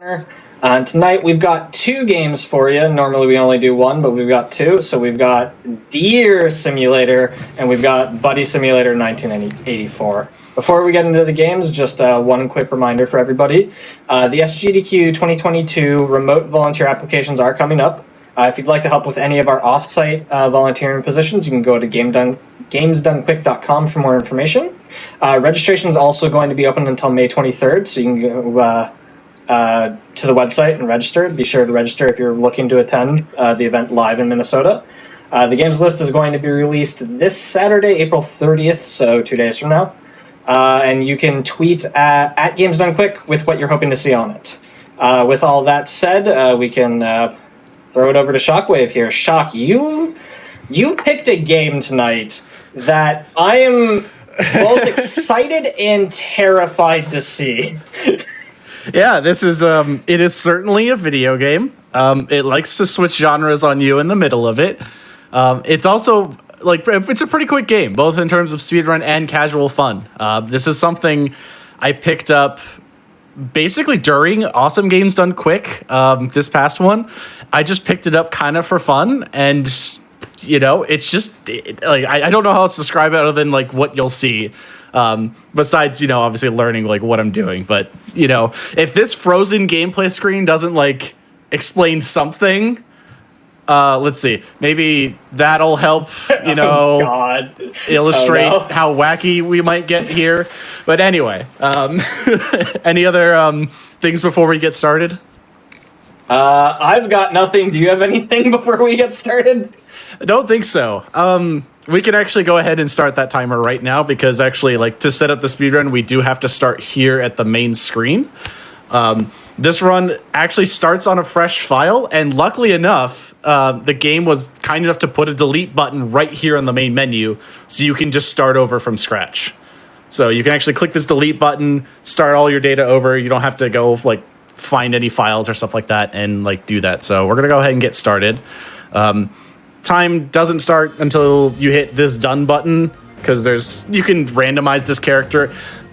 Tonight we've got two games for you. Normally we only do one, but we've got two. So we've got DEEEER Simulator and we've got Buddy Simulator 1984. Before we get into the games, just one quick reminder for everybody. The SGDQ 2022 remote volunteer applications are coming up. If you'd like to help with any of our off-site volunteering positions, you can go to gamesdonequick.com for more information. Registration is also going to be open until May 23rd, so you can go to the website and register. Be sure to register if you're looking to attend the event live in Minnesota. The games list is going to be released this Saturday, April 30th, so 2 days from now. And you can tweet at GamesDoneQuick with what you're hoping to see on it. With all that said, we can throw it over to Shockwave here. Shock, you picked a game tonight that I am both excited and terrified to see. Yeah, this is it is certainly a video game. It likes to switch genres on you in the middle of it. It's also it's a pretty quick game, both in terms of speedrun and casual fun. This is something I picked up basically during Awesome Games Done Quick, this past one. I just picked it up kind of for fun, and it's just I don't know how else to describe it other than what you'll see. Besides, obviously learning what I'm doing, but if this frozen gameplay screen doesn't explain something, let's see, maybe that'll help, illustrate how wacky we might get here. But anyway, any other things before we get started? I've got nothing. Do you have anything before we get started? I don't think so. We can actually go ahead and start that timer right now because actually, to set up the speedrun, we do have to start here at the main screen. This run actually starts on a fresh file, and luckily enough, the game was kind enough to put a delete button right here on the main menu, so you can just start over from scratch. So you can actually click this delete button, start all your data over. You don't have to go find any files or stuff like that and do that. So we're gonna go ahead and get started. Time doesn't start until you hit this done button because you can randomize this character.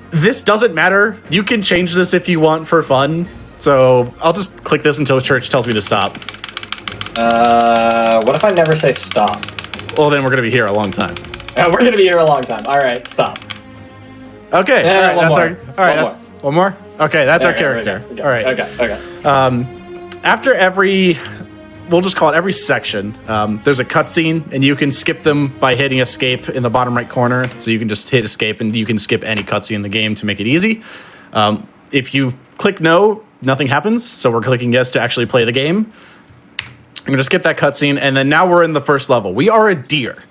This doesn't matter. You can change this if you want for fun. So I'll just click this until Church tells me to stop. What if I never say stop? Well, then we're going to be here a long time. We're going to be here a long time. All right, stop. Okay. One more? Okay, that's our character. Okay. All right. Okay. After every... We'll just call it every section. There's a cutscene, and you can skip them by hitting escape in the bottom right corner. So you can just hit escape, and you can skip any cutscene in the game to make it easy. If you click no, nothing happens. So we're clicking yes to actually play the game. I'm going to skip that cutscene, and then now we're in the first level. We are a deer.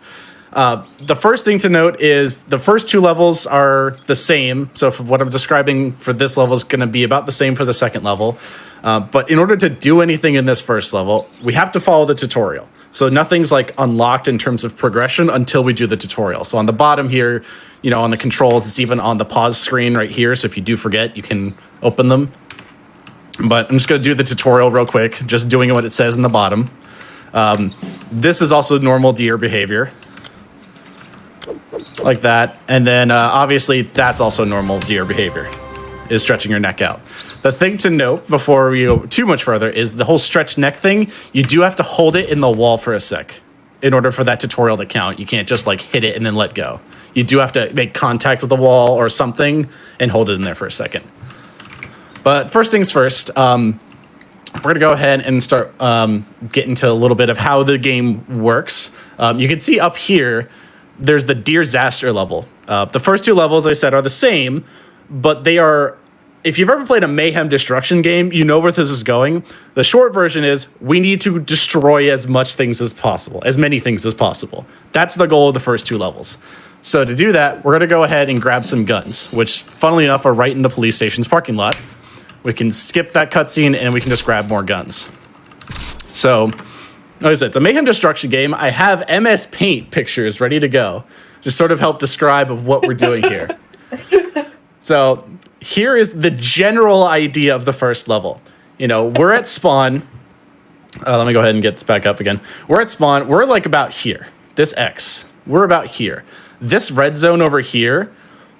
The first thing to note is the first two levels are the same. So for what I'm describing for this level is going to be about the same for the second level. But in order to do anything in this first level, we have to follow the tutorial. So nothing's unlocked in terms of progression until we do the tutorial. So on the bottom here, on the controls, it's even on the pause screen right here. So if you do forget, you can open them. But I'm just going to do the tutorial real quick, just doing what it says in the bottom. This is also normal deer behavior. Like that. And then obviously that's also normal deer behavior, is stretching your neck out. The thing to note before we go too much further is the whole stretch neck thing. You do have to hold it in the wall for a sec in order for that tutorial to count. You can't just hit it and then let go. You do have to make contact with the wall or something and hold it in there for a second. But first things first, we're gonna go ahead and start getting to a little bit of how the game works. You can see up here, there's the Deer Zaster level. The first two levels, I said, are the same, but they are... If you've ever played a Mayhem Destruction game, you know where this is going. The short version is we need to destroy as much things as possible, as many things as possible. That's the goal of the first two levels. So to do that, we're going to go ahead and grab some guns, which, funnily enough, are right in the police station's parking lot. We can skip that cutscene, and we can just grab more guns. So, like I said, it's a Mayhem Destruction game. I have MS Paint pictures ready to go to sort of help describe of what we're doing here. So... here is the general idea of the first level. We're at spawn. Let me go ahead and get this back up again. We're at spawn. We're about here. This X. We're about here. This red zone over here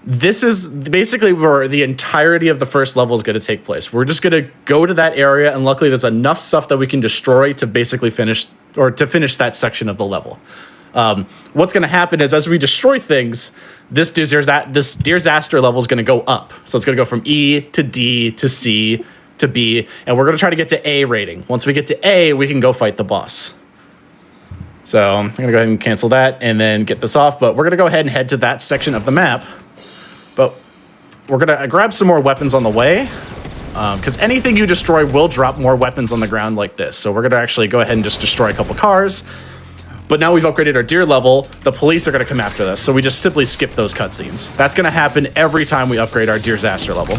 This is basically where the entirety of the first level is going to take place. We're just going to go to that area, and luckily there's enough stuff that we can destroy to basically finish that section of the level. What's going to happen is as we destroy things, this disaster level is going to go up. So it's going to go from E to D to C to B, and we're going to try to get to A rating. Once we get to A, we can go fight the boss. So I'm going to go ahead and cancel that and then get this off, but we're going to go ahead and head to that section of the map. But we're going to grab some more weapons on the way, because anything you destroy will drop more weapons on the ground like this. So we're going to actually go ahead and just destroy a couple cars. But now we've upgraded our deer level, the police are going to come after us. So we just simply skip those cutscenes. That's going to happen every time we upgrade our disaster level.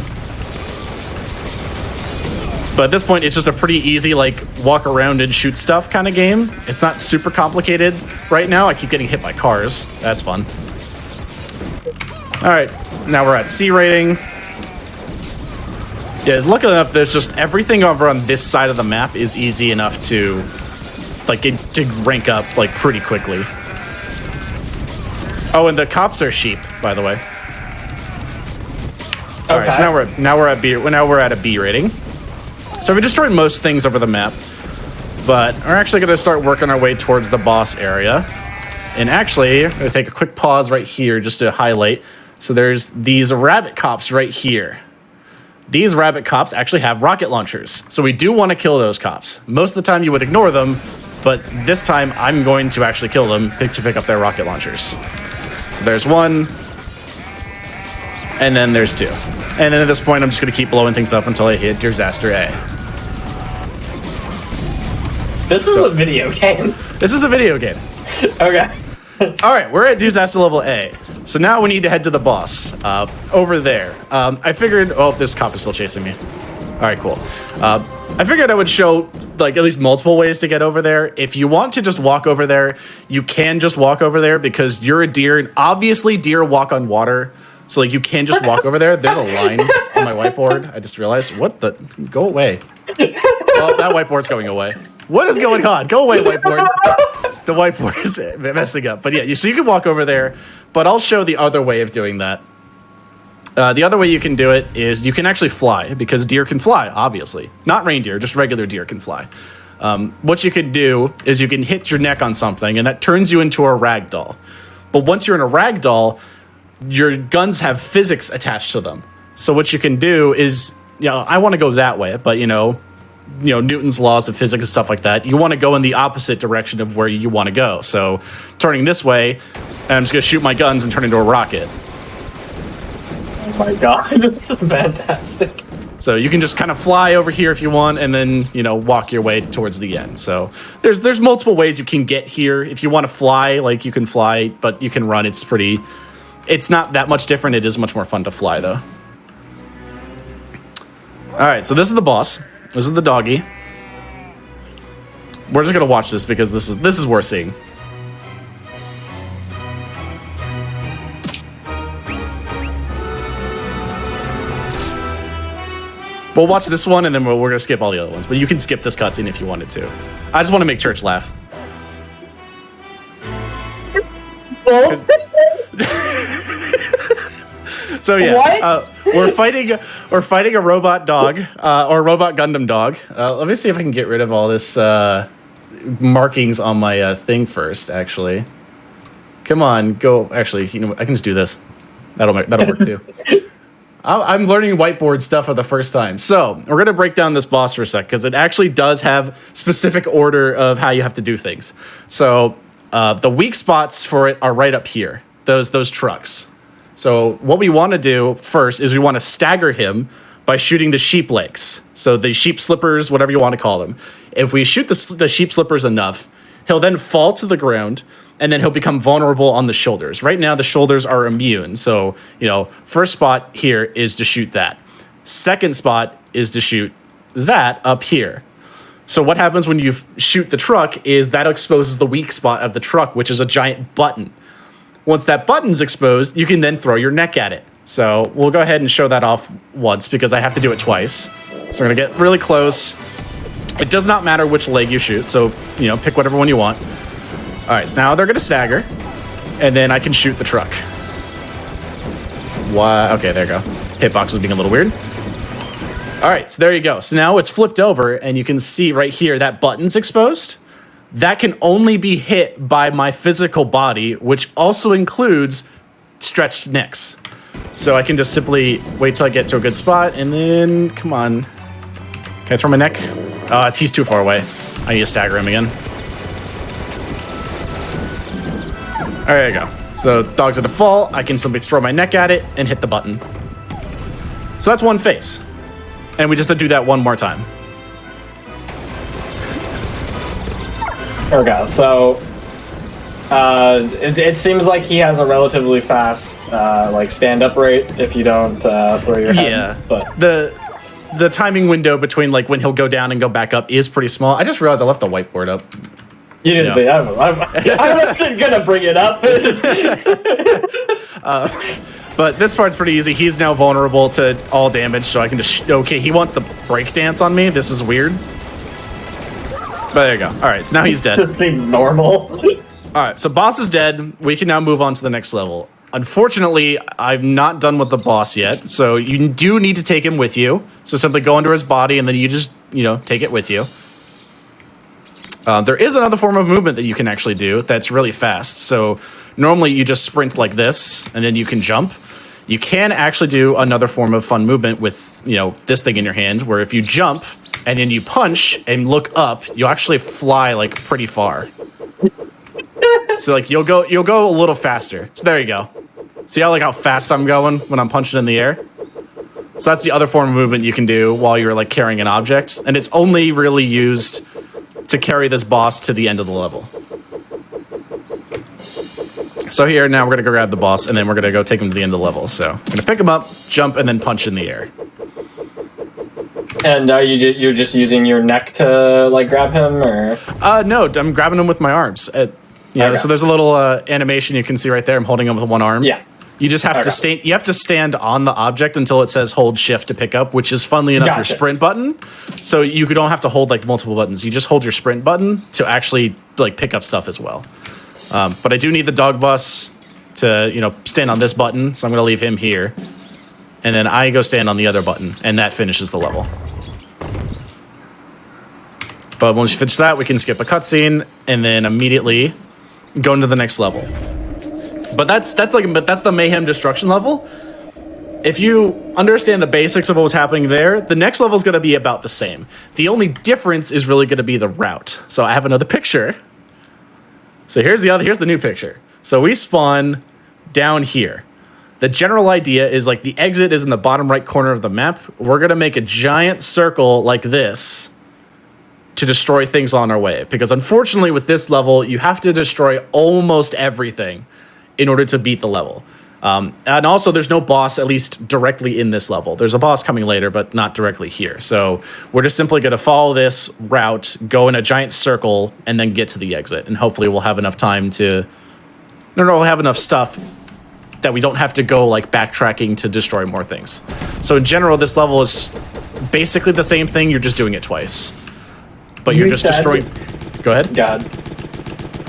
But at this point, it's just a pretty easy, like, walk around and shoot stuff kind of game. It's not super complicated right now. I keep getting hit by cars. That's fun. All right, now we're at C rating. Yeah, luckily enough, there's just everything over on this side of the map is easy enough to, like, to rank up, like, pretty quickly. Oh, and the cops are sheep, by the way. Okay. All right, so now we're at a B rating. So we destroyed most things over the map, but we're actually going to start working our way towards the boss area. And actually, I'm going to take a quick pause right here just to highlight. So there's these rabbit cops right here. These rabbit cops actually have rocket launchers. So we do want to kill those cops. Most of the time you would ignore them, but this time I'm going to actually kill them to pick up their rocket launchers. So there's one, and then there's two. And then at this point, I'm just going to keep blowing things up until I hit disaster A. This is a video game. This is a video game. Okay. All right, we're at disaster level A. So now we need to head to the boss over there. I figured, oh, this cop is still chasing me. All right, cool. I figured I would show like at least multiple ways to get over there. If you want to just walk over there, you can just walk over there because you're a deer, and obviously deer walk on water. So like you can just walk over there. There's a line on my whiteboard. I just realized, what the, go away. Well, that whiteboard's going away. What is going on? Go away, whiteboard. The whiteboard is messing up. But yeah, so you can walk over there, but I'll show the other way of doing that. The other way you can do it is you can actually fly, because deer can fly, obviously. Not reindeer, just regular deer can fly. What you can do is you can hit your neck on something, and that turns you into a ragdoll. But once you're in a ragdoll, your guns have physics attached to them. So what you can do is, you know, I want to go that way, but you know, Newton's laws of physics and stuff like that, you want to go in the opposite direction of where you want to go. So turning this way, and I'm just going to shoot my guns and turn into a rocket. Oh my god, this is fantastic. So you can just kind of fly over here if you want, and then, you know, walk your way towards the end. So there's multiple ways you can get here. If you want to fly, like you can fly, but you can run. It's not that much different. It is much more fun to fly, though. All right, so this is the boss. This is the doggy. We're just gonna watch this because this is worth seeing. We'll watch this one and then we're gonna skip all the other ones. But you can skip this cutscene if you wanted to. I just want to make Church laugh. So yeah, we're fighting a robot dog or a robot Gundam dog. Let me see if I can get rid of all this markings on my thing first. Actually, come on, go. Actually, you know, I can just do this. That'll work too. I'm learning whiteboard stuff for the first time. So we're gonna break down this boss for a sec because it actually does have specific order of how you have to do things. So the weak spots for it are right up here. Those trucks. So what we want to do first is we want to stagger him by shooting the sheep legs. So the sheep slippers, whatever you want to call them. If we shoot the sheep slippers enough, he'll then fall to the ground, and then he'll become vulnerable on the shoulders. Right now, the shoulders are immune. So, you know, first spot here is to shoot that. Second spot is to shoot that up here. So what happens when you shoot the truck is that exposes the weak spot of the truck, which is a giant button. Once that button's exposed, you can then throw your neck at it. So we'll go ahead and show that off once because I have to do it twice. So we're gonna get really close. It does not matter which leg you shoot, so, you know, pick whatever one you want. All right, so now they're gonna stagger, and then I can shoot the truck. Why? Okay, there you go. Hitbox is being a little weird. All right, so there you go. So now it's flipped over, and you can see right here that button's exposed. That can only be hit by my physical body, which also includes stretched necks. So I can just simply wait till I get to a good spot, and then, come on. Can I throw my neck? He's too far away. I need to stagger him again. All right, there you go. So the dog's at a fall. I can simply throw my neck at it and hit the button. So that's one face. And we just have to do that one more time. Okay, so it seems like he has a relatively fast like stand-up rate if you don't throw your head. Yeah, but the timing window between like when he'll go down and go back up is pretty small. I just realized I left the whiteboard up. You didn't. Yeah. I wasn't gonna bring it up. But this part's pretty easy. He's now vulnerable to all damage, so I can just... Okay, he wants to break dance on me. This is weird. But there you go. All right, so now he's dead. It seems normal. All right, so boss is dead. We can now move on to the next level. Unfortunately, I'm not done with the boss yet, so you do need to take him with you. So simply go into his body, and then you just, take it with you. There is another form of movement that you can actually do that's really fast. So normally you just sprint like this, and then you can jump. You can actually do another form of fun movement with, this thing in your hand, where if you jump and then you punch and look up, you'll actually fly like pretty far. So like you'll go a little faster. So there you go. See how fast I'm going when I'm punching in the air? So that's the other form of movement you can do while you're like carrying an object, and it's only really used to carry this boss to the end of the level. So here, now we're going to go grab the boss, and then we're going to go take him to the end of the level. So I'm going to pick him up, jump, and then punch in the air. And you're just using your neck to like grab him, or? No, I'm grabbing him with my arms. Okay. So there's a little animation you can see right there. I'm holding him with one arm. Yeah. You just have to stay. You have to stand on the object until it says hold shift to pick up, which is funnily enough your sprint button. So you don't have to hold like multiple buttons. You just hold your sprint button to actually like pick up stuff as well. But I do need the dog bus to stand on this button, so I'm going to leave him here, and then I go stand on the other button, and that finishes the level. But once you finish that, we can skip a cutscene and then immediately go into the next level. But that's the Mayhem Destruction level. If you understand the basics of what was happening there, the next level is going to be about the same. The only difference is really going to be the route. So I have another picture. So here's the new picture. So we spawn down here. The general idea is like the exit is in the bottom right corner of the map. We're going to make a giant circle like this to destroy things on our way. Because unfortunately with this level, you have to destroy almost everything in order to beat the level. And also there's no boss, at least directly in this level. There's a boss coming later, but not directly here. So we're just simply going to follow this route, go in a giant circle, and then get to the exit. And hopefully we'll have enough time to... we'll have enough stuff that we don't have to go like backtracking to destroy more things. So in general, this level is basically the same thing. You're just doing it twice. But you're just destroying... Go ahead. God.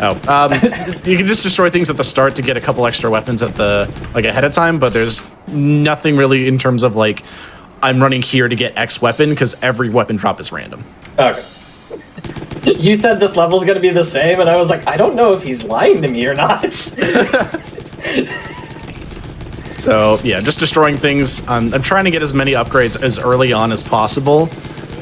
Oh, you can just destroy things at the start to get a couple extra weapons at the ahead of time, but there's nothing really in terms of like I'm running here to get X weapon because every weapon drop is random. Okay. You said this level's gonna be the same, and I was like, I don't know if he's lying to me or not. So yeah, just destroying things. I'm trying to get as many upgrades as early on as possible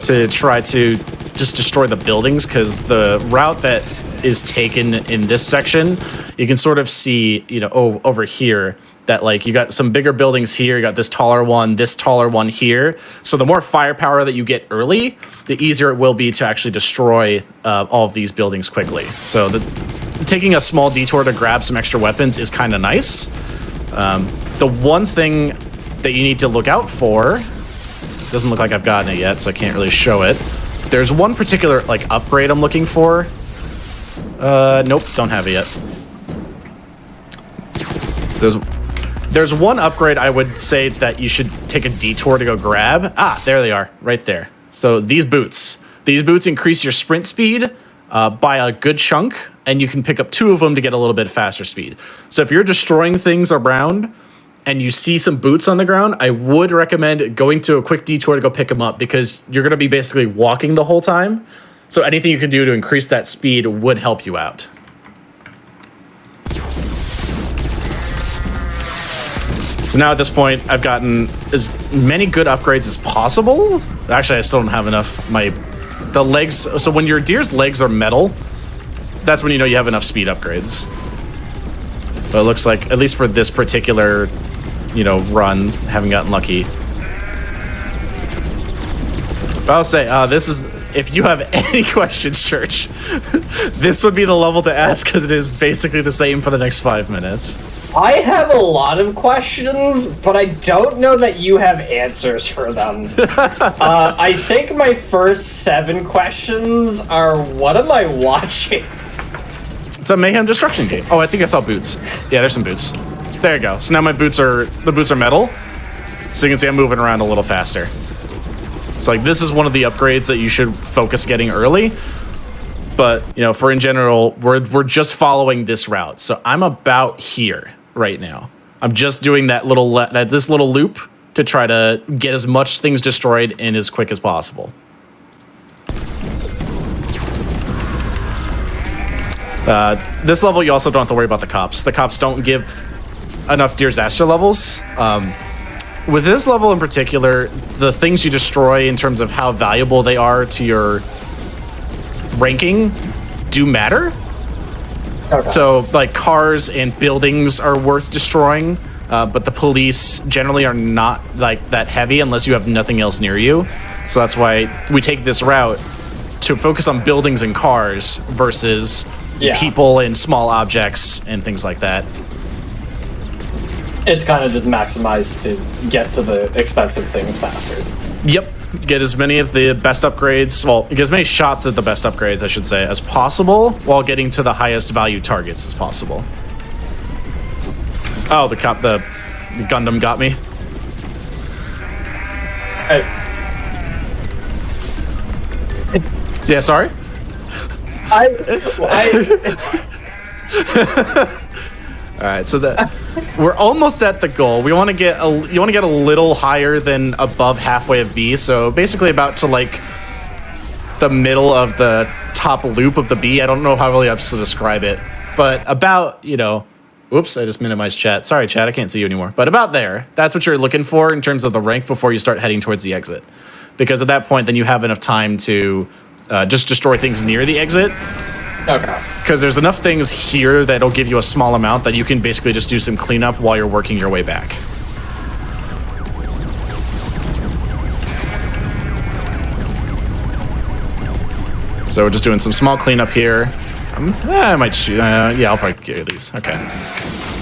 to try to just destroy the buildings, because the route that is taken in this section, you can sort of see, over here that like you got some bigger buildings here, you got this taller one here. So the more firepower that you get early, the easier it will be to actually destroy all of these buildings quickly. So taking a small detour to grab some extra weapons is kind of nice. The one thing that you need to look out for, doesn't look like I've gotten it yet, so I can't really show it. There's one particular like upgrade I'm looking for. Nope, don't have it yet. There's one upgrade I would say that you should take a detour to go grab. Ah, there they are, right there. So these boots increase your sprint speed by a good chunk, and you can pick up 2 of them to get a little bit faster speed. So if you're destroying things around and you see some boots on the ground, I would recommend going to a quick detour to go pick them up, because you're going to be basically walking the whole time. So anything you can do to increase that speed would help you out. So now at this point, I've gotten as many good upgrades as possible. Actually, I still don't have enough. The legs, so when your deer's legs are metal, that's when you know you have enough speed upgrades. But it looks like, at least for this particular, run, haven't gotten lucky. But I'll say, this is, if you have any questions, Church, this would be the level to ask, because it is basically the same for the next 5 minutes. I have a lot of questions, but I don't know that you have answers for them. I think my first 7 questions are, what am I watching? It's a Mayhem Destruction game. Oh, I think I saw boots. Yeah, there's some boots. There you go. So now the boots are metal. So you can see I'm moving around a little faster. So like, this is one of the upgrades that you should focus getting early. But, for in general, we're just following this route. So I'm about here right now. I'm just doing this little loop to try to get as much things destroyed in as quick as possible. This level, you also don't have to worry about the cops. The cops don't give enough disaster levels. With this level in particular, the things you destroy in terms of how valuable they are to your ranking do matter. Okay. So, like, cars and buildings are worth destroying, but the police generally are not, like, that heavy unless you have nothing else near you. So that's why we take this route to focus on buildings and cars versus people and small objects and things like that. It's kind of just maximized to get to the expensive things faster. Yep. Get as many of the best upgrades, get as many shots at the best upgrades, I should say, as possible, while getting to the highest value targets as possible. Oh, the Gundam got me. Hey. Yeah, sorry? All right, so we're almost at the goal. You want to get a little higher than above halfway of B. So basically about to like the middle of the top loop of the B. I don't know how really else to describe it, but about, oops, I just minimized chat. Sorry, chat, I can't see you anymore. But about there, that's what you're looking for in terms of the rank before you start heading towards the exit. Because at that point, then you have enough time to just destroy things near the exit. Okay. Because there's enough things here that'll give you a small amount that you can basically just do some cleanup while you're working your way back. So we're just doing some small cleanup here. I might shoot. Yeah, I'll probably get these. Okay.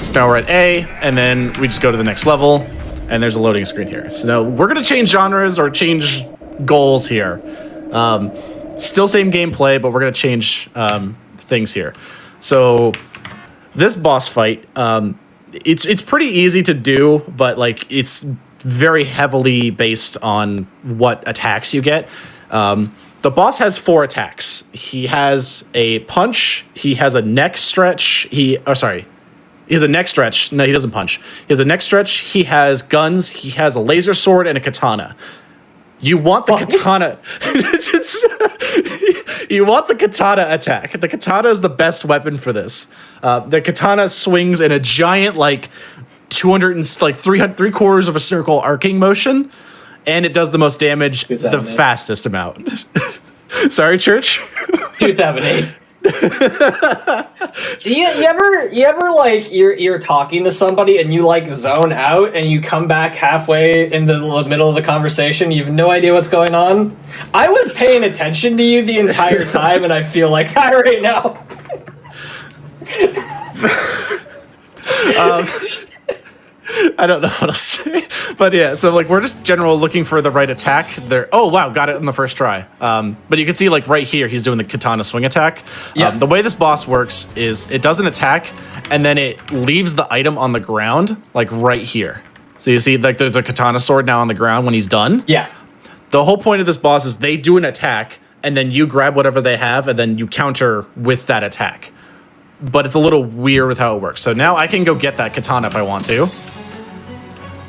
So now we're at A, and then we just go to the next level, and there's a loading screen here. So now we're going to change genres or change goals here. Still same gameplay, but we're going to change things here. So this boss fight, it's pretty easy to do, but like it's very heavily based on what attacks you get. The boss has 4 attacks. He has a punch. He has a neck stretch. He has a neck stretch. No, he doesn't punch. He has a neck stretch. He has guns. He has a laser sword and a katana. You want the katana. You want the katana attack. The katana is the best weapon for this. The katana swings in a giant, like 3/4 of a circle arcing motion, and it does the most damage the fastest amount. Sorry, Church. 2008. you ever like you're talking to somebody and you like zone out and you come back halfway in the middle of the conversation, you have no idea what's going on? I was paying attention to you the entire time and I feel like that right now. I don't know what else to say, but yeah, so like we're just general looking for the right attack there. Oh wow, got it in the first try. But you can see like right here, he's doing the katana swing attack. Yep. The way this boss works is it does an attack and then it leaves the item on the ground, like right here. So you see like there's a katana sword now on the ground when he's done. Yeah. The whole point of this boss is they do an attack and then you grab whatever they have and then you counter with that attack. But it's a little weird with how it works. So now I can go get that katana if I want to.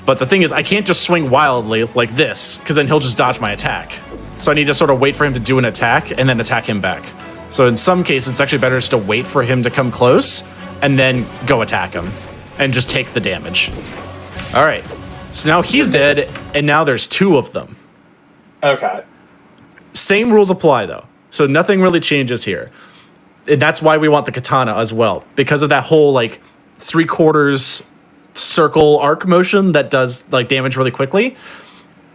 But the thing is, I can't just swing wildly like this, because then he'll just dodge my attack. So I need to sort of wait for him to do an attack and then attack him back. So in some cases, it's actually better just to wait for him to come close and then go attack him and just take the damage. All right. So now he's dead, and now there's 2 of them. Okay. Same rules apply, though. So nothing really changes here. And that's why we want the katana as well, because of that whole, like, 3/4 circle arc motion that does, like, damage really quickly.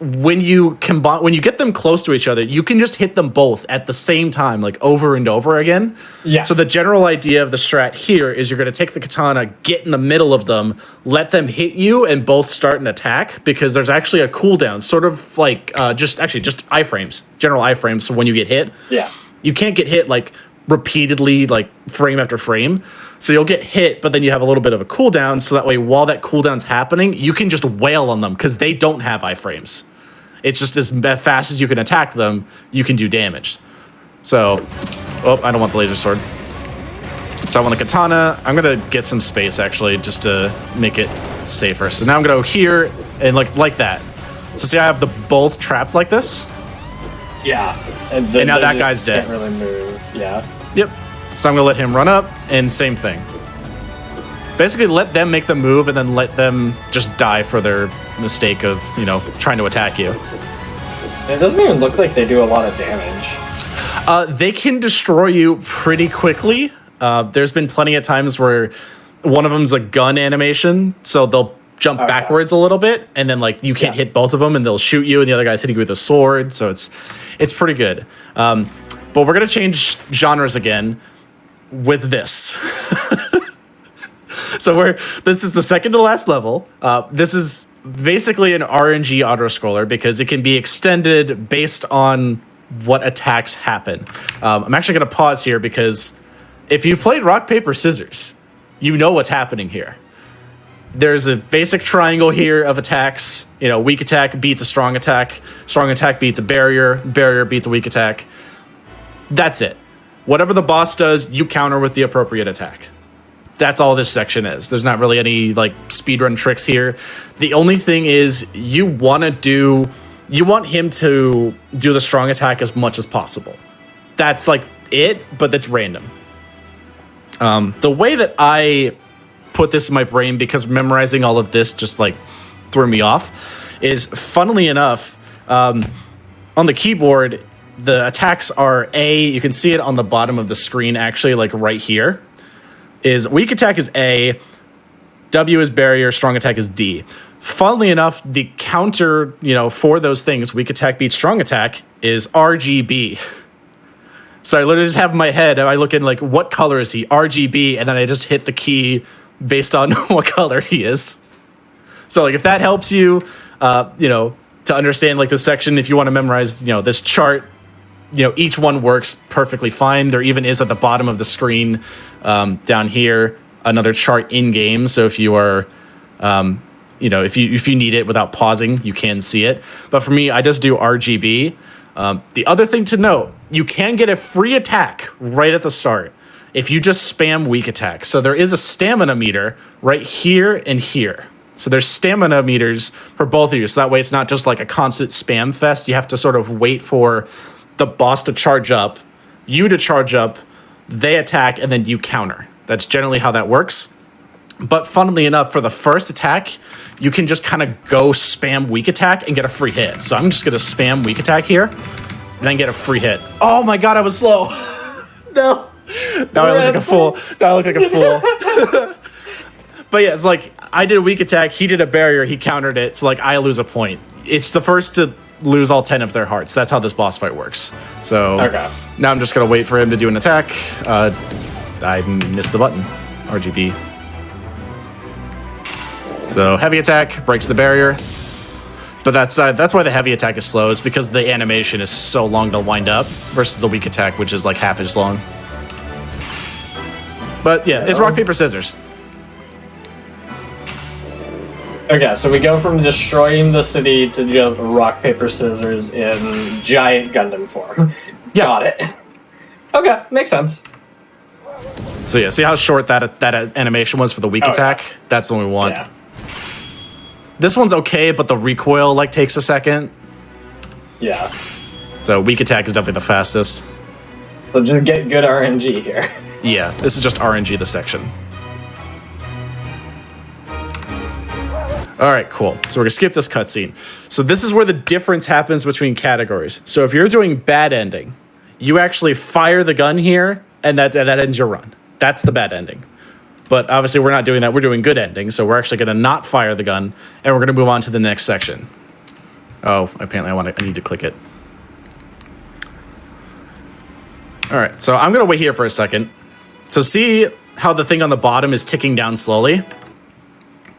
When you get them close to each other, you can just hit them both at the same time, like over and over again. Yeah. So the general idea of the strat here is you're going to take the katana, get in the middle of them, let them hit you, and both start an attack, because there's actually a cooldown, sort of like just iframes, general iframes. So when you get hit, Yeah. you can't get hit like repeatedly, like frame after frame. So you'll get hit, but then you have a little bit of a cooldown. So that way, while that cooldown's happening, you can just wail on them because they don't have iframes. It's just as fast as you can attack them, you can do damage. So, oh, I don't want the laser sword. So I want the katana. I'm gonna get some space actually, just to make it safer. So now I'm gonna go here and like that. So see, I have the both trapped like this. Yeah. And now that guy's dead. Can't really move. Yeah. Yep. So I'm gonna let him run up, and same thing. Basically, let them make the move, and then let them just die for their mistake of, you know, trying to attack you. It doesn't even look like they do a lot of damage. They can destroy you pretty quickly. There's been plenty of times where one of them's a gun animation, so they'll jump backwards a little bit, and then like you can't hit both of them, and they'll shoot you, and the other guy's hitting you with a sword. So it's pretty good. But we're gonna change genres again with this. So this is the second to last level. This is basically an RNG auto-scroller because it can be extended based on what attacks happen. I'm actually going to pause here because if you played rock, paper, scissors, you know what's happening here. There's a basic triangle here of attacks. You know, weak attack beats a strong attack beats a barrier beats a weak attack. That's it. Whatever the boss does, you counter with the appropriate attack. That's all this section is. There's not really any like speedrun tricks here. The only thing is you want him to do the strong attack as much as possible. That's like it, but that's random. The way that I put this in my brain, because memorizing all of this just like threw me off, is funnily enough, on the keyboard, the attacks are A, you can see it on the bottom of the screen actually, like right here. Is weak attack is A, W is barrier, strong attack is D. Funnily enough, the counter, you know, for those things, weak attack beats strong attack, is RGB. So I literally just have in my head, I look in like, what color is he? RGB, and then I just hit the key based on what color he is. So like, if that helps you, you know, to understand like this section, if you want to memorize, you know, this chart, you know, each one works perfectly fine. There even is at the bottom of the screen down here another chart in game. So if you are, you know, if you need it without pausing, you can see it. But for me, I just do RGB. The other thing to note, you can get a free attack right at the start if you just spam weak attack. So there is a stamina meter right here and here. So there's stamina meters for both of you. So that way it's not just like a constant spam fest. You have to sort of wait for the boss to charge up, you to charge up, they attack, and then you counter. That's generally how that works. But funnily enough, for the first attack, you can just kind of go spam weak attack and get a free hit. So I'm just going to spam weak attack here and then get a free hit. Oh my god, I was slow. No. Now I look like a fool. But yeah, it's like I did a weak attack, he did a barrier, he countered it, so like I lose a point. It's the first to lose all 10 of their hearts. That's how this boss fight works. So now I'm just going to wait for him to do an attack. I missed the button. RGB. So heavy attack breaks the barrier. But that's why the heavy attack is slow, is because the animation is so long to wind up versus the weak attack, which is like half as long. But yeah, it's rock, paper, scissors. Okay, so we go from destroying the city to just rock, paper, scissors in giant Gundam form. Yeah. Got it. Okay, makes sense. So yeah, see how short that animation was for the weak attack? Yeah. That's what we want. Yeah. This one's okay, but the recoil like takes a second. Yeah. So weak attack is definitely the fastest. So just get good RNG here. Yeah, this is just RNG the section. All right, cool. So we're gonna skip this cutscene. So this is where the difference happens between categories. So if you're doing bad ending, you actually fire the gun here, and that ends your run. That's the bad ending. But obviously we're not doing that. We're doing good ending. So we're actually gonna not fire the gun, and we're gonna move on to the next section. Oh, apparently I need to click it. All right, so I'm gonna wait here for a second. So see how the thing on the bottom is ticking down slowly?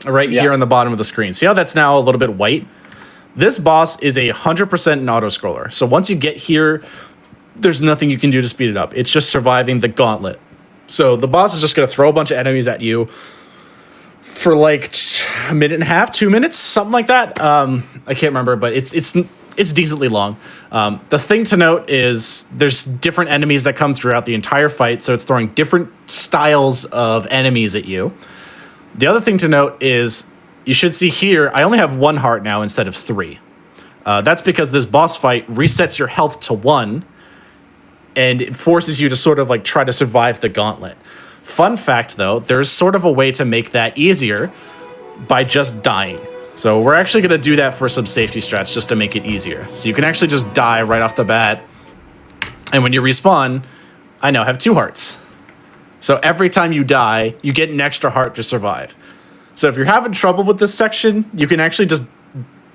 Right here on the bottom of the screen. See how that's now a little bit white? This boss is 100% an auto-scroller. So once you get here, there's nothing you can do to speed it up. It's just surviving the gauntlet. So the boss is just going to throw a bunch of enemies at you for like a minute and a half, 2 minutes, something like that. I can't remember, but it's decently long. The thing to note is there's different enemies that come throughout the entire fight, so it's throwing different styles of enemies at you. The other thing to note is you should see here, I only have 1 heart now instead of 3. That's because this boss fight resets your health to 1, and it forces you to sort of like try to survive the gauntlet. Fun fact though, there's sort of a way to make that easier by just dying. So we're actually going to do that for some safety strats just to make it easier. So you can actually just die right off the bat, and when you respawn, I now have 2 hearts. So every time you die, you get an extra heart to survive. So if you're having trouble with this section, you can actually just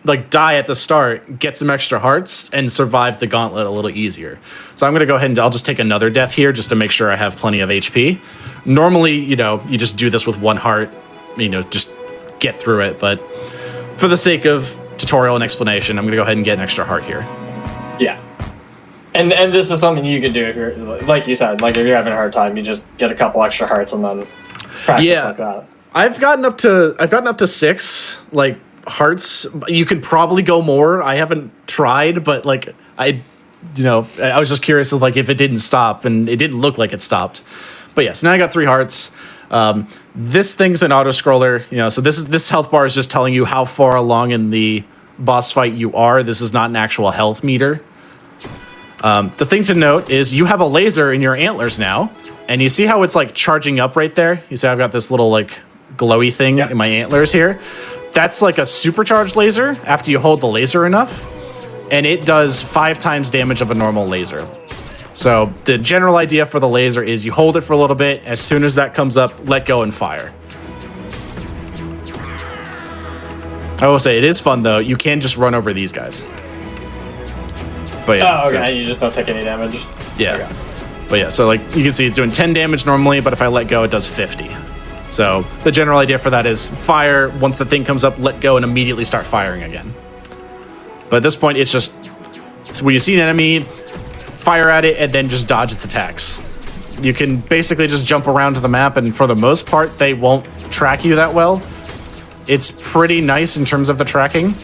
like die at the start, get some extra hearts, and survive the gauntlet a little easier. So I'm gonna go ahead and I'll just take another death here just to make sure I have plenty of HP. Normally, you know, you just do this with 1 heart, you know, just get through it. But for the sake of tutorial and explanation, I'm gonna go ahead and get an extra heart here. Yeah. And this is something you could do if you're, like you said, like if you're having a hard time, you just get a couple extra hearts and then practice like that. I've gotten up to 6 like hearts. You could probably go more. I haven't tried, but like I was just curious of like if it didn't stop, and it didn't look like it stopped. But yes, now I got 3 hearts. This thing's an auto scroller, you know, so this health bar is just telling you how far along in the boss fight you are. This is not an actual health meter. The thing to note is you have a laser in your antlers now, and you see how it's like charging up right there? You see I've got this little like glowy thing in my antlers here? That's like a supercharged laser after you hold the laser enough, and it does 5 times damage of a normal laser. So the general idea for the laser is you hold it for a little bit, as soon as that comes up, let go and fire. I will say it is fun though, you can just run over these guys. But yeah, oh, okay. So, you just don't take any damage. Yeah. Okay. But yeah, so like you can see it's doing 10 damage normally, but if I let go, it does 50. So the general idea for that is fire, once the thing comes up, let go and immediately start firing again. But at this point, it's just, so when you see an enemy, fire at it and then just dodge its attacks. You can basically just jump around to the map, and for the most part, they won't track you that well. It's pretty nice in terms of the tracking.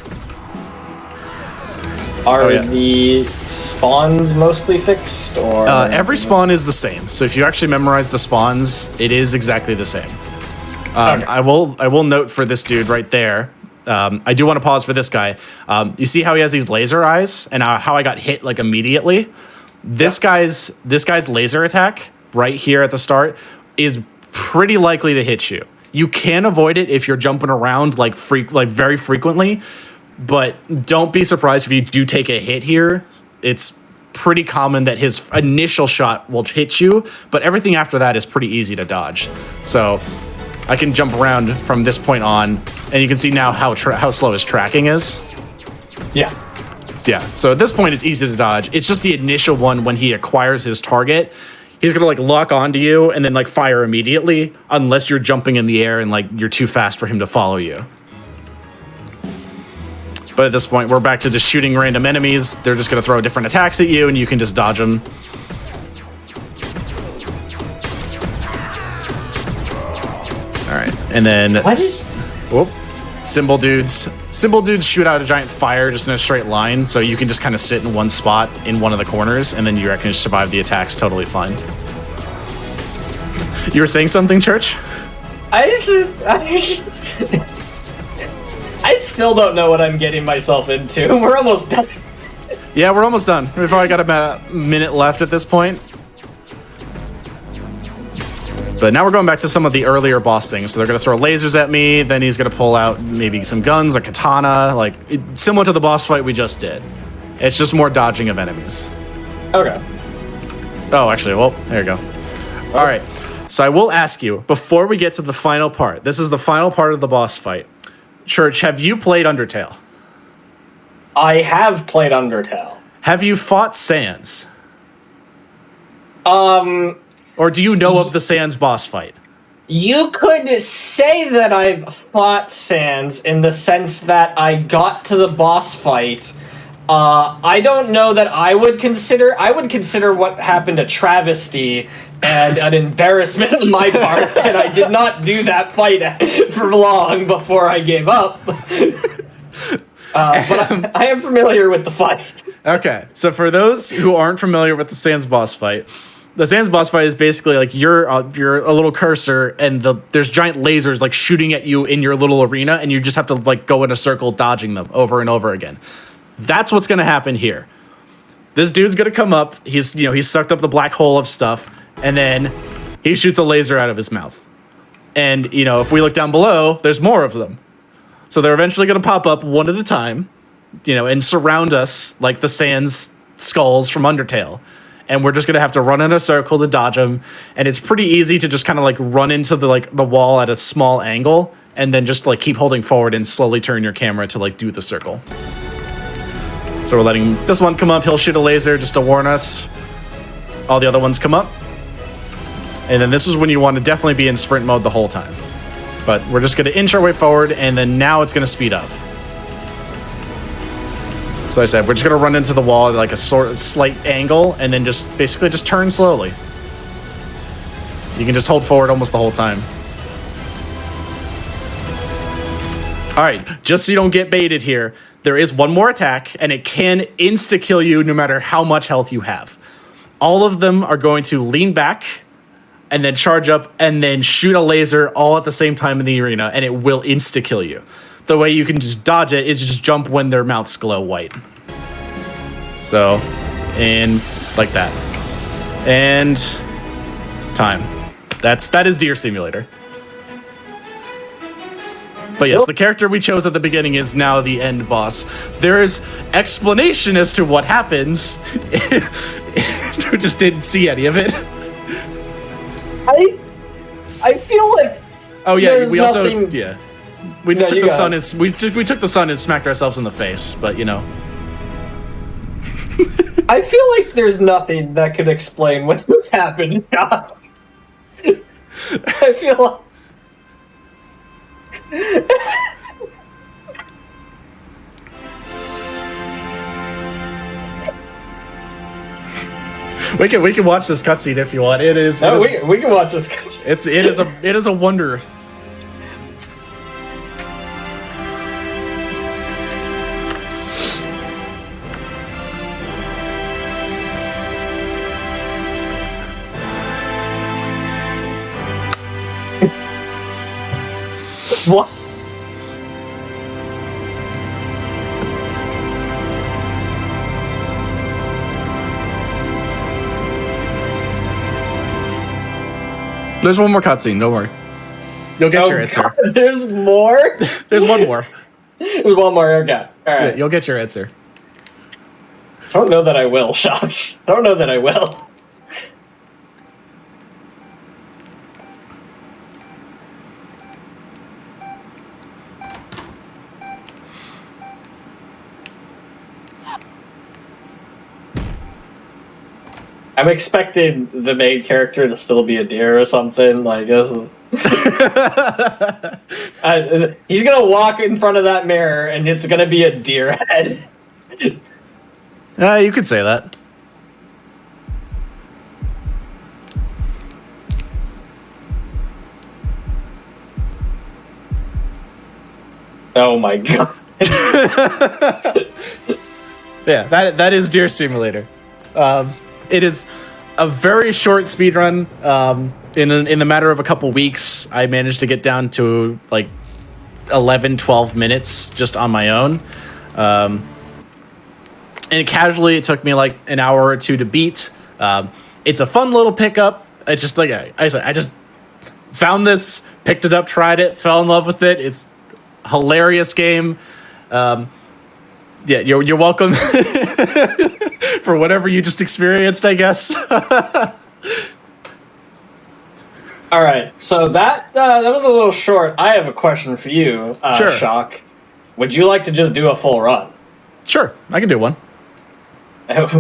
Are the spawns mostly fixed, or every spawn is the same? So if you actually memorize the spawns, it is exactly the same. Okay. I will note for this dude right there. I do want to pause for this guy. You see how he has these laser eyes, and how I got hit like immediately. This guy's laser attack right here at the start is pretty likely to hit you. You can avoid it if you're jumping around like very frequently. But don't be surprised if you do take a hit here. It's pretty common that his initial shot will hit you, but everything after that is pretty easy to dodge. So I can jump around from this point on, and you can see now how slow his tracking is. Yeah. Yeah, so at this point it's easy to dodge. It's just the initial one when he acquires his target. He's gonna like lock onto you and then like fire immediately, unless you're jumping in the air and like you're too fast for him to follow you. But at this point, we're back to just shooting random enemies. They're just going to throw different attacks at you, and you can just dodge them. All right, and then symbol dudes. Symbol dudes shoot out a giant fire just in a straight line, so you can just kind of sit in one spot in one of the corners, and then you reckon just survive the attacks totally fine. You were saying something, Church? I still don't know what I'm getting myself into. We're almost done. Yeah, we're almost done. We've probably got about a minute left at this point. But now we're going back to some of the earlier boss things. So they're going to throw lasers at me. Then he's going to pull out maybe some guns, a katana, like similar to the boss fight we just did. It's just more dodging of enemies. Okay. Oh, actually, well, there you go. All right. So I will ask you, before we get to the final part, this is the final part of the boss fight. Church, have you played Undertale? I have played Undertale. Have you fought Sans? Or do you know of the Sans boss fight? You could say that I've fought Sans in the sense that I got to the boss fight. I don't know that I would consider what happened to Travesty and an embarrassment on my part, and I did not do that fight for long before I gave up. But I am familiar with the fight. Okay, so for those who aren't familiar with the Sans boss fight, the Sans boss fight is basically like you're a little cursor, and there's giant lasers like shooting at you in your little arena, and you just have to like go in a circle dodging them over and over again. That's what's gonna happen here. This dude's gonna come up. He's sucked up the black hole of stuff, and then he shoots a laser out of his mouth. And if we look down below, there's more of them. So they're eventually gonna pop up one at a time, and surround us like the Sans skulls from Undertale. And we're just gonna have to run in a circle to dodge them, and it's pretty easy to just kind of like run into the wall at a small angle, and then just like keep holding forward and slowly turn your camera to like do the circle. So we're letting this one come up. He'll shoot a laser just to warn us. All the other ones come up, and then this is when you want to definitely be in sprint mode the whole time. But we're just gonna inch our way forward, and then now it's gonna speed up. So I said, we're just gonna run into the wall at like a slight angle, and then just basically just turn slowly. You can just hold forward almost the whole time. All right, just so you don't get baited here, there is one more attack, and it can insta-kill you no matter how much health you have. All of them are going to lean back, and then charge up, and then shoot a laser all at the same time in the arena, and it will insta-kill you. The way you can just dodge it is just jump when their mouths glow white. So, and like that. And time. That is DEEREER Simulator. But yes, the character we chose at the beginning is now the end boss. There is explanation as to what happens. We just didn't see any of it. I feel like we also nothing... We just took the sun and we took the sun and smacked ourselves in the face, but I feel like there's nothing that could explain what just happened. I feel we can watch this cutscene if you want. We can watch this cutscene. It is a wonder. What? There's one more cutscene. Don't worry. You'll get your answer. God, there's more? There's one more. There's one more. Okay. All right. Yeah, you'll get your answer. Don't know that I will, Shock. Don't know that I will. I'm expecting the main character to still be a deer or something. Like, this is... he's gonna walk in front of that mirror and it's gonna be a deer head. You could say that. Oh my god. Yeah, that is DEEREER Simulator. It is a very short speedrun. In the matter of a couple weeks, I managed to get down to like 11, 12 minutes just on my own. And casually, it took me like an hour or two to beat. It's a fun little pickup. I just like I said, I just found this, picked it up, tried it, fell in love with it. It's a hilarious game. Yeah, you're welcome for whatever you just experienced, I guess. All right, so that was a little short. I have a question for you, Sure. Shock. Would you like to just do a full run? Sure, I can do one.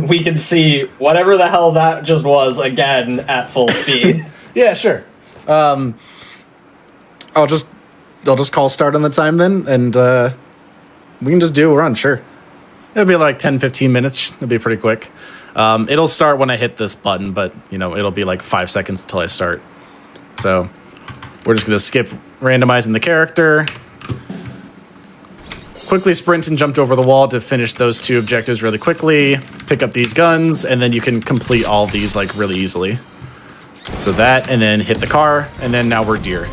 We can see whatever the hell that just was again at full speed. Yeah, sure. I'll just call start on the time then, and we can just do a run. Sure, it'll be like 10, 15 minutes. It'll be pretty quick. It'll start when I hit this button, but it'll be like 5 seconds until I start. So we're just gonna skip randomizing the character. Quickly sprint and jumped over the wall to finish those 2 objectives really quickly. Pick up these guns, and then you can complete all these like really easily. So that, and then hit the car, and then now we're deer.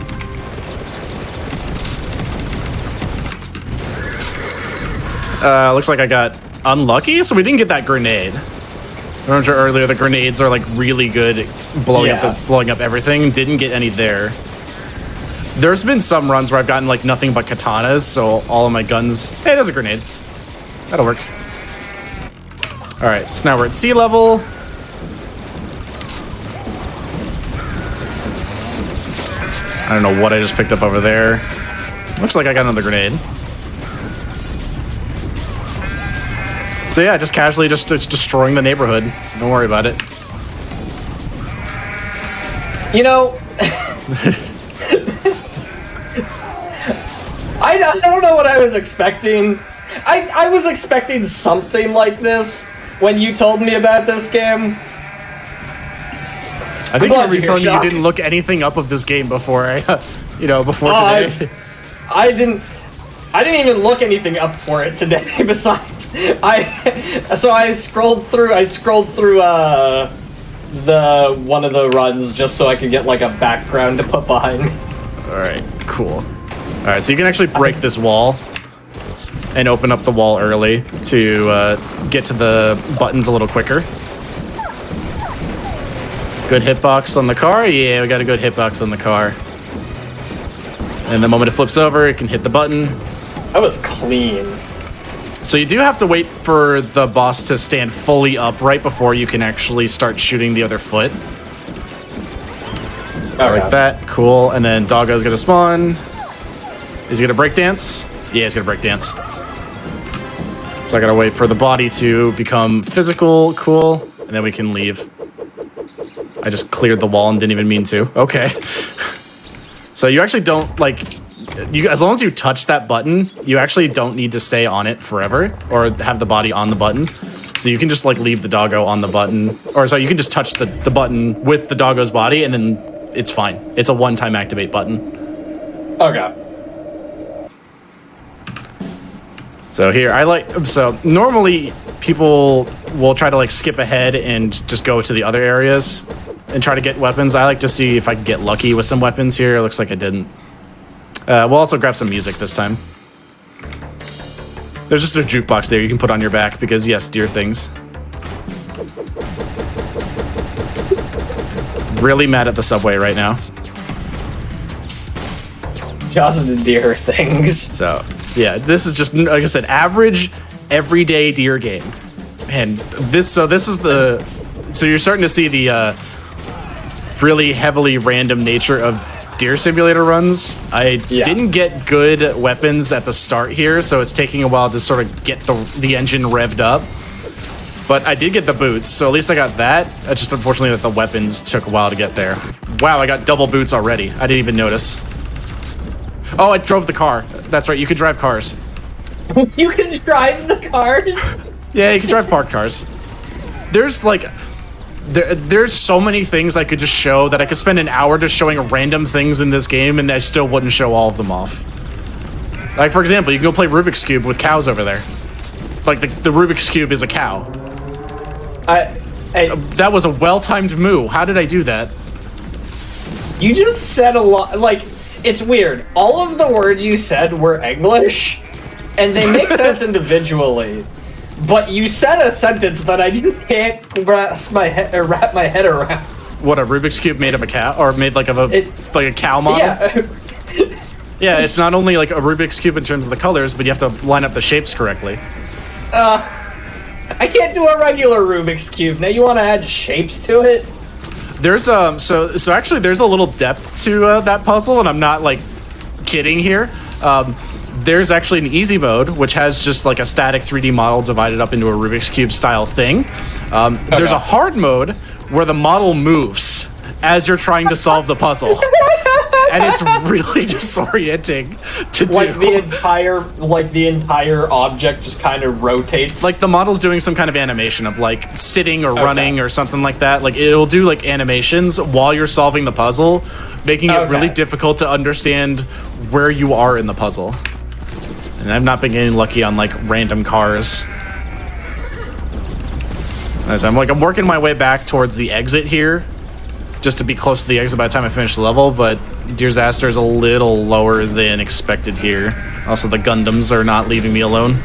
Looks like I got unlucky, so we didn't get that grenade. I remember earlier the grenades are like really good at blowing up everything. Didn't get any there. There's been some runs where I've gotten like nothing but katanas, so all of my guns. Hey, there's a grenade. That'll work. All right, so now we're at sea level. I don't know what I just picked up over there. Looks like I got another grenade. So yeah, just casually just destroying the neighborhood. Don't worry about it. I don't know what I was expecting. I was expecting something like this when you told me about this game. I think you told me you didn't look anything up of this game before before today. I didn't even look anything up for it today. Besides, I scrolled through the one of the runs just so I could get like a background to put behind me. All right, cool. All right, so you can actually break this wall and open up the wall early to get to the buttons a little quicker. Good hitbox on the car. Yeah, we got a good hitbox on the car. And the moment it flips over, it can hit the button. That was clean. So you do have to wait for the boss to stand fully upright before you can actually start shooting the other foot. So like that, cool. And then Doggo's gonna spawn. Is he gonna breakdance? Yeah, he's gonna breakdance. So I gotta wait for the body to become physical, cool, and then we can leave. I just cleared the wall and didn't even mean to. Okay. So you actually don't, as long as you touch that button, you actually don't need to stay on it forever or have the body on the button. So you can just leave the doggo on the button, or sorry, you can just touch the button with the doggo's body and then it's fine. It's a one-time activate button. Okay. So here, so normally people will try to skip ahead and just go to the other areas and try to get weapons. I like to see if I can get lucky with some weapons here. It looks like I didn't. We'll also grab some music this time. There's just a jukebox there you can put on your back because, yes, deer things. Really mad at the subway right now. Just deer things. So, yeah, this is just, like I said, average, everyday deer game. And so you're starting to see the really heavily random nature of Deer Simulator runs. I didn't get good weapons at the start here, so it's taking a while to sort of get the engine revved up. But I did get the boots, so at least I got that. It's just unfortunately that the weapons took a while to get there. Wow, I got double boots already. I didn't even notice. Oh, I drove the car. That's right, you can drive cars. You can drive the cars? Yeah, you can drive parked cars. There's there's so many things I could just show that I could spend an hour just showing random things in this game and I still wouldn't show all of them off. Like, for example, you can go play Rubik's Cube with cows over there. Like, the Rubik's Cube is a cow. That was a well-timed moo. How did I do that? You just said a lot, It's weird. All of the words you said were English, and they make sense individually. But you said a sentence that I just can't wrap my head around. What, a Rubik's Cube made of a cow? Or made like a cow model? Yeah. Yeah, it's not only like a Rubik's Cube in terms of the colors, but you have to line up the shapes correctly. I can't do a regular Rubik's Cube. Now you want to add shapes to it? There's so actually there's a little depth to that puzzle, and I'm not like kidding here. There's actually an easy mode, which has just like a static 3D model divided up into a Rubik's Cube style thing. There's a hard mode where the model moves as you're trying to solve the puzzle. And it's really disorienting to do. Like the entire object just kind of rotates. Like the model's doing some kind of animation of like sitting or running or something like that. Like it'll do like animations while you're solving the puzzle, making it really difficult to understand where you are in the puzzle. And I've not been getting lucky on like random cars. As I'm working my way back towards the exit here, just to be close to the exit by the time I finish the level, but DEEEER is a little lower than expected here. Also, the Gundams are not leaving me alone.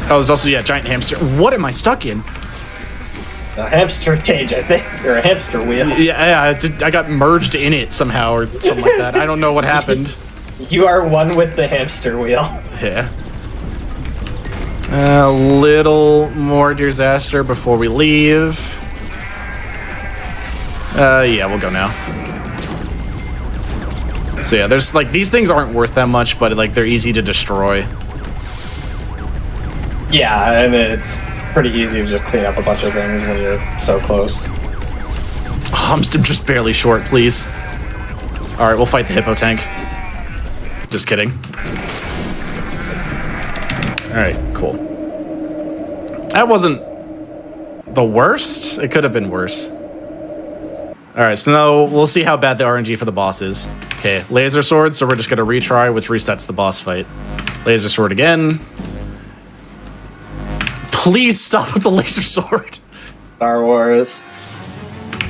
Oh, there's also, yeah, giant hamster. What am I stuck in? A hamster cage, I think, or a hamster wheel. Yeah, I got merged in it somehow or something like that. I don't know what happened. You are one with the hamster wheel. Yeah. A little more DEEREER before we leave. Yeah, we'll go now. So yeah, there's like, these things aren't worth that much, but like they're easy to destroy. Yeah, and it's pretty easy to just clean up a bunch of things when you're so close. Oh, I'm just barely short, please. All right, we'll fight the hippo tank. Just kidding. All right, cool. That wasn't the worst. It could have been worse. All right, so now we'll see how bad the RNG for the boss is. Okay, laser sword, so we're just gonna retry, which resets the boss fight. Laser sword again. Please stop with the laser sword. Star Wars.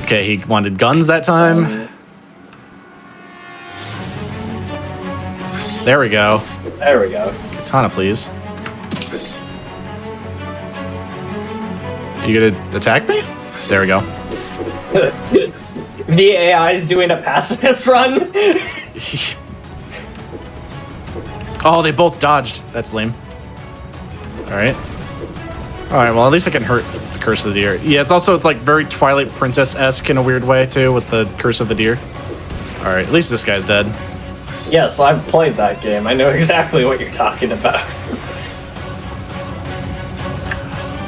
Okay, he wanted guns that time. There we go. There we go. Katana, please. You gonna attack me? There we go. The AI is doing a pacifist run. Oh, they both dodged. That's lame. All right. All right. Well, at least I can hurt the Curse of the Deer. Yeah, it's like very Twilight Princess-esque in a weird way too, with the Curse of the Deer. All right. At least this guy's dead. Yes, I've played that game. I know exactly what you're talking about.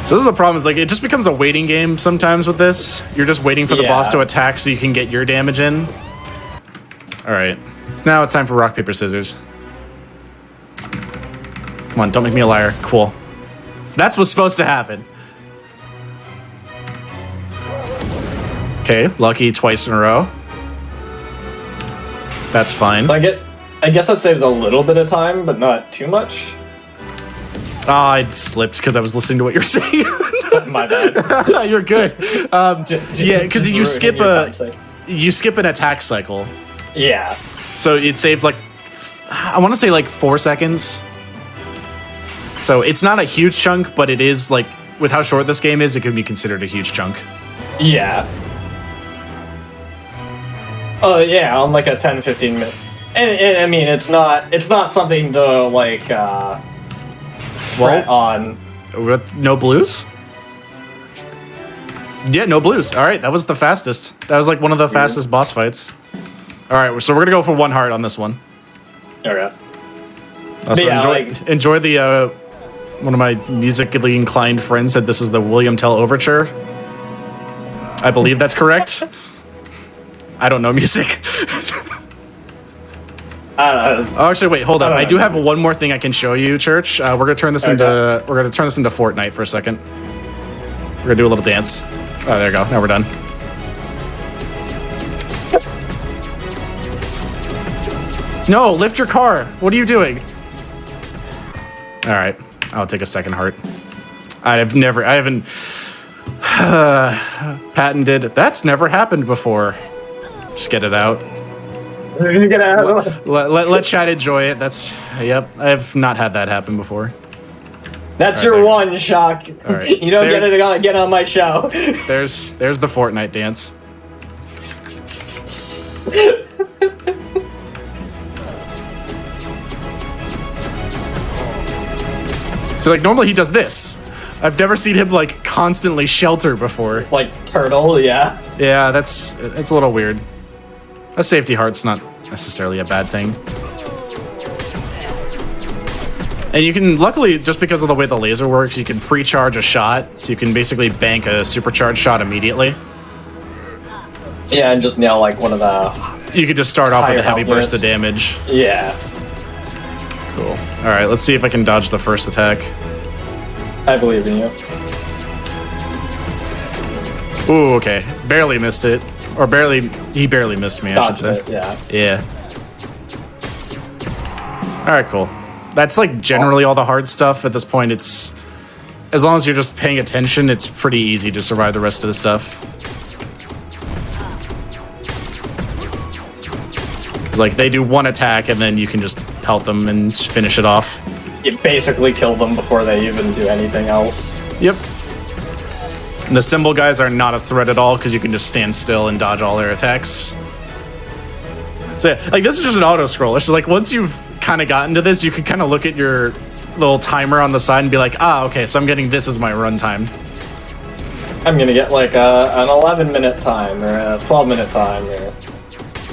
So this is the problem, is like it just becomes a waiting game sometimes with this. You're just waiting for the boss to attack so you can get your damage in. All right, so now it's time for rock, paper, scissors. Come on, don't make me a liar. Cool. So that's what's supposed to happen. Okay, lucky twice in a row. That's fine. I guess that saves a little bit of time, but not too much. Oh, I slipped because I was listening to what you're saying. My bad. You're good. Yeah, because you skip an attack cycle. Yeah. So it saves like, I want to say like 4 seconds. So it's not a huge chunk, but it is like, with how short this game is, it could be considered a huge chunk. Yeah. Oh yeah, on like a 10-15 minute. And I mean, it's not something to like fret on. With no blues? Yeah, no blues. All right, that was the fastest. That was like one of the fastest boss fights. All right, so we're gonna go for 1 heart on this one. Okay. Also, yeah, enjoy the. One of my musically inclined friends said this is the William Tell Overture. I believe that's correct. I don't know music. Oh, actually, wait, hold up. I do have one more thing I can show you, Church. We're gonna turn this into Fortnite for a second. We're gonna do a little dance. Oh, there you go. Now we're done. No, lift your car. What are you doing? All right, I'll take a second heart. I haven't patented. That's never happened before. Just get it out. You're gonna let chat enjoy it. That's yep. I've not had that happen before. That's All your right, one, Shock. right. You don't get on my show. There's the Fortnite dance. So like normally he does this. I've never seen him like constantly shelter before. Like turtle, yeah. Yeah, it's a little weird. A safety heart's not necessarily a bad thing. And you can, luckily, just because of the way the laser works, you can pre-charge a shot, so you can basically bank a supercharged shot immediately. Yeah, and just nail like one of the... You could just start off with a heavy health burst of units. damage. Yeah. Cool. Alright, let's see if I can dodge the first attack. I believe in you. Ooh, okay. Barely missed it. Or he barely missed me, I should say. It, yeah. Yeah. Alright, cool. That's like generally all the hard stuff at this point. It's, as long as you're just paying attention, it's pretty easy to survive the rest of the stuff. It's like they do one attack and then you can just pelt them and just finish it off. You basically kill them before they even do anything else. Yep. And the symbol guys are not a threat at all because you can just stand still and dodge all their attacks. So yeah, like this is just an auto scroll. It's just like once you've kind of gotten to this, you can kind of look at your little timer on the side and be like, ah, okay, so I'm getting this as my run time. I'm gonna get like an 11-minute time or a 12-minute time. Or...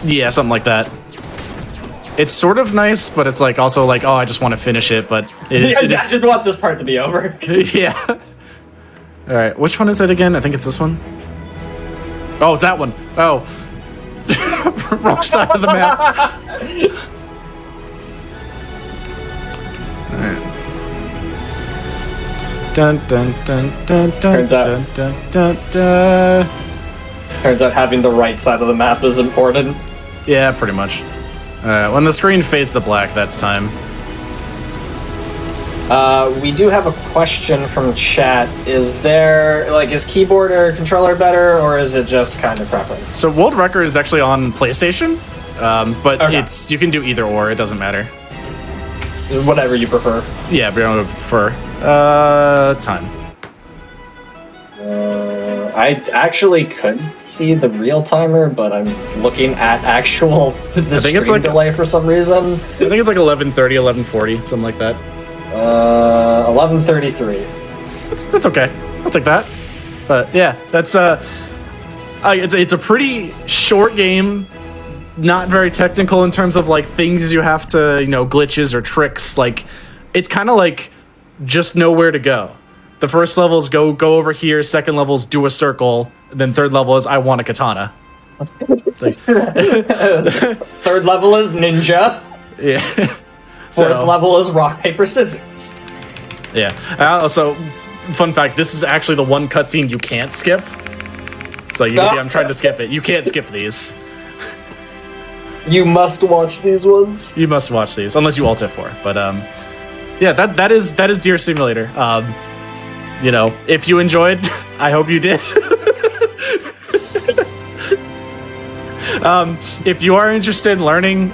Yeah, something like that. It's sort of nice, but it's like also like, oh, I just want to finish it, but it is. I just want this part to be over. Yeah. All right, which one is it again? I think it's this one. Oh, it's that one. Oh. Wrong side of the map. Dun dun dun dun dun dun dun dun dun. Turns out having the right side of the map is important. Yeah, pretty much. When the screen fades to black, that's time. We do have a question from chat. Is there, like, is keyboard or controller better, or is it just kind of preference? So World Record is actually on PlayStation, but okay. you can do either or, it doesn't matter. Whatever you prefer. Yeah, but I would prefer. Time. I actually could see the real timer, but I'm looking at actual the think it's like delay for some reason. I think it's like 11:30, 11:40, something like that. 11:33. That's okay. I'll take that. But yeah, that's it's a pretty short game, not very technical in terms of like things you have to, glitches or tricks. Like it's kind of like just know where to go. The first level is go over here, second level is do a circle, and then third level is I want a katana. Third level is ninja. Yeah. Fourth level is rock, paper, scissors. Yeah. Also, fun fact, this is actually the one cutscene you can't skip. So you can see I'm trying to skip it. You can't skip these. You must watch these ones. You must watch these, unless you Alt F4. But yeah, that is DEEEER Simulator. If you enjoyed, I hope you did. If you are interested in learning,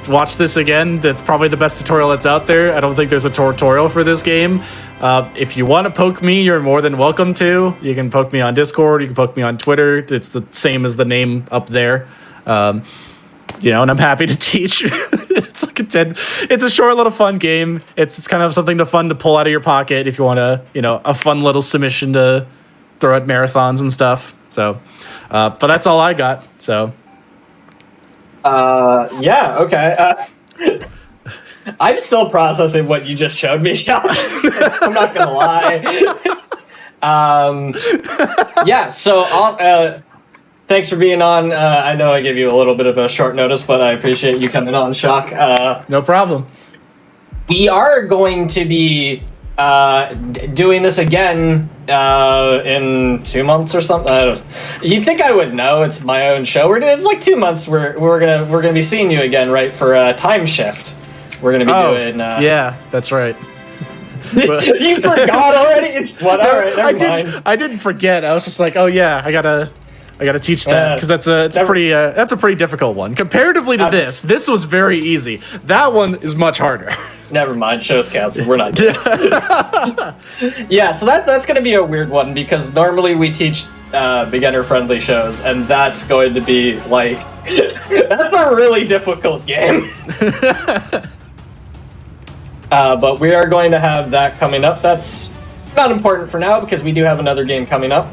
watch this again. That's probably the best tutorial that's out there. I don't think there's a tutorial for this game. If you want to poke me, you're more than welcome to. You can poke me on Discord. You can poke me on Twitter. It's the same as the name up there. And I'm happy to teach. It's like it's a short little fun game. It's kind of something fun to pull out of your pocket if you want to, a fun little submission to throw at marathons and stuff. So, but that's all I got. So. Yeah, okay. I'm still processing what you just showed me, Sean. I'm not gonna lie. Yeah, so thanks for being on. I know I gave you a little bit of a short notice, but I appreciate you coming on, Shock. No problem. We are going to be doing this again in 2 months or something. You think I would know? It's my own show. It's like 2 months. We're gonna be seeing you again, right? For Time Shift. We're gonna be doing. Yeah, that's right. You forgot already? All right, never mind. I didn't forget. I was just like, oh yeah, I gotta I got to teach that because that's a pretty difficult one comparatively to this. This was very easy. That one is much harder. Never mind, shows canceled. We're not doing it. Yeah, so that's going to be a weird one because normally we teach beginner-friendly shows, and that's going to be like that's a really difficult game. But we are going to have that coming up. That's not important for now because we do have another game coming up.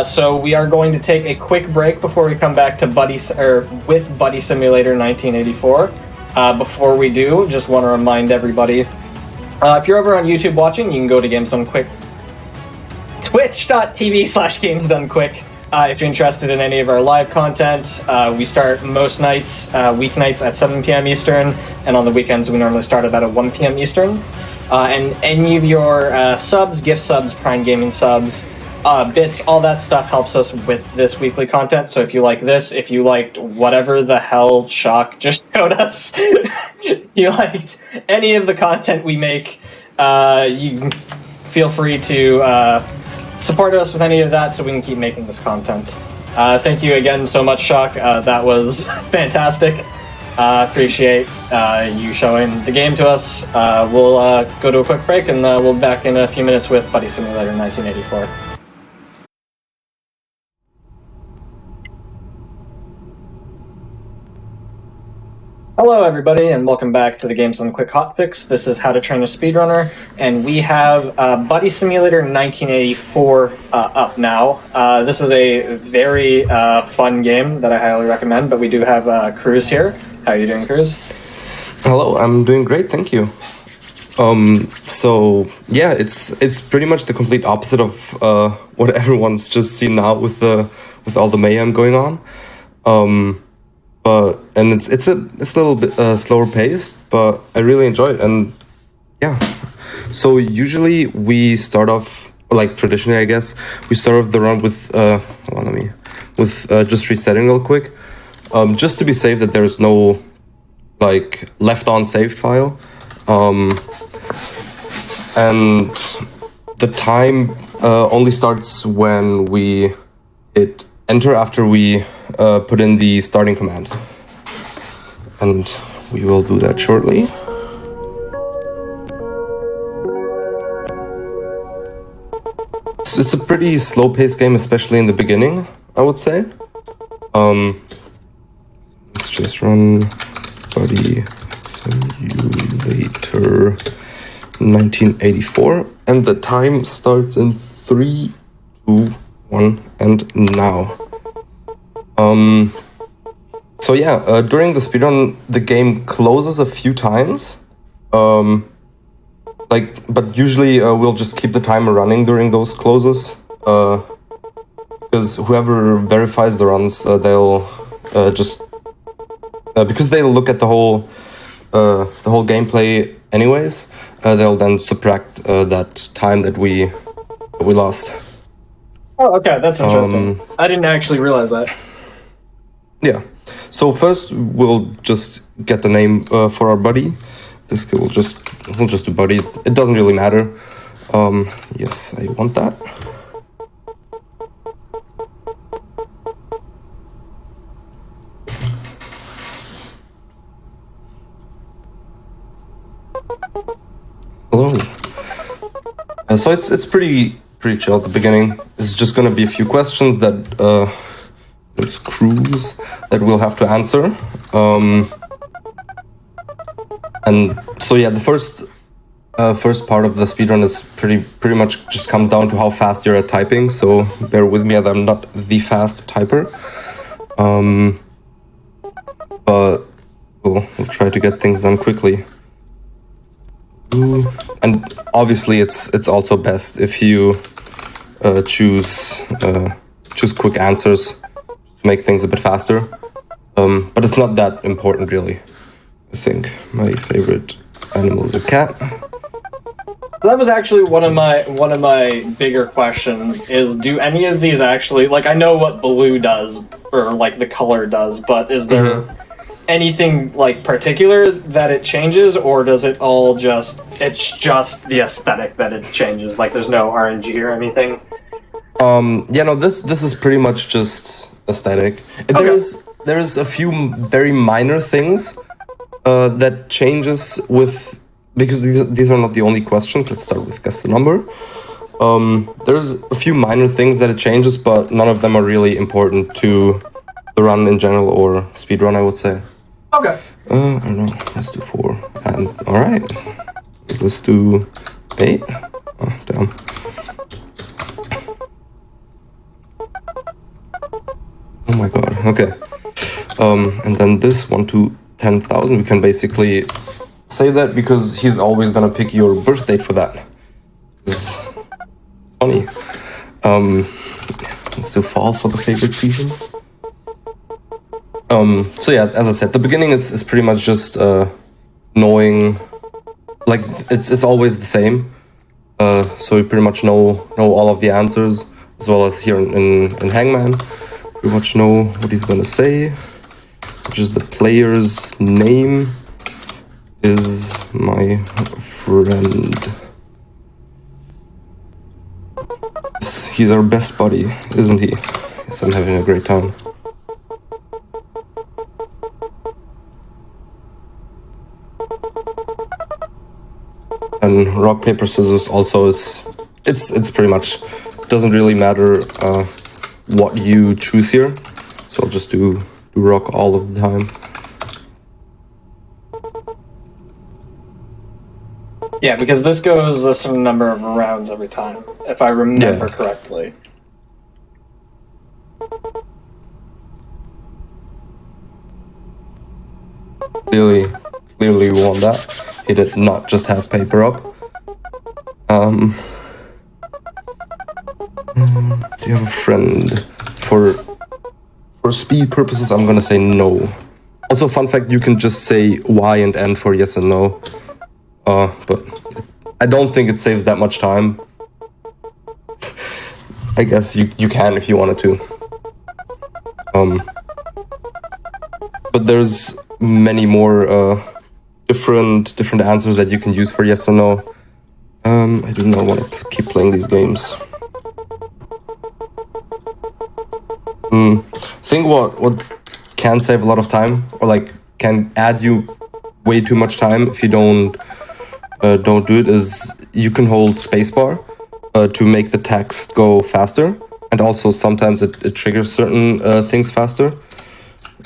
So we are going to take a quick break before we come back to Buddy Simulator 1984. Before we do, just want to remind everybody, if you're over on YouTube watching, you can go to Games Done Quick, twitch.tv/GamesDoneQuick. If you're interested in any of our live content, we start most nights, weeknights at 7 p.m. Eastern, and on the weekends we normally start about at 1 p.m. Eastern. And any of your subs, gift subs, Prime Gaming subs, bits, all that stuff helps us with this weekly content. So if you like this, if you liked whatever the hell Shock just showed us, you liked any of the content we make, you can feel free to support us with any of that so we can keep making this content. Thank you again so much, Shock. That was fantastic. Appreciate you showing the game to us. We'll go to a quick break and we'll be back in a few minutes with Buddy Simulator 1984. Hello everybody and welcome back to the Games Done Quick Hotfix. This is How to Train a Speedrunner, and we have Buddy Simulator 1984 up now. This is a very fun game that I highly recommend, but we do have Cruz here. How are you doing, Cruz? Hello, I'm doing great, thank you. So yeah, it's pretty much the complete opposite of what everyone's just seen now with all the mayhem going on. And it's a little bit slower paced, but I really enjoy it. And yeah, so usually we start off, like traditionally, I guess we start off the round with just resetting real quick, just to be safe that there's no like left on save file, and the time only starts when we hit enter after we put in the starting command, and we will do that shortly. It's a pretty slow-paced game, especially in the beginning, I would say. Let's just run Buddy Simulator 1984, and the time starts in 3, 2, 1, and now. So yeah, during the speedrun, the game closes a few times. But usually we'll just keep the timer running during those closes. Because whoever verifies the runs, they'll because they'll look at the whole gameplay anyways. They'll then subtract that time that we lost. Oh, okay, that's interesting. I didn't actually realize that. Yeah. So first we'll just get the name for our buddy. This guy we'll just do buddy. It doesn't really matter. Yes, I want that. Hello. So it's pretty chill at the beginning. It's just gonna be a few questions that there's crews that we'll have to answer. And so yeah, the first part of the speedrun is pretty much just comes down to how fast you're at typing. So bear with me, as I'm not the fast typer. But we'll try to get things done quickly. And obviously, it's also best if you choose quick answers to make things a bit faster. But it's not that important, really. I think my favorite animal is a cat. That was actually one of my bigger questions. Is do any of these actually, like, I know what blue does or like the color does, but is there anything like particular that it changes, or does it all it's just the aesthetic that it changes? Like there's no RNG or anything? Yeah, no, this is pretty much just aesthetic. There is a few very minor things that changes with, because these are not the only questions. Let's start with guess the number. There's a few minor things that it changes, but none of them are really important to the run in general or speedrun, I would say. Okay. I don't know. Let's do 4. And all right, let's do 8. Oh, damn. Oh my god. Okay. And then this 1 to 10,000, we can basically say that because he's always gonna pick your birth date for that. It's funny. Let's do fall for the favorite season. So yeah, as I said, the beginning is pretty much just knowing, like it's always the same. So you pretty much know all of the answers, as well as here in Hangman, pretty much know what he's gonna say, which is the player's name is my friend. He's our best buddy, isn't he? Yes, I'm having a great time. And rock, paper, scissors also is, it's pretty much, doesn't really matter what you choose here. So I'll just do rock all of the time. Yeah, because this goes a certain number of rounds every time, if I remember correctly. Clearly we won that. He did not just have paper up. Do you have a friend? For speed purposes, I'm gonna say no. Also, fun fact, you can just say Y and N for yes and no. But I don't think it saves that much time. I guess you can if you wanted to. But there's many more different answers that you can use for yes or no. I do not want to keep playing these games. I think what can save a lot of time, or like can add you way too much time if you don't do it, is you can hold spacebar to make the text go faster, and also sometimes it triggers certain things faster.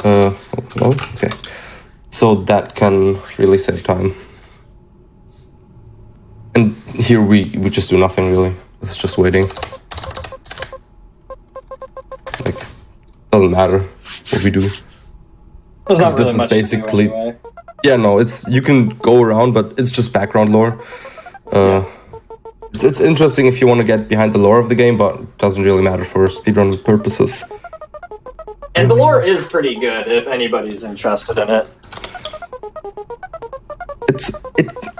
Oh, okay. So that can really save time. And here we just do nothing really. It's just waiting. Like, doesn't matter what we do. There's not really this is much basically, to do anyway. yeah, no, you can go around, but it's just background lore. It's interesting if you want to get behind the lore of the game, but it doesn't really matter for speedrun purposes. And the lore is pretty good if anybody's interested in it.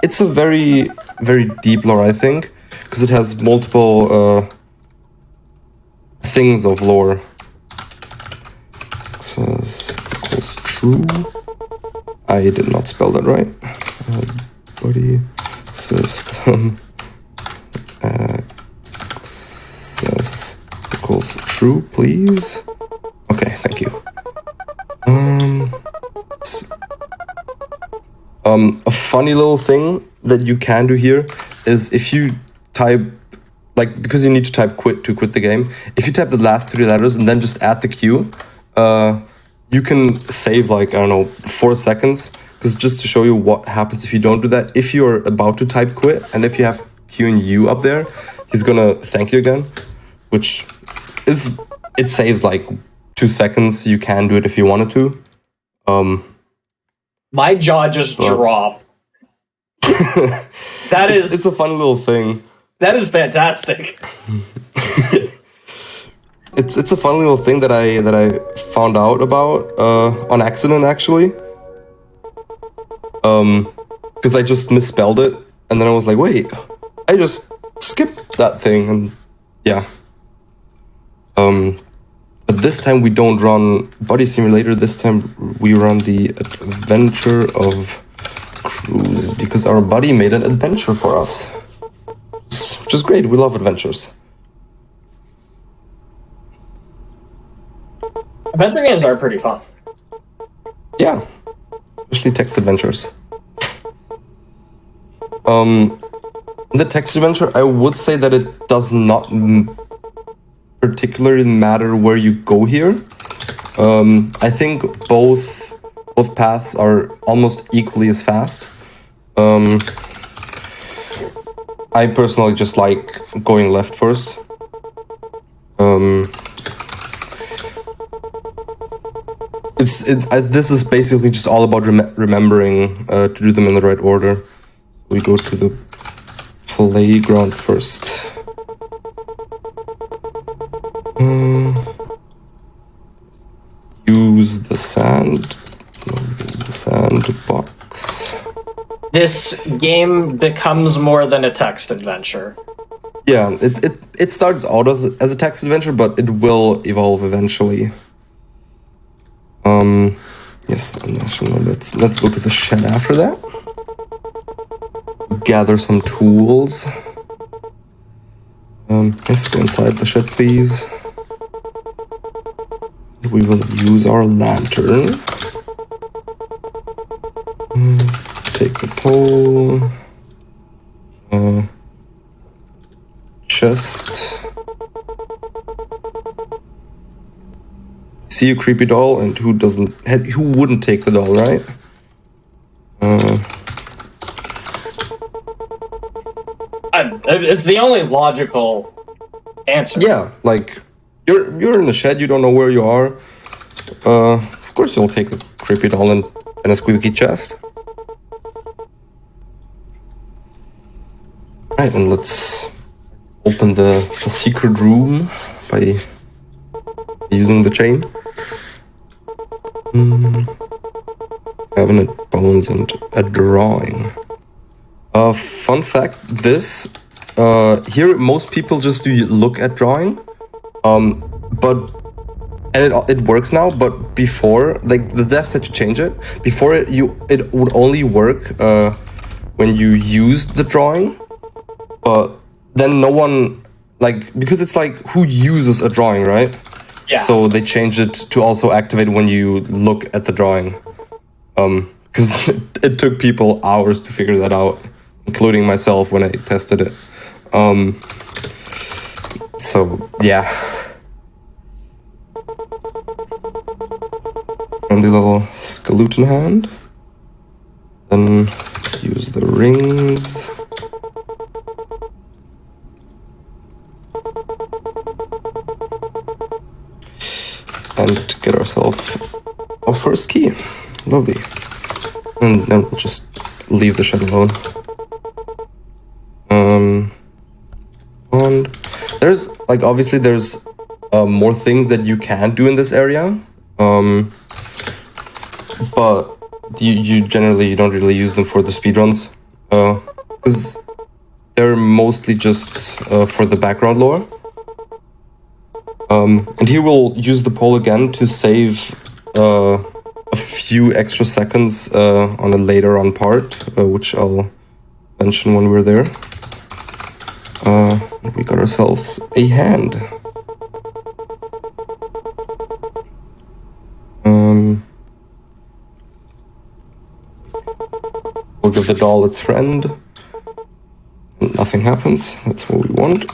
It's a very deep lore, I think, because it has multiple things of lore. Says equals true. I did not spell that right. Body system access equals true, please. Okay, thank you. A funny little thing that you can do here is if you type, like, because you need to type quit to quit the game, if you type the last 3 letters and then just add the Q, you can save, like, I don't know, 4 seconds, because just to show you what happens if you don't do that, if you're about to type quit and if you have Q and U up there, he's gonna thank you again, which is, it saves like 2 seconds. You can do it if you wanted to. My jaw just dropped. That is... It's a fun little thing. That is fantastic. It's a fun little thing that I found out about on accident, actually. Because I just misspelled it, and then I was like, wait, I just skipped that thing, and yeah. But this time we don't run Body Simulator, this time we run the Adventure of Cruise, because our buddy made an adventure for us. Which is great, we love adventures. Adventure games are pretty fun. Yeah, especially text adventures. The text adventure, I would say that it does not particularly matter where you go here. I think both paths are almost equally as fast. I personally just like going left first. This is basically just all about remembering to do them in the right order. We go to the playground first. Use the sandbox. This game becomes more than a text adventure. Yeah, it starts out as a text adventure, but it will evolve eventually. Yes, let's go to the shed after that. Gather some tools. Let's go inside the shed, please. We will use our lantern. Take the pole. Chest. See a creepy doll, and who wouldn't take the doll, right? It's the only logical answer. Yeah, like you're in a shed, you don't know where you are. Of course you'll take the creepy doll and a squeaky chest. Right, and let's open the secret room by using the chain. Cabinet, bones, and a drawing. Fun fact, this here most people just do look at drawing, but it works now. But before, like the devs had to change it. Before it would only work when you used the drawing, but then no one because it's like who uses a drawing, right? Yeah. So they changed it to also activate when you look at the drawing, because it took people hours to figure that out, including myself when I tested it. So yeah. Friendly little skeleton hand. Then use the rings. And get ourselves our first key. Lovely. And then we'll just leave the shed alone. And there's obviously there's more things that you can do in this area, but you generally don't really use them for the speedruns, because they're mostly just for the background lore. And here we'll use the pole again to save a few extra seconds on a later on part, which I'll mention when we're there. We got ourselves a hand. We'll give the doll its friend. Nothing happens. That's what we want.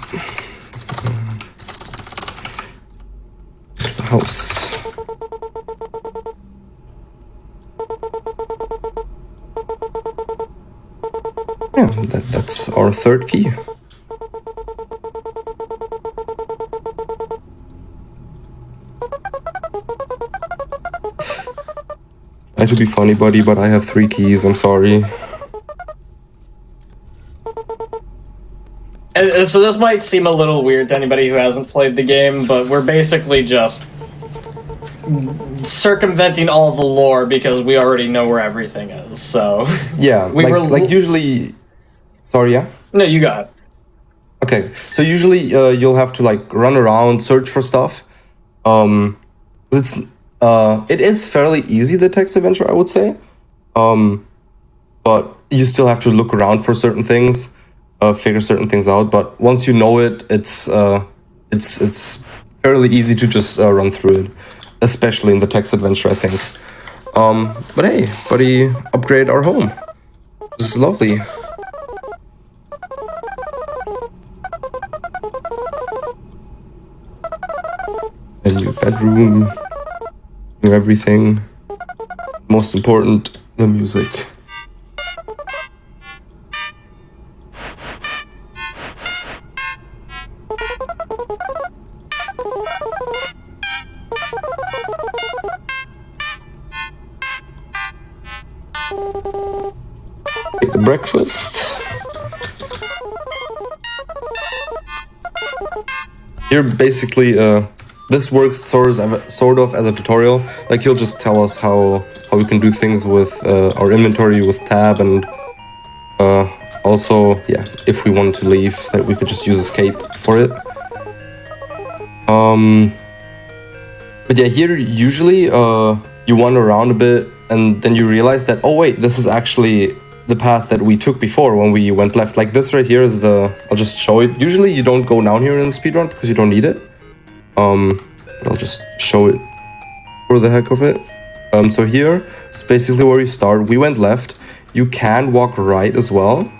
To the house. Yeah, that's our third key. Try to be funny, buddy, but I have 3 keys. I'm sorry. And so this might seem a little weird to anybody who hasn't played the game, but we're basically just circumventing all the lore because we already know where everything is. So yeah, usually. Sorry, yeah. No, you got it. Okay, so usually you'll have to run around, search for stuff. It is fairly easy, the text adventure, I would say. But you still have to look around for certain things, figure certain things out. But once you know it, it's fairly easy to just run through it. especially in the text adventure, I think. But hey, buddy, upgrade our home. This is lovely. A new bedroom, new everything. Most important, the music. Take the breakfast. Here, basically, this works sort of as a tutorial. Like, he'll just tell us how we can do things with our inventory with tab, and also, yeah, if we wanted to leave, that we could just use escape for it. But yeah, here usually you wander around a bit, and then you realize that, oh wait, this is actually the path that we took before when we went left. Like this right here is I'll just show it. Usually you don't go down here in the speedrun because you don't need it. I'll just show it for the heck of it. So here, it's basically where you start. We went left. You can walk right as well.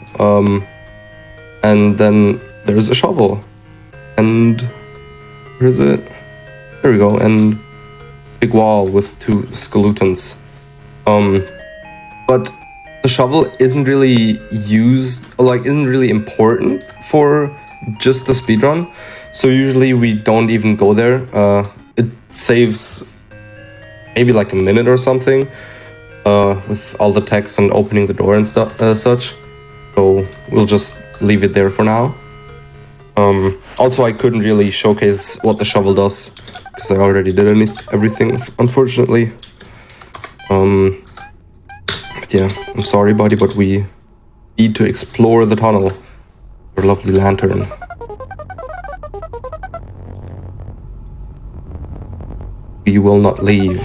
And then there's a shovel. And where is it? There we go. And big wall with 2 skeletons. But the shovel isn't really isn't really important for just the speedrun. So usually we don't even go there. It saves maybe like a minute or something with all the text and opening the door and stuff, such. So we'll just leave it there for now. Also, I couldn't really showcase what the shovel does because I already did everything, unfortunately. But yeah, I'm sorry, buddy, but we need to explore the tunnel. Our lovely lantern. We will not leave.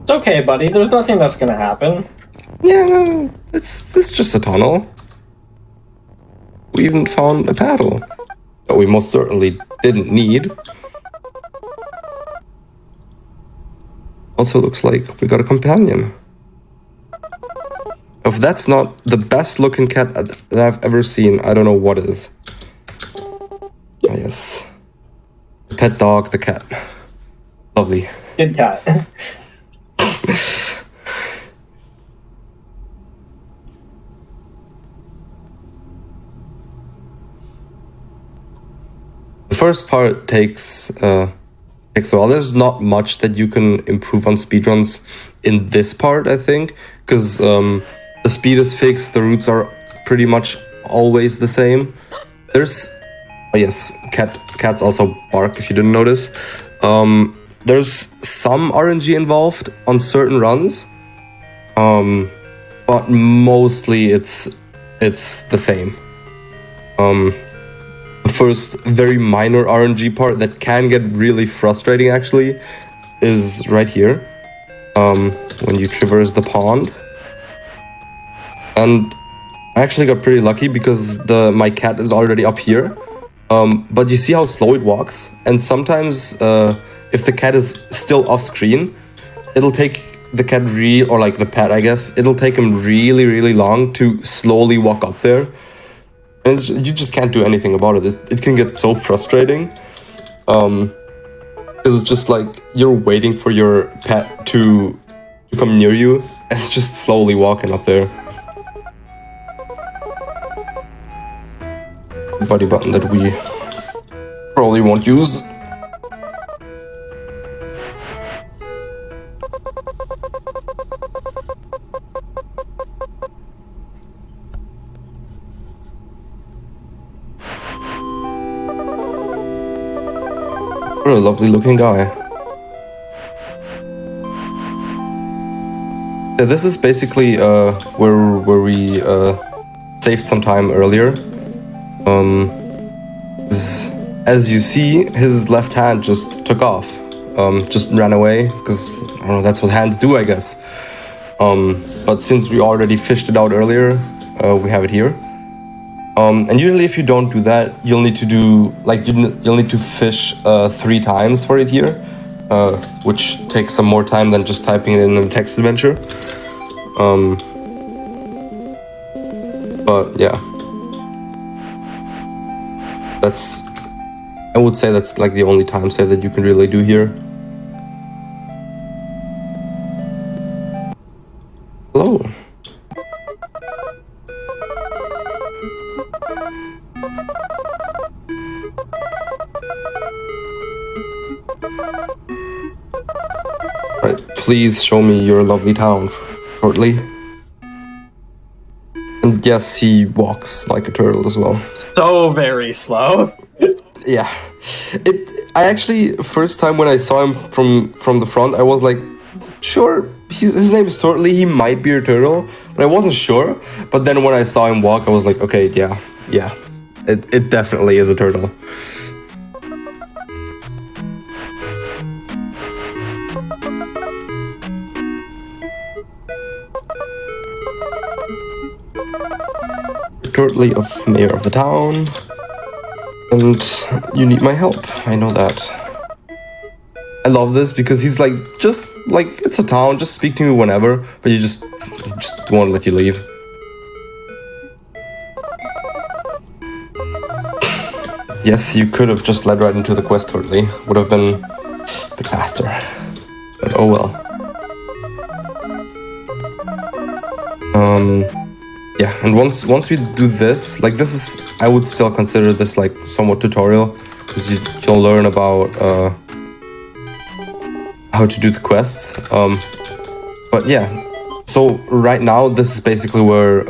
It's okay, buddy. There's nothing that's gonna happen. Yeah, no, it's just a tunnel. We even found a paddle that we most certainly didn't need. Also looks like we got a companion. If that's not the best looking cat that I've ever seen, I don't know what is. Ah, yes. The pet dog, the cat. Lovely. Good cat. The first part takes a while. There's not much that you can improve on speedruns in this part, I think, because the speed is fixed, the routes are pretty much always the same. There's, oh yes, cats also bark if you didn't notice. There's some RNG involved on certain runs, but mostly it's the same. The first very minor RNG part that can get really frustrating actually is right here, when you traverse the pond. And I actually got pretty lucky because my cat is already up here. But you see how slow it walks? And sometimes if the cat is still off screen, it'll take the cat or like the pet, I guess, it'll take him really, really long to slowly walk up there. And you just can't do anything about it. It can get so frustrating. Because it's just like you're waiting for your pet to come near you, and it's just slowly walking up there. Buddy button that we probably won't use. What a lovely looking guy. Yeah, this is basically where we saved some time earlier. As you see, his left hand just took off, just ran away, because, I don't know, that's what hands do, I guess. But since we already fished it out earlier, we have it here. And usually if you don't do that, you'll need to do, like, you'll need to fish 3 times for it here, which takes some more time than just typing it in a text adventure. But yeah, I would say that's like the only time save that you can really do here. Hello. Right, please show me your lovely town shortly. And yes, he walks like a turtle as well. So very slow. Yeah. I actually, first time when I saw him from the front, I was like, sure, his name is Turtle, he might be a turtle, but I wasn't sure. But then when I saw him walk, I was like, okay, yeah, it definitely is a turtle. Shortly of mayor of the town, and you need my help. I know that. I love this because he's like, just like, it's a town, just speak to me whenever, but he just won't let you leave. Yes, you could have just led right into the quest totally. Would have been a bit faster. But oh well. Yeah, and once we do this, like, this is, I would still consider this like somewhat tutorial, because you'll learn about how to do the quests. But yeah, so right now this is basically where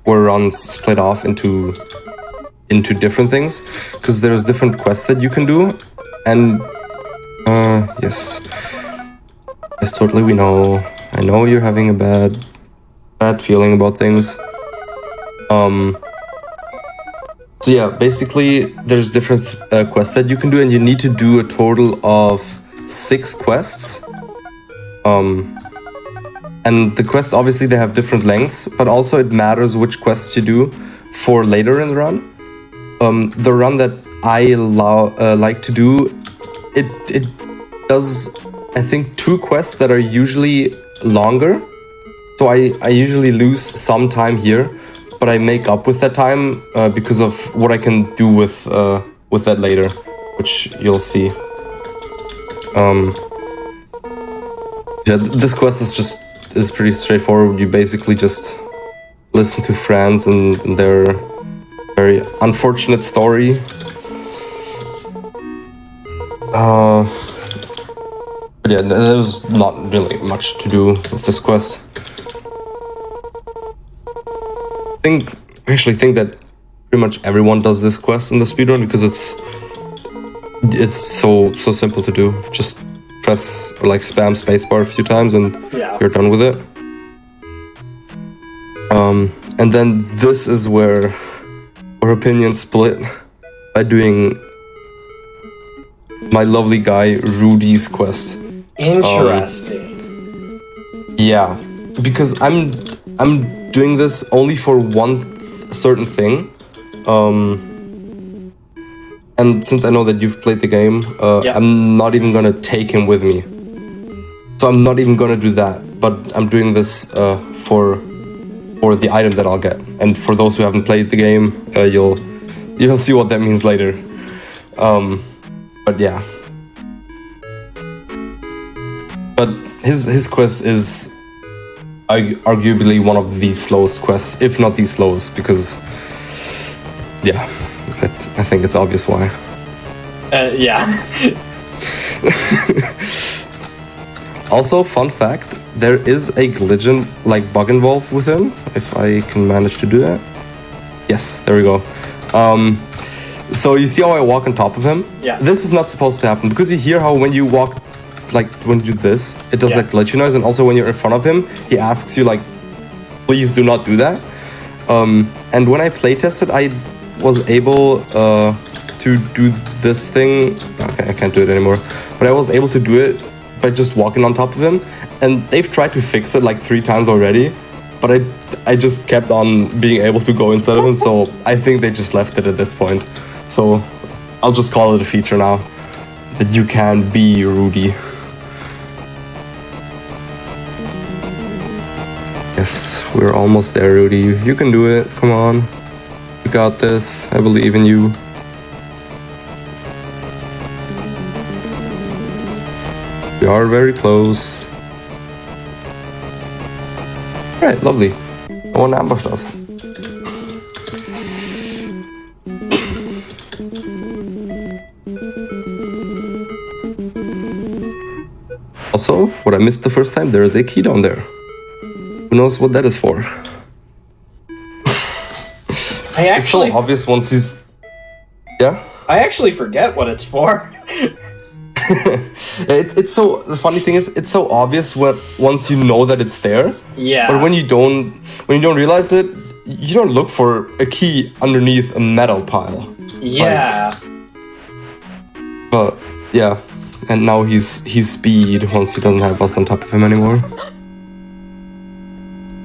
runs split off into different things, because there's different quests that you can do, and yes, totally, we know. I know you're having a bad feeling about things. So yeah, basically there's different quests that you can do, and you need to do a total of 6 quests. And the quests, obviously they have different lengths, but also it matters which quests you do for later in the run. The run that I like to do, it does, I think, 2 quests that are usually longer. So I usually lose some time here, but I make up with that time because of what I can do with that later, which you'll see. Yeah, this quest is pretty straightforward. You basically just listen to friends and their very unfortunate story. But yeah, there's not really much to do with this quest. I actually think that pretty much everyone does this quest in the speedrun, because it's so simple to do. Just press or like spam spacebar a few times and you're done with it. And then this is where our opinions split by doing my lovely guy Rudy's quest. Interesting. Yeah, because I'm doing this only for one certain thing, and since I know that you've played the game, I'm not even gonna take him with me. So I'm not even gonna do that, but I'm doing this for the item that I'll get. And for those who haven't played the game, you'll see what that means later. But yeah. But his quest is arguably one of the slowest quests, if not the slowest, because yeah, I think it's obvious why. Yeah. Also, fun fact, there is a glitch bug involved with him, if I can manage to do that. Yes, there we go. So you see how I walk on top of him? Yeah. This is not supposed to happen, because you hear how when you walk, like when you do this, it does that glitchy noise, and also when you're in front of him, he asks you like, please do not do that. And when I playtested, I was able to do this thing. Okay, I can't do it anymore, but I was able to do it by just walking on top of him, and they've tried to fix it like 3 times already, but just kept on being able to go inside of him, so I think they just left it at this point. So I'll just call it a feature now that you can be Rudy. Yes, we're almost there, Rudy. You can do it. Come on. You got this. I believe in you. We are very close. Alright, lovely. No one ambushed us. Also, what I missed the first time, there is a key down there. Who knows what that is for? It's so obvious once he's... Yeah? I actually forget what it's for. It's so... The funny thing is, it's so obvious once you know that it's there. Yeah. But when you don't realize it, you don't look for a key underneath a metal pile. Yeah. But, yeah. And now he's speed once he doesn't have us on top of him anymore.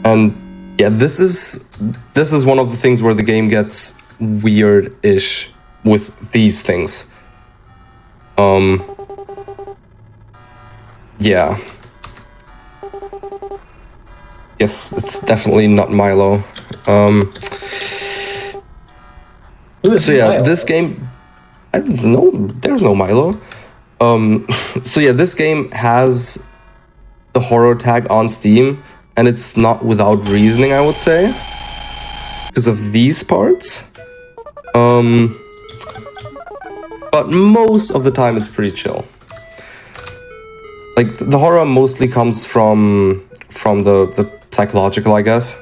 And yeah, this is one of the things where the game gets weird-ish with these things. Yeah. Yes, it's definitely not Milo. So yeah, Milo? This game, I don't know, there's no Milo. So yeah, this game has the horror tag on Steam, and it's not without reasoning, I would say, because of these parts. But most of the time it's pretty chill. Like, the horror mostly comes from the psychological, I guess.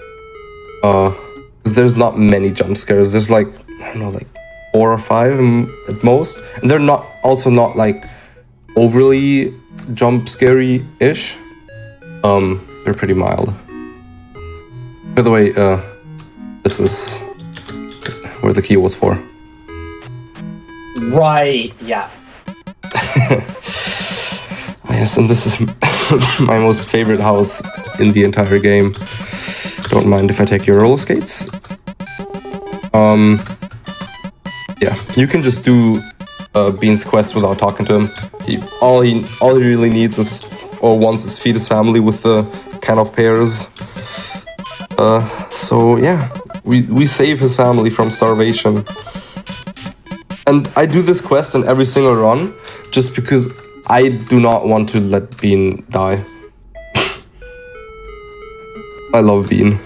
Because there's not many jump scares. There's like, I don't know, like 4 or 5 at most. And they're not like overly jump scary-ish. They're pretty mild. By the way, this is where the key was for. Right, yeah. Yes, and this is my most favorite house in the entire game. Don't mind if I take your roller skates. Yeah, you can just do Bean's quest without talking to him. All he really needs is, or wants, is feed his family with the can of pears. So yeah, we save his family from starvation. And I do this quest in every single run just because I do not want to let Bean die. I love Bean,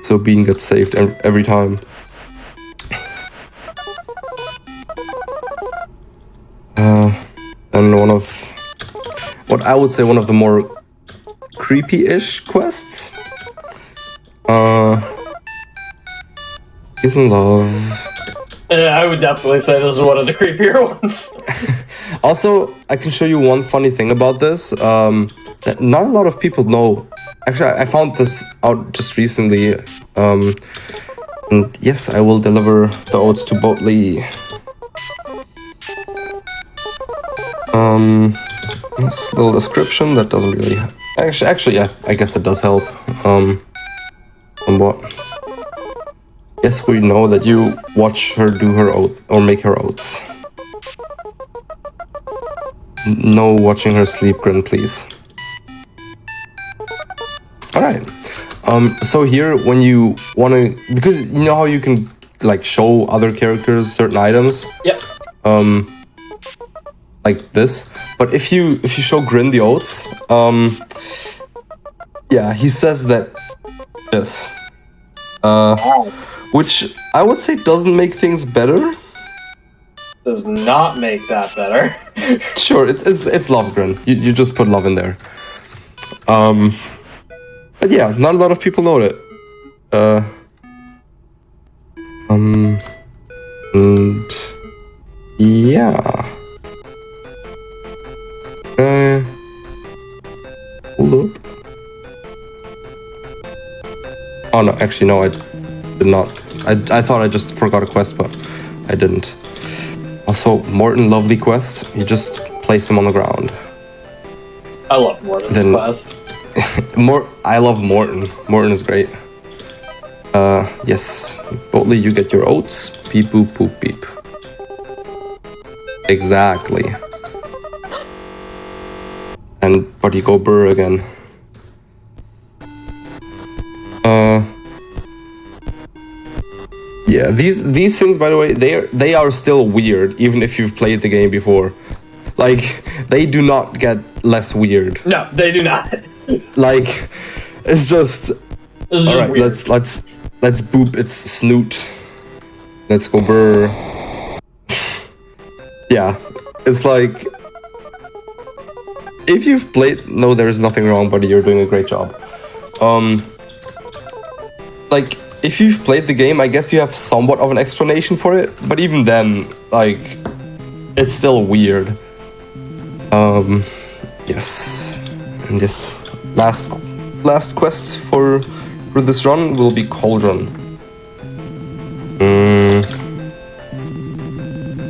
so Bean gets saved every time. And one of what I would say one of the more creepy-ish quests is in love. I would definitely say this is one of the creepier ones. Also, I can show you one funny thing about this that not a lot of people know. Actually, I found this out just recently. And yes, I will deliver the oats to Boatley. This little description that doesn't really... Actually, yeah, I guess it does help. Somewhat. Yes, we know that you watch her do her oat or make her oats. No watching her sleep, Grin, please. Alright. So here, when you want to... Because you know how you can, like, show other characters certain items? Yep. Like this. But if you show Grin the oats, yeah, he says that this. Which I would say doesn't make things better. Does not make that better. Sure, it's love, Grin. You just put love in there. But yeah, not a lot of people know it. And yeah. Hold up. Oh no, actually no, I did not. I thought I just forgot a quest, but I didn't. Also, Morton lovely quest. You just place him on the ground. I love Morton's quest. I love Morton. Morton is great. Yes. Boldly, you get your oats. Beep, boop, boop, beep. Exactly. And Buddy go brr again. Yeah, these things, by the way, they are still weird, even if you've played the game before. Like, they do not get less weird. No, they do not. Like, it's just all right. Weird. Let's boop its snoot. Let's go brr. Yeah, it's like if you've played. No, there's nothing wrong, buddy. You're doing a great job. Like if you've played the game, I guess you have somewhat of an explanation for it. But even then, like, it's still weird. Yes, and this last quest for this run will be Cauldron.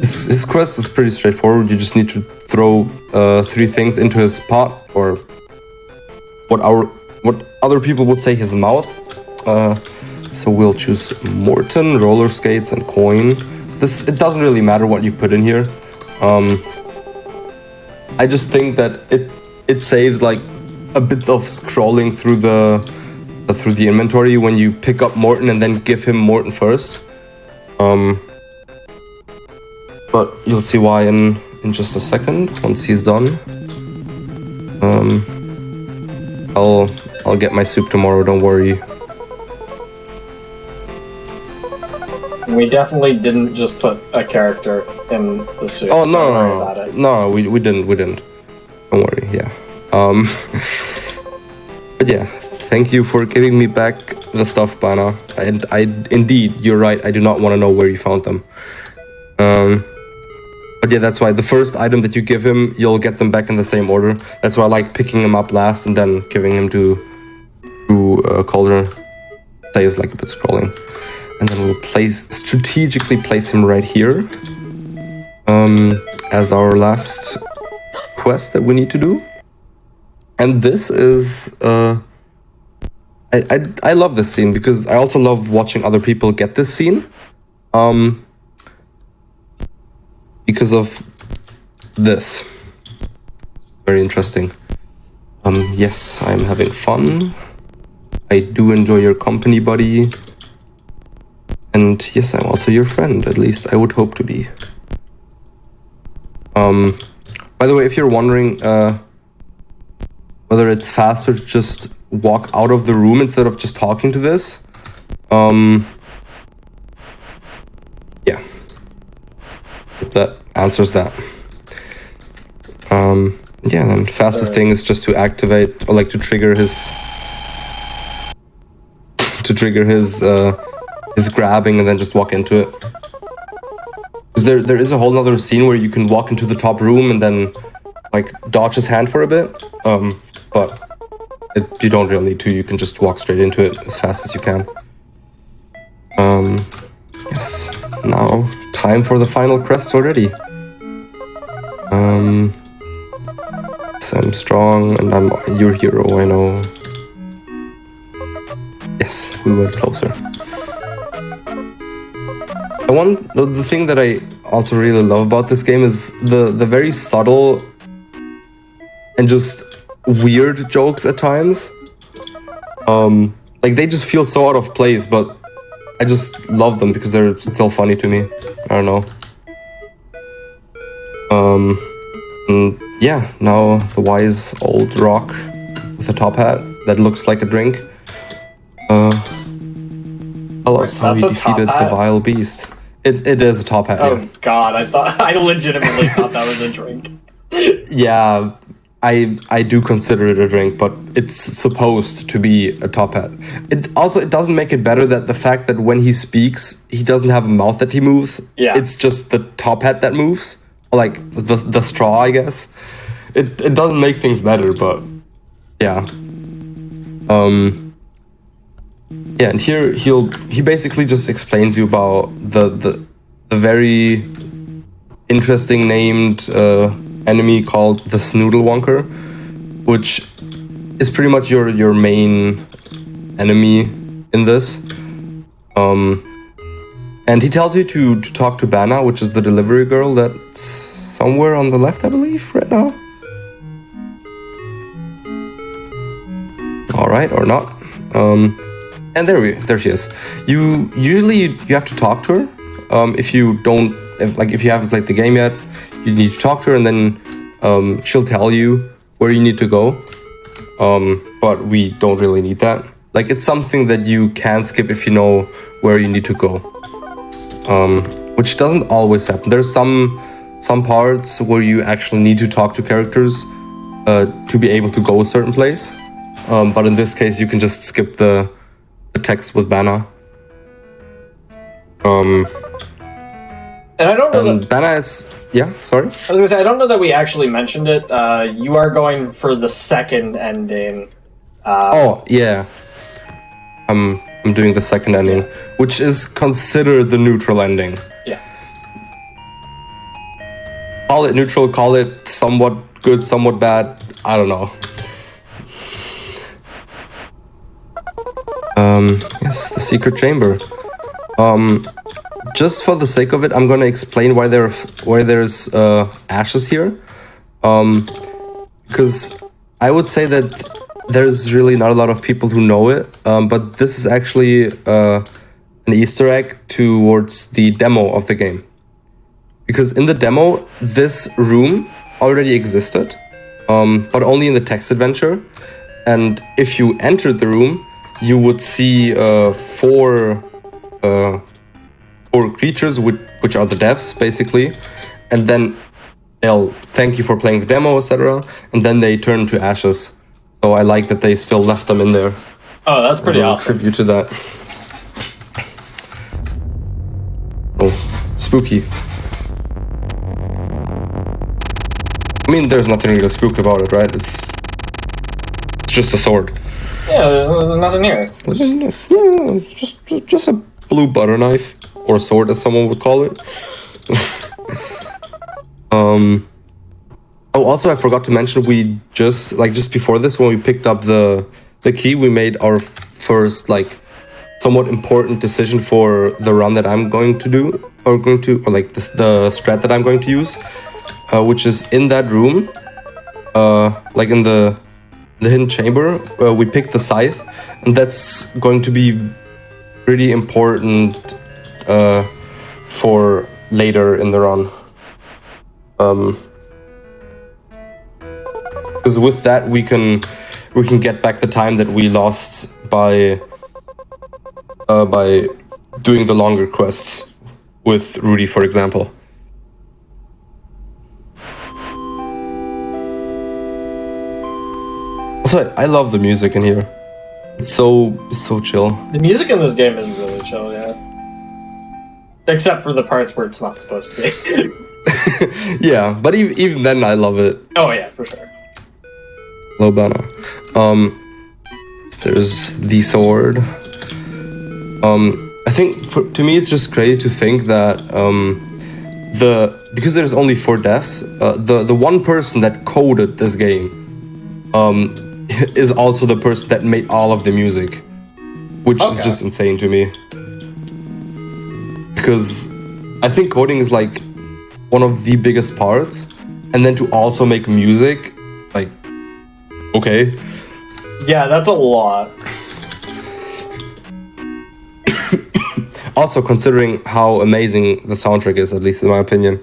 His quest is pretty straightforward. You just need to throw 3 things into his pot, or what other people would say his mouth. So we'll choose Morton, roller skates, and coin. It doesn't really matter what you put in here. I just think that it saves like a bit of scrolling through the inventory when you pick up Morton and then give him Morton first. But you'll see why in just a second once he's done. I'll get my soup tomorrow. Don't worry. We definitely didn't just put a character in the soup. Oh Don't worry about it. no, we didn't. Don't worry. Yeah. But yeah, thank you for giving me back the stuff, Bana. And indeed, you're right. I do not want to know where you found them. But yeah, that's why the first item that you give him, you'll get them back in the same order. That's why I like picking him up last and then giving him to Cauldron. Saves like a bit scrolling. And then we'll strategically place him right here as our last quest that we need to do. And this is I love this scene because I also love watching other people get this scene. Because of this. Very interesting. Yes, I'm having fun. I do enjoy your company, buddy. And yes, I'm also your friend. At least I would hope to be. By the way, if you're wondering whether it's faster to just walk out of the room instead of just talking to this, yeah. That answers that. Yeah, then fastest thing is just to activate or like to trigger his his grabbing and then just walk into it. There is a whole other scene where you can walk into the top room and then like dodge his hand for a bit. But you don't really need to. You can just walk straight into it as fast as you can. Yes. Now time for the final quest already. So I'm strong and I'm your hero, I know. Yes, we went closer. The thing that I also really love about this game is the very subtle and just weird jokes at times. Like they just feel so out of place, but I just love them because they're still funny to me. I don't know. And yeah, now the wise old rock with a top hat that looks like a drink. Tell us how he defeated the vile beast. It is a top hat. Oh yeah. God, I legitimately thought that was a drink. Yeah, I do consider it a drink, but it's supposed to be a top hat. It doesn't make it better that the fact that when he speaks, he doesn't have a mouth that he moves. Yeah. It's just the top hat that moves. Like the straw, I guess. It doesn't make things better, but yeah. Yeah, and here he basically just explains you about the very interesting named enemy called the Snoodlewonker, which is pretty much your main enemy in this. And he tells you to talk to Banna, which is the delivery girl that's somewhere on the left, I believe, right now. All right, or not. And there she is. You have to talk to her. If you haven't played the game yet, you need to talk to her, and then she'll tell you where you need to go. But we don't really need that. Like, it's something that you can skip if you know where you need to go. Which doesn't always happen. There's some parts where you actually need to talk to characters to be able to go a certain place. But in this case, you can just skip the text with Banna. And I don't know that Banna is... Yeah, sorry? I was gonna say, I don't know that we actually mentioned it. You are going for the second ending. Oh, yeah. I'm doing the second ending, which is considered the neutral ending. Yeah. Call it neutral, call it somewhat good, somewhat bad. I don't know. Yes, the secret chamber. Just for the sake of it, I'm gonna explain why there's ashes here. Because I would say that there's really not a lot of people who know it, but this is actually an Easter egg towards the demo of the game. Because in the demo, this room already existed, but only in the text adventure. And if you entered the room, you would see four creatures, which are the devs, basically. And then they'll thank you for playing the demo, etc. And then they turn to ashes. So I like that they still left them in there. Oh, that's pretty awesome. Tribute to that. Oh, spooky. I mean, there's nothing really spooky about it, right? It's just a sword. Yeah, there's nothing here. Yeah, it's just a blue butter knife, or sword, as someone would call it. Oh, also, I forgot to mention, we just before this, when we picked up the key, we made our first, somewhat important decision for the run that I'm going to do, or the strat that I'm going to use, which is in that room, in the hidden chamber. We picked the scythe, and that's going to be pretty important for later in the run. Because with that we can get back the time that we lost by doing the longer quests with Rudy, for example. Also, I love the music in here. It's so chill. The music in this game is really chill, yeah. Except for the parts where it's not supposed to be. Yeah, but even then I love it. Oh yeah, for sure. Hello, Banna. There's the sword. I think to me it's just crazy to think that because there's only 4 deaths, the one person that coded this game is also the person that made all of the music, which is just insane to me. Because I think coding is one of the biggest parts, and then to also make music, okay. Yeah, that's a lot. Also, considering how amazing the soundtrack is, at least in my opinion.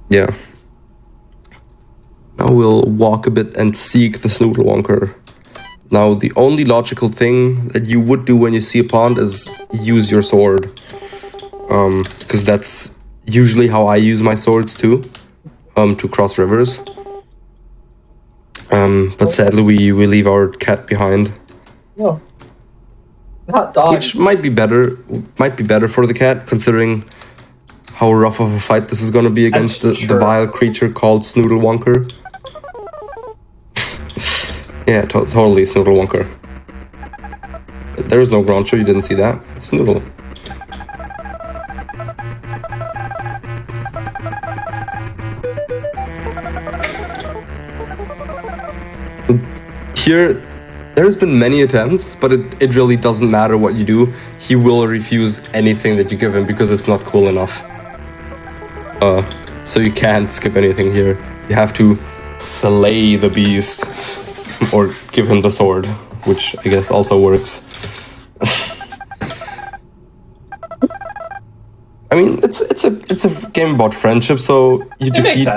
Yeah. Now we'll walk a bit and seek the Snoodle Wonker. Now, the only logical thing that you would do when you see a pond is use your sword. Because that's usually how I use my swords too. To cross rivers. But sadly we leave our cat behind. No. Not dog. Which might be better for the cat, considering how rough of a fight this is gonna be against the vile creature called Snoodle Wonker. Yeah, totally Snoodle Wonker. There is no Groucho, you didn't see that. It's Snoodle. Here, There's been many attempts, but it really doesn't matter what you do. He will refuse anything that you give him because it's not cool enough. So you can't skip anything here. You have to slay the beast or give him the sword, which I guess also works. I mean, it's a game about friendship, so you defeat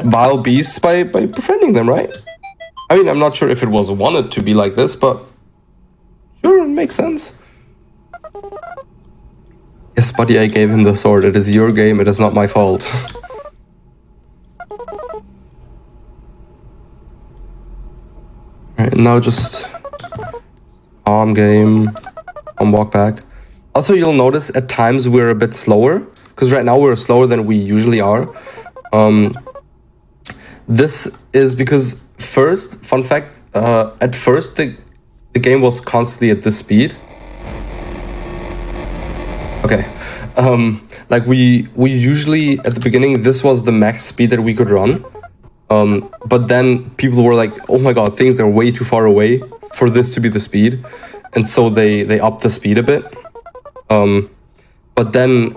vile beasts by befriending them, right? I mean, I'm not sure if it was wanted to be like this, but sure, it makes sense. Yes, buddy, I gave him the sword. It is your game, it is not my fault. Alright, now just calm game, walk back. Also, you'll notice at times we're a bit slower, because right now we're slower than we usually are. This is because first, fun fact, at first the game was constantly at this speed. Okay, like we usually at the beginning this was the max speed that we could run. But then people were like, oh my god, things are way too far away for this to be the speed, and so they upped the speed a bit. But then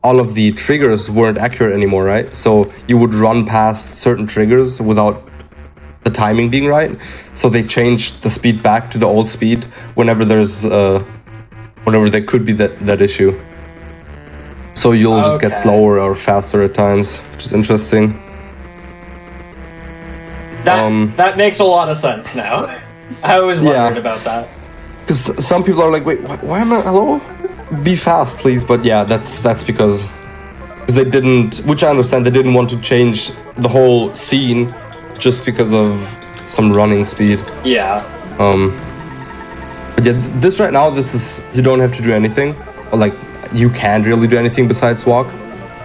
all of the triggers weren't accurate anymore, right? So you would run past certain triggers without the timing being right. So they changed the speed back to the old speed whenever there's whenever there could be that issue. So you'll just get slower or faster at times, which is interesting. That makes a lot of sense now. I always wondered about that. Because some people are like, wait, why am I, hello? Be fast, please. But yeah, that's because they didn't, which I understand, they didn't want to change the whole scene just because of some running speed. Yeah. But yeah, this right now, this is, you don't have to do anything. Or like, you can't really do anything besides walk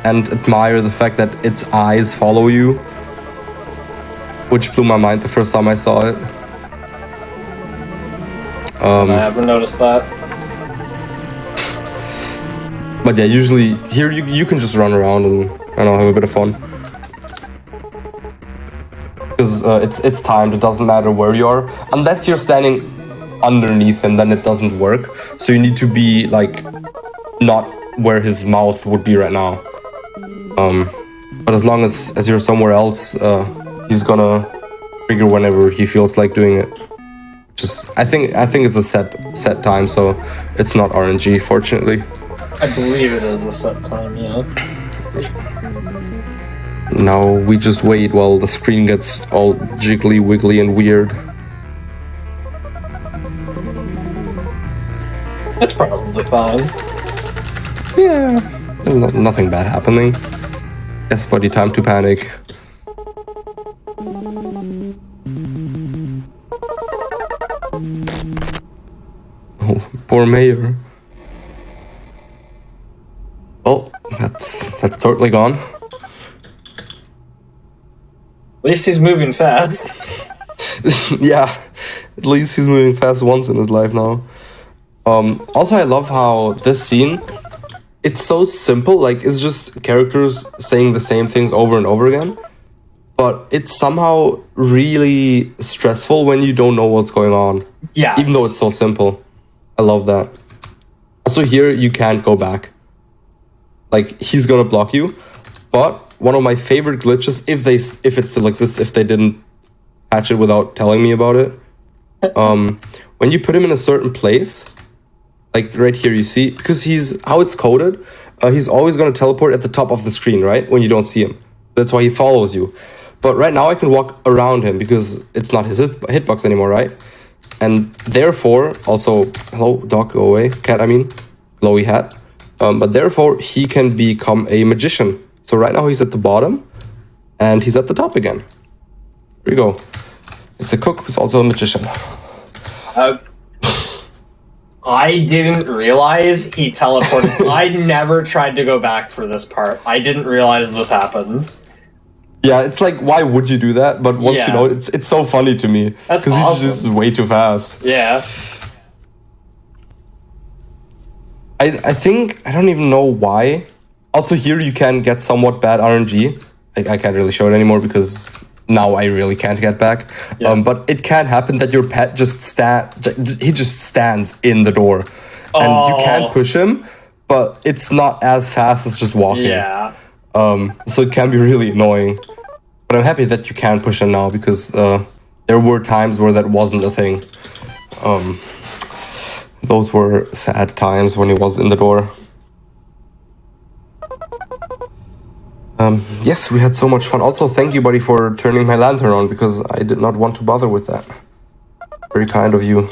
and admire the fact that its eyes follow you. Which blew my mind the first time I saw it. I haven't noticed that. But yeah, usually here you can just run around and I don't know, have a bit of fun. Because it's timed, it doesn't matter where you are. Unless you're standing underneath him, then it doesn't work. So you need to be like not where his mouth would be right now. But as long as you're somewhere else, he's gonna trigger whenever he feels like doing it. Just I think it's a set time, so it's not RNG, fortunately. I believe it is a set time, yeah. Now we just wait while the screen gets all jiggly, wiggly, and weird. It's probably fine. Yeah, nothing bad happening. Yes, buddy, time to panic. Oh, poor mayor. Oh, that's totally gone. At least he's moving fast. Yeah, at least he's moving fast once in his life now. Also, I love how this scene, it's so simple, like it's just characters saying the same things over and over again. But it's somehow really stressful when you don't know what's going on. Yeah. Even though it's so simple. I love that. Also here, you can't go back. Like, he's gonna block you. But one of my favorite glitches, if it still exists, if they didn't patch it without telling me about it. When you put him in a certain place, like right here you see, because how it's coded, he's always gonna teleport at the top of the screen, right? When you don't see him. That's why he follows you. But right now I can walk around him because it's not his hitbox anymore, right? And therefore, also, hello, dog, go away. Cat, I mean, glowy hat. But therefore, he can become a magician. So right now he's at the bottom, and he's at the top again. There you go. It's a cook who's also a magician. I didn't realize he teleported. I never tried to go back for this part. I didn't realize this happened. Yeah, it's like, why would you do that? But once you know it, it's so funny to me. That's awesome. Because he's just way too fast. Yeah. I think, I don't even know why. Also here you can get somewhat bad RNG. I can't really show it anymore because now I really can't get back. Yeah. But it can happen that your pet just stands in the door, and you can't push him, but it's not as fast as just walking. Yeah. So it can be really annoying. But I'm happy that you can push him now, because there were times where that wasn't a thing. Those were sad times when he was in the door. Yes, we had so much fun. Also, thank you, buddy, for turning my lantern on, because I did not want to bother with that. Very kind of you.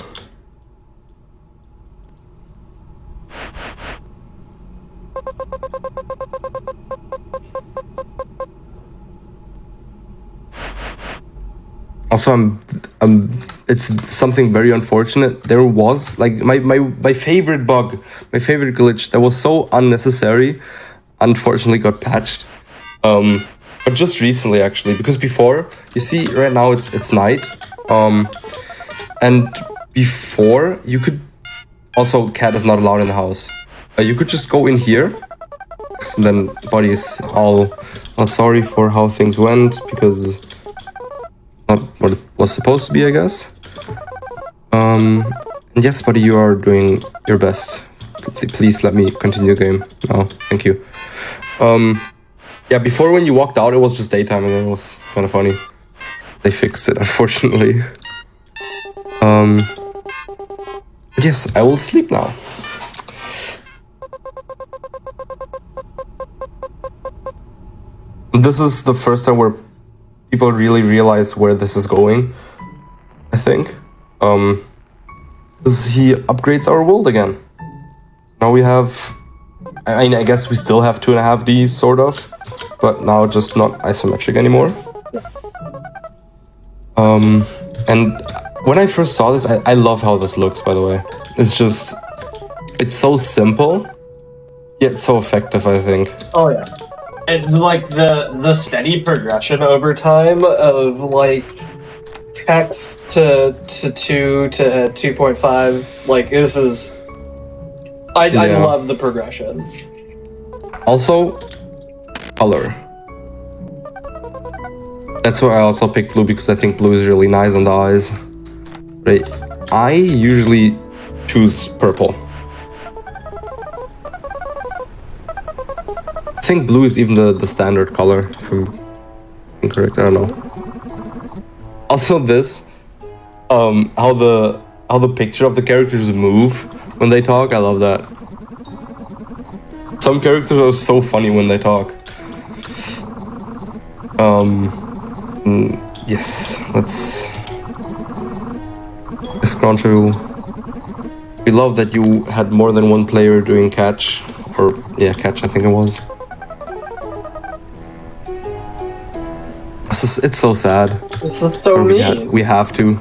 Also, it's something very unfortunate. There was like my favorite bug, my favorite glitch that was so unnecessary, unfortunately got patched. But just recently, actually, because before, you see, right now it's night, and before you could also, cat is not allowed in the house. You could just go in here, and then buddy's all sorry for how things went, because not what it was supposed to be, I guess. And yes, buddy, you are doing your best. Please let me continue the game now. Thank you. Yeah, before when you walked out, it was just daytime, and it was kind of funny. They fixed it, unfortunately. But yes, I will sleep now. This is the first time where people really realize where this is going, I think. Because he upgrades our world again. Now we have... I mean, I guess we still have 2.5D, sort of. But now just not isometric anymore. And when I first saw this, I love how this looks, by the way. It's just... It's so simple, yet so effective, I think. Oh, yeah. And, like, the steady progression over time of, like, text to 2 to 2.5, like, this is... I love the progression. Also, color. That's why I also picked blue, because I think blue is really nice on the eyes. Right. I usually choose purple. I think blue is even the standard color, if I'm incorrect, I don't know. Also this, how the picture of the characters move when they talk, I love that. Some characters are so funny when they talk. Yes, let's... Scruncho, we love that you had more than one player doing catch, or yeah, catch I think it was. It's so sad. This is so mean. We have to.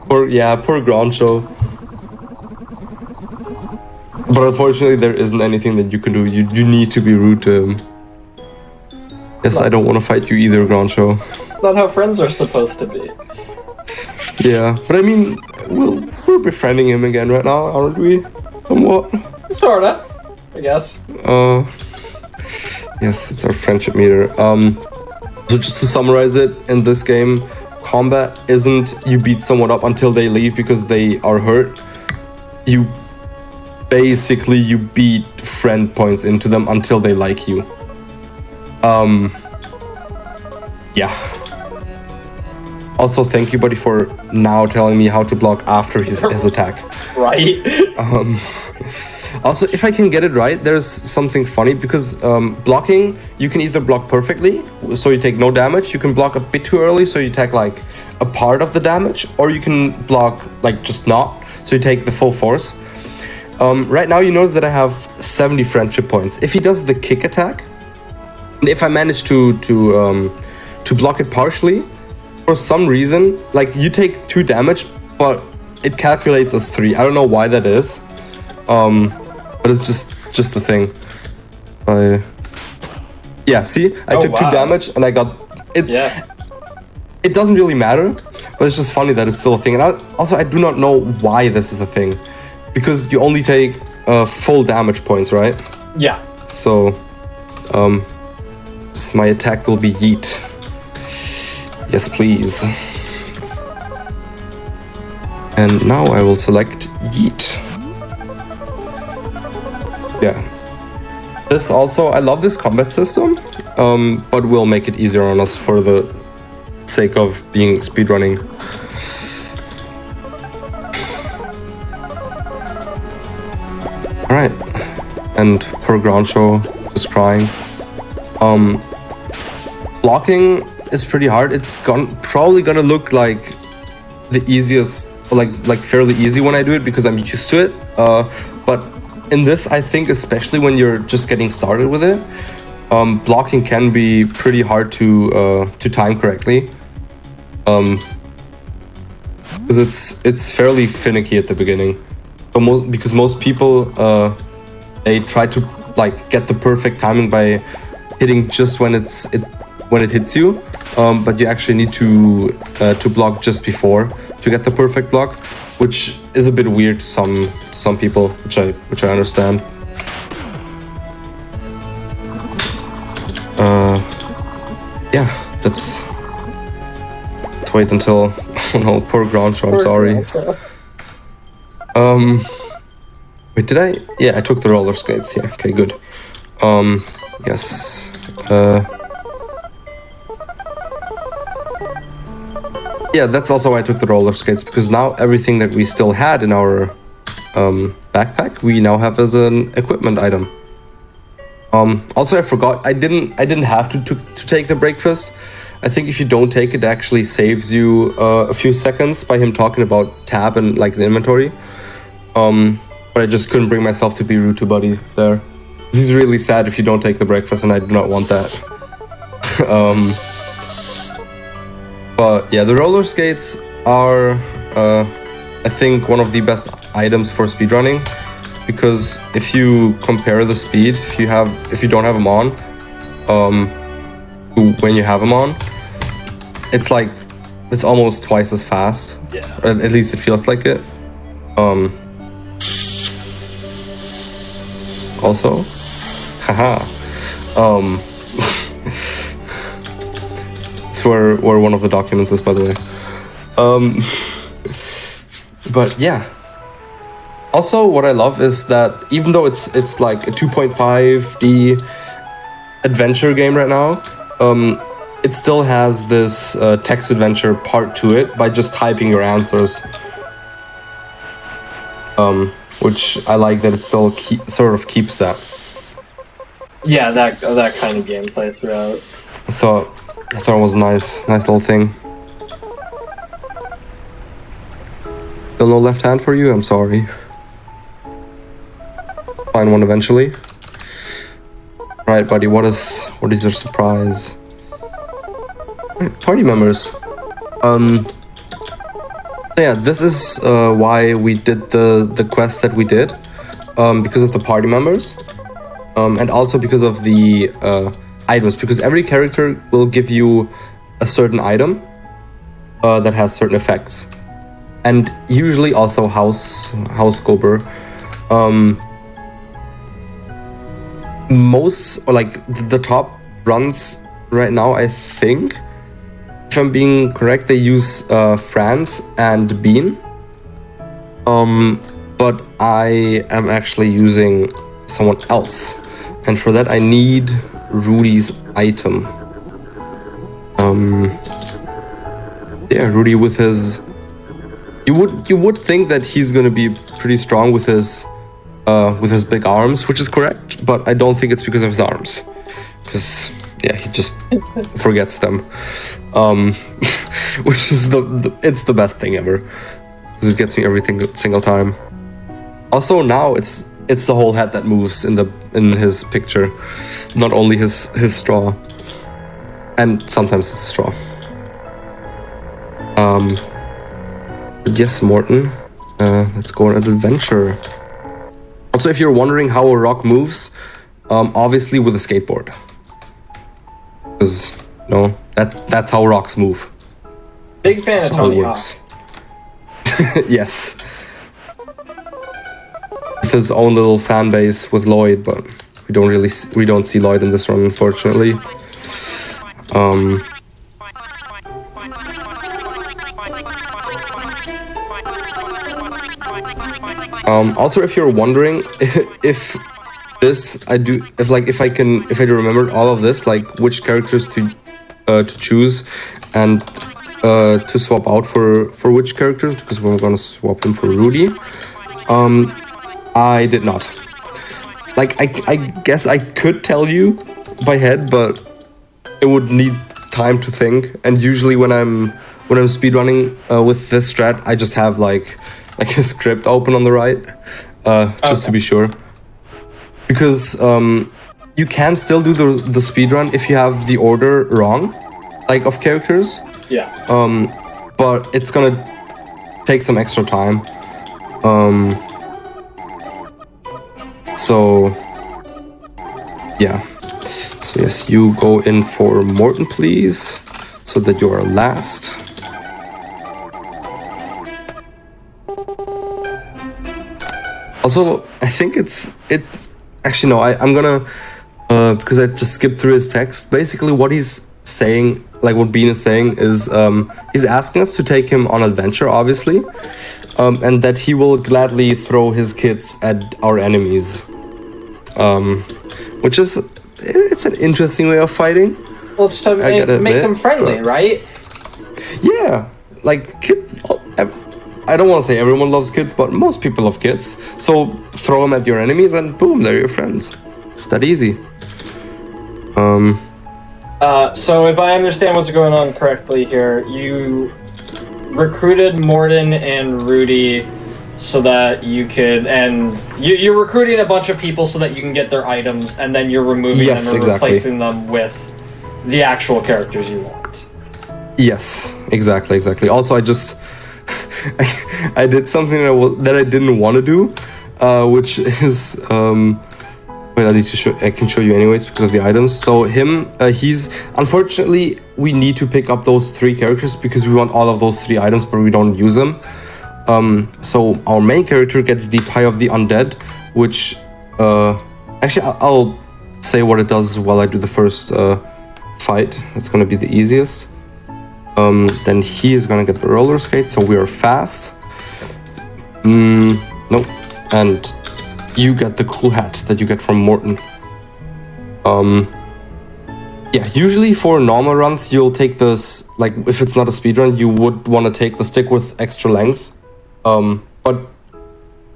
Poor Groncho. But unfortunately, there isn't anything that you can do. You need to be rude to him. Yes, I don't want to fight you either, Groncho. Not how friends are supposed to be. Yeah, but I mean, we're befriending him again right now, aren't we? Somewhat. Sorta, I guess. Yes, it's our friendship meter. So just to summarize it, in this game, combat isn't you beat someone up until they leave because they are hurt. You beat friend points into them until they like you. Yeah. Also, thank you, buddy, for now telling me how to block after his attack. Right. Also, if I can get it right, there's something funny, because blocking, you can either block perfectly, so you take no damage, you can block a bit too early, so you take like a part of the damage, or you can block like just not, so you take the full force. Right now, you notice that I have 70 friendship points. If he does the kick attack, and if I manage to block it partially, for some reason, like you take 2 damage, but it calculates as 3. I don't know why that is. But it's just a thing. Yeah, see, I took 2 damage and I got it. Yeah. It doesn't really matter, but it's just funny that it's still a thing. And I do not know why this is a thing, because you only take full damage points, right? Yeah. So, my attack will be yeet. Yes, please. And now I will select Yeet. Yeah. This also, I love this combat system, but we'll make it easier on us for the sake of being speedrunning. Alright. And poor ground show, just crying. Blocking is pretty hard. It's probably gonna look like the easiest, like fairly easy when I do it because I'm used to it. But in this, I think especially when you're just getting started with it, blocking can be pretty hard to time correctly. Because it's fairly finicky at the beginning. Because most people they try to like get the perfect timing by hitting just when it hits you, but you actually need to block just before to get the perfect block, which is a bit weird to some people, which I understand. Yeah, let's wait until oh no, poor ground show, I'm sorry. Wait, did I? Yeah, I took the roller skates. Yeah, okay, good. Yes. Yeah, that's also why I took the roller skates, because now everything that we still had in our backpack, we now have as an equipment item. Also, I forgot, I didn't have to take the breakfast. I think if you don't take it, it actually saves you a few seconds by him talking about tab and like the inventory. But I just couldn't bring myself to be rude to Buddy there. This is really sad if you don't take the breakfast, and I do not want that. But yeah, the roller skates are, I think, one of the best items for speedrunning, because if you compare the speed, if you don't have them on, to when you have them on, it's almost twice as fast. Yeah. Or at least it feels like it. Also, haha. It's where one of the documents is, by the way. But yeah. Also, what I love is that even though it's like a 2.5D adventure game right now, it still has this text adventure part to it by just typing your answers. Which I like that it still sort of keeps that. Yeah, that kind of gameplay throughout. I thought it was a nice little thing. Still no left hand for you? I'm sorry. Find one eventually. Right, buddy, what is your surprise? Party members. Yeah, this is why we did the quest that we did, because of the party members, and also because of the items, because every character will give you a certain item that has certain effects, and usually also house Gober. Most, or like the top runs right now, I think, if I'm being correct, they use Franz and Bean. But I am actually using someone else, and for that I need Rudy's item. Yeah, Rudy with his. You would think that he's gonna be pretty strong with his big arms, which is correct, but I don't think it's because of his arms, because yeah, he just forgets them. Which is it's the best thing ever, because it gets me every single time. Also now it's the whole head that moves in his picture, not only his straw, and sometimes it's a straw. But yes, Morton, let's go on an adventure. Also, if you're wondering how a rock moves, obviously with a skateboard, because that's how rocks move. Big fan of Tony Hawk. Yes. With his own little fan base with Lloyd, but we don't see Lloyd in this run, unfortunately. Also, if you're wondering if if I remembered all of this, like which characters to choose and to swap out for which characters, because we're gonna swap him for Rudy. I did not. Like I guess I could tell you by head, but it would need time to think. And usually when I'm speedrunning with this strat, I just have like a script open on the right, just to be sure. Because you can still do the speedrun if you have the order wrong, like of characters. Yeah. But it's gonna take some extra time. So yeah. So yes, you go in for Morton, please, so that you are last. Also, I think actually no, I'm gonna because I just skipped through his text. Basically what he's saying, like what Bean is saying, is he's asking us to take him on adventure, obviously, and that he will gladly throw his kids at our enemies, which is, it's an interesting way of fighting. Well, it's to make them friendly, right? Yeah, like I don't want to say everyone loves kids, but most people love kids. So throw them at your enemies and boom, they're your friends. It's that easy. So if I understand what's going on correctly here, you recruited Morton and Rudy so that you could, and you're recruiting a bunch of people so that you can get their items, and then you're removing them and replacing them with the actual characters you want. Yes, exactly. Also, I just I did something that I didn't want to do, which is wait, I can show you anyways because of the items. So he's unfortunately, we need to pick up those 3 characters because we want all of those 3 items, but we don't use them. So our main character gets the Pie of the Undead, which actually I'll say what it does while I do the first fight. It's gonna be the easiest. Then he is gonna get the roller skate, so we are fast. Nope. And you get the cool hat that you get from Morton. Yeah, usually for normal runs, you'll take this, like if it's not a speedrun, you would want to take the stick with extra length. But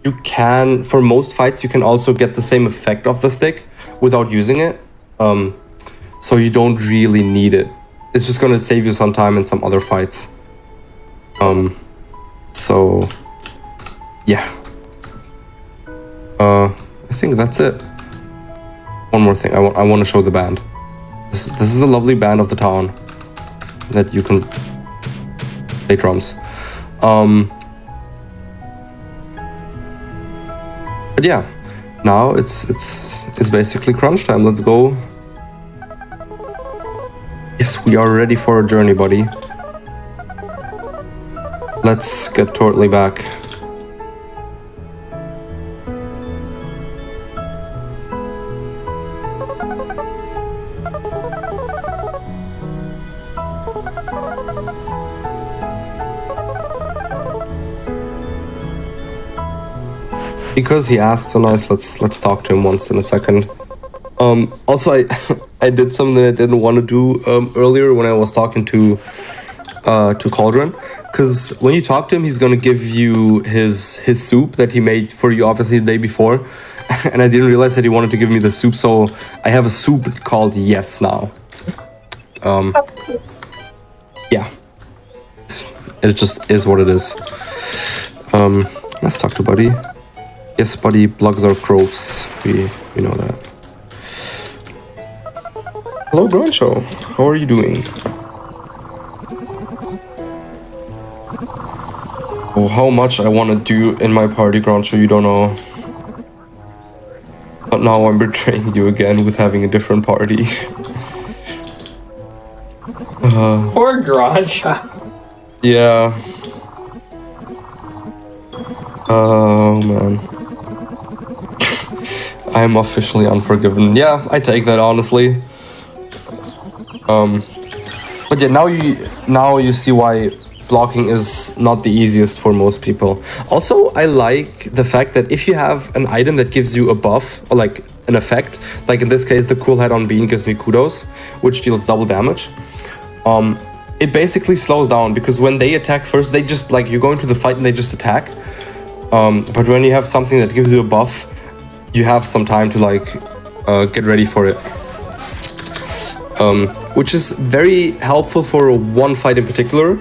you can, for most fights, you can also get the same effect of the stick without using it. So you don't really need it. It's just going to save you some time in some other fights. So yeah. I think that's it. One more thing, I want to show the band. This is a lovely band of the town that you can play drums. But yeah, now it's basically crunch time. Let's go. Yes, we are ready for a journey, buddy. Let's get totally back. Because he asked so nice, let's talk to him once in a second. Also, I did something I didn't want to do earlier when I was talking to Cauldron, because when you talk to him, he's gonna give you his soup that he made for you, obviously the day before, and I didn't realize that he wanted to give me the soup, so I have a soup called Yes now. Yeah, it just is what it is. Let's talk to Buddy. Yes, Buddy, plugs are gross. We know that. Hello, Groncho. How are you doing? Oh, how much I want to do in my party, Groncho, you don't know. But now I'm betraying you again with having a different party. Poor Groncho. Yeah. Oh, man. I'm officially unforgiven. Yeah, I take that, honestly. But yeah, now you see why blocking is not the easiest for most people. Also, I like the fact that if you have an item that gives you a buff or like an effect, like in this case the cool head on bean gives me kudos, which deals double damage. It basically slows down because when they attack first, they just like you go into the fight and they just attack. But when you have something that gives you a buff, you have some time to like get ready for it. Which is very helpful for one fight in particular,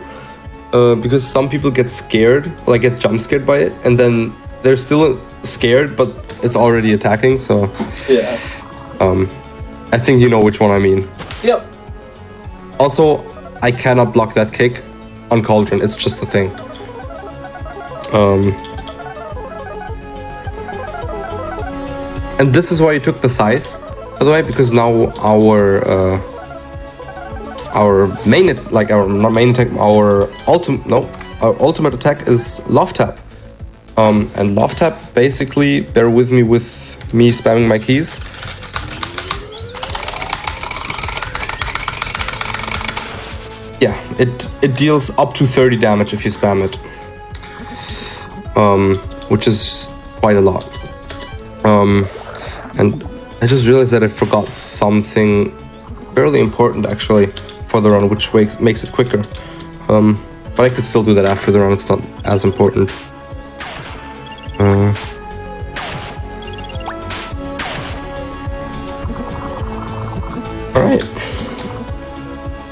because some people get scared, like get jump scared by it, and then they're still scared, but it's already attacking. So Yeah. I think you know which one I mean. Yep. Also, I cannot block that kick on Cauldron. It's just a thing. And this is why you took the scythe, by the way, because now our main, like our not main attack, our ultimate attack is love tap. And love tap basically, bear with me spamming my keys. Yeah, it deals up to 30 damage if you spam it, which is quite a lot. And I just realized that I forgot something fairly important actually for the run, which makes it quicker. But I could still do that after the run. It's not as important. All right.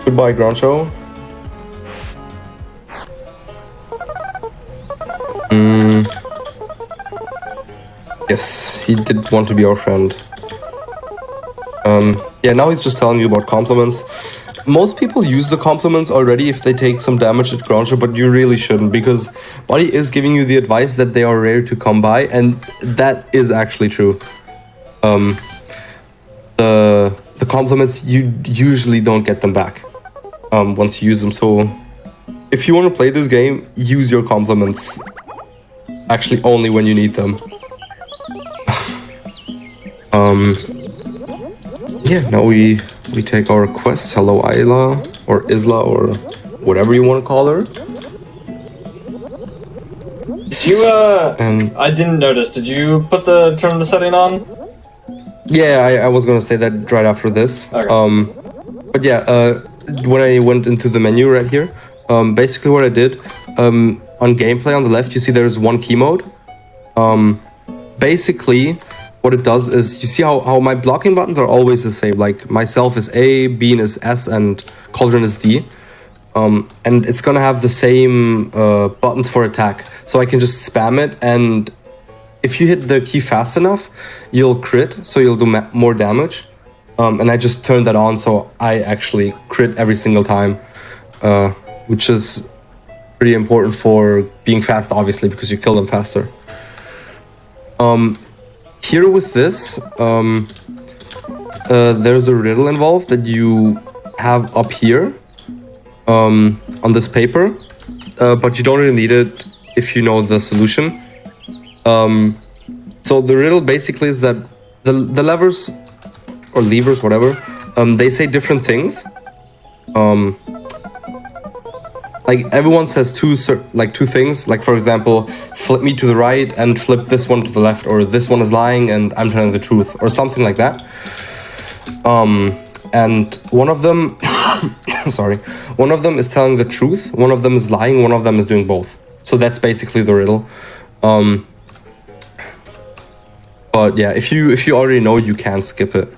Goodbye, ground show. Yes, he did want to be our friend. Yeah, now he's just telling you about compliments. Most people use the compliments already if they take some damage at ground show, but you really shouldn't, because Buddy is giving you the advice that they are rare to come by, and that is actually true. The compliments, you usually don't get them back once you use them. So if you want to play this game, use your compliments actually only when you need them. Yeah, now we take our quest. Hello, Isla, or Isla, or whatever you want to call her. Did you, And I didn't notice, did you put the turn the setting on? yeah, I was gonna say that right after this. Okay. But yeah, when I went into the menu right here, basically what I did, on gameplay on the left, you see there's one key mode. Basically, what it does is, you see how my blocking buttons are always the same. Like myself is A, Bean is S, and Cauldron is D. And it's gonna have the same buttons for attack. So I can just spam it, and if you hit the key fast enough, you'll crit, so you'll do more damage. And I just turned that on, so I actually crit every single time, which is pretty important for being fast, obviously, because you kill them faster. Here with this, there's a riddle involved that you have up here on this paper, but you don't really need it if you know the solution. So the riddle basically is that the levers, or levers, whatever, they say different things. Like everyone says two things, like for example, flip me to the right and flip this one to the left, or this one is lying and I'm telling the truth, or something like that. And one of them, sorry, one of them is telling the truth, one of them is lying, one of them is doing both. So that's basically the riddle. But yeah, if you already know, you can skip it.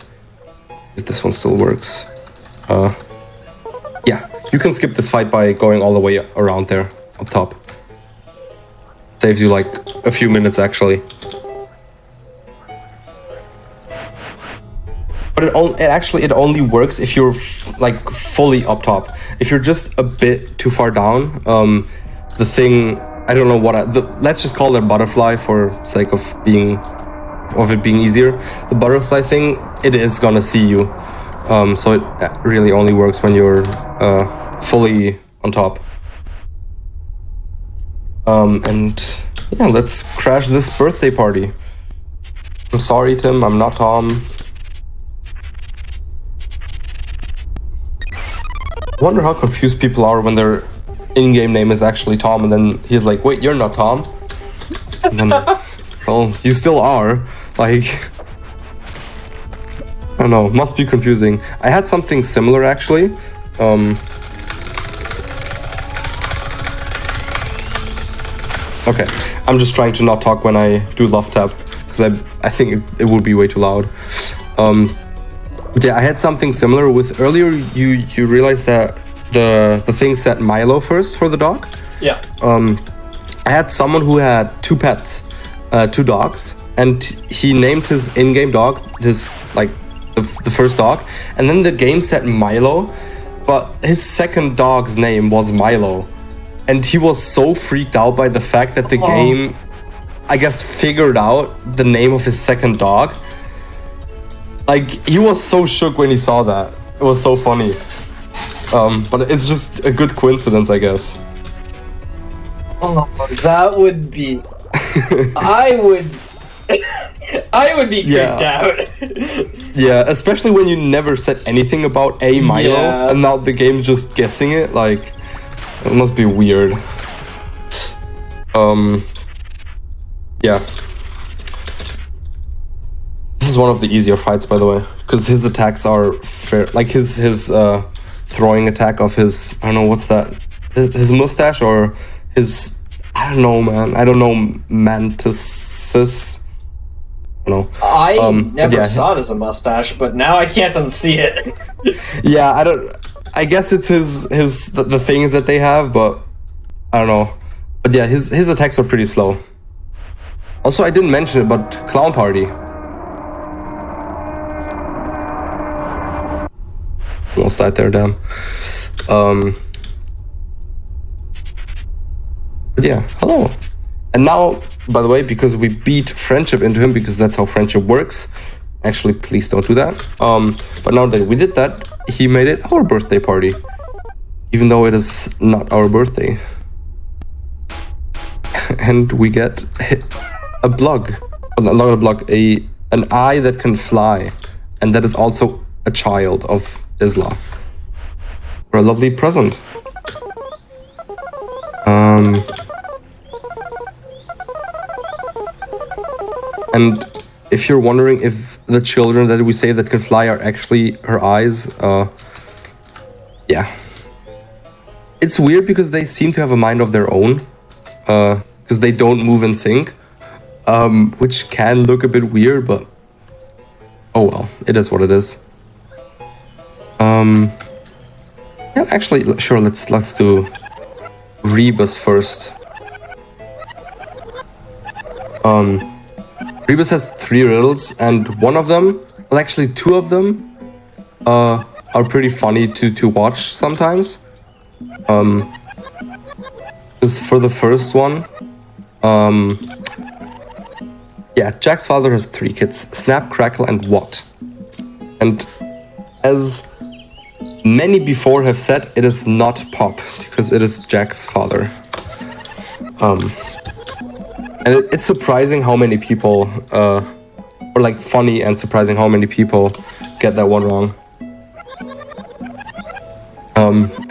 If this one still works. Yeah, you can skip this fight by going all the way around there, up top. Saves you like a few minutes actually. But it only works if you're like fully up top. If you're just a bit too far down, the thing, I don't know what let's just call it butterfly for sake of it being easier. The butterfly thing, it is gonna see you. So it really only works when you're fully on top. And yeah, let's crash this birthday party. I'm sorry, Tim, I'm not Tom. I wonder how confused people are when their in-game name is actually Tom, and then he's like, wait, you're not Tom. And then, well, you still are. Like, I don't know, must be confusing. I had something similar, actually. Okay, I'm just trying to not talk when I do love tap, because I think it would be way too loud. But yeah, I had something similar with earlier. You realized that the thing said Milo first for the dog. Yeah. I had someone who had two pets, two dogs, and he named his in-game dog his like the first dog, and then the game said Milo, but his second dog's name was Milo, and he was so freaked out by the fact that the game, I guess, figured out the name of his second dog. Like, he was so shook when he saw that. It was so funny. But it's just a good coincidence, I guess. Oh, that would be... I would be creeped out. Yeah, especially when you never said anything about a Milo, and now the game's just guessing it. Like, it must be weird. Yeah. This is one of the easier fights, by the way, because his attacks are fair. Like his throwing attack of his, I don't know, what's that? His mustache or his, I don't know, man. I don't know, mantises. I don't know. I never saw it as a mustache, but now I can't unsee it. Yeah, I guess it's the things that they have, but I don't know. But yeah, his attacks are pretty slow. Also, I didn't mention it, but Clown Party. Almost died there, damn. But yeah, hello. And now, by the way, because we beat friendship into him, because that's how friendship works. Actually, please don't do that. But now that we did that, he made it our birthday party. Even though it is not our birthday. And we get a blug. Not a blug, an eye that can fly. And that is also a child of Isla. For a lovely present. And if you're wondering if the children that we say that can fly are actually her eyes, yeah. It's weird because they seem to have a mind of their own, because they don't move in sync, which can look a bit weird, but oh well, it is what it is. Yeah, actually, sure, let's do Rebus first. Rebus has 3 riddles, and one of them, well, actually 2 of them, are pretty funny to watch sometimes. Is for the first one, yeah, Jack's father has 3 kids: Snap, Crackle, and What. And as many before have said, it is not Pop, because it is Jack's father. And it's surprising how many people, or like funny and surprising how many people get that one wrong.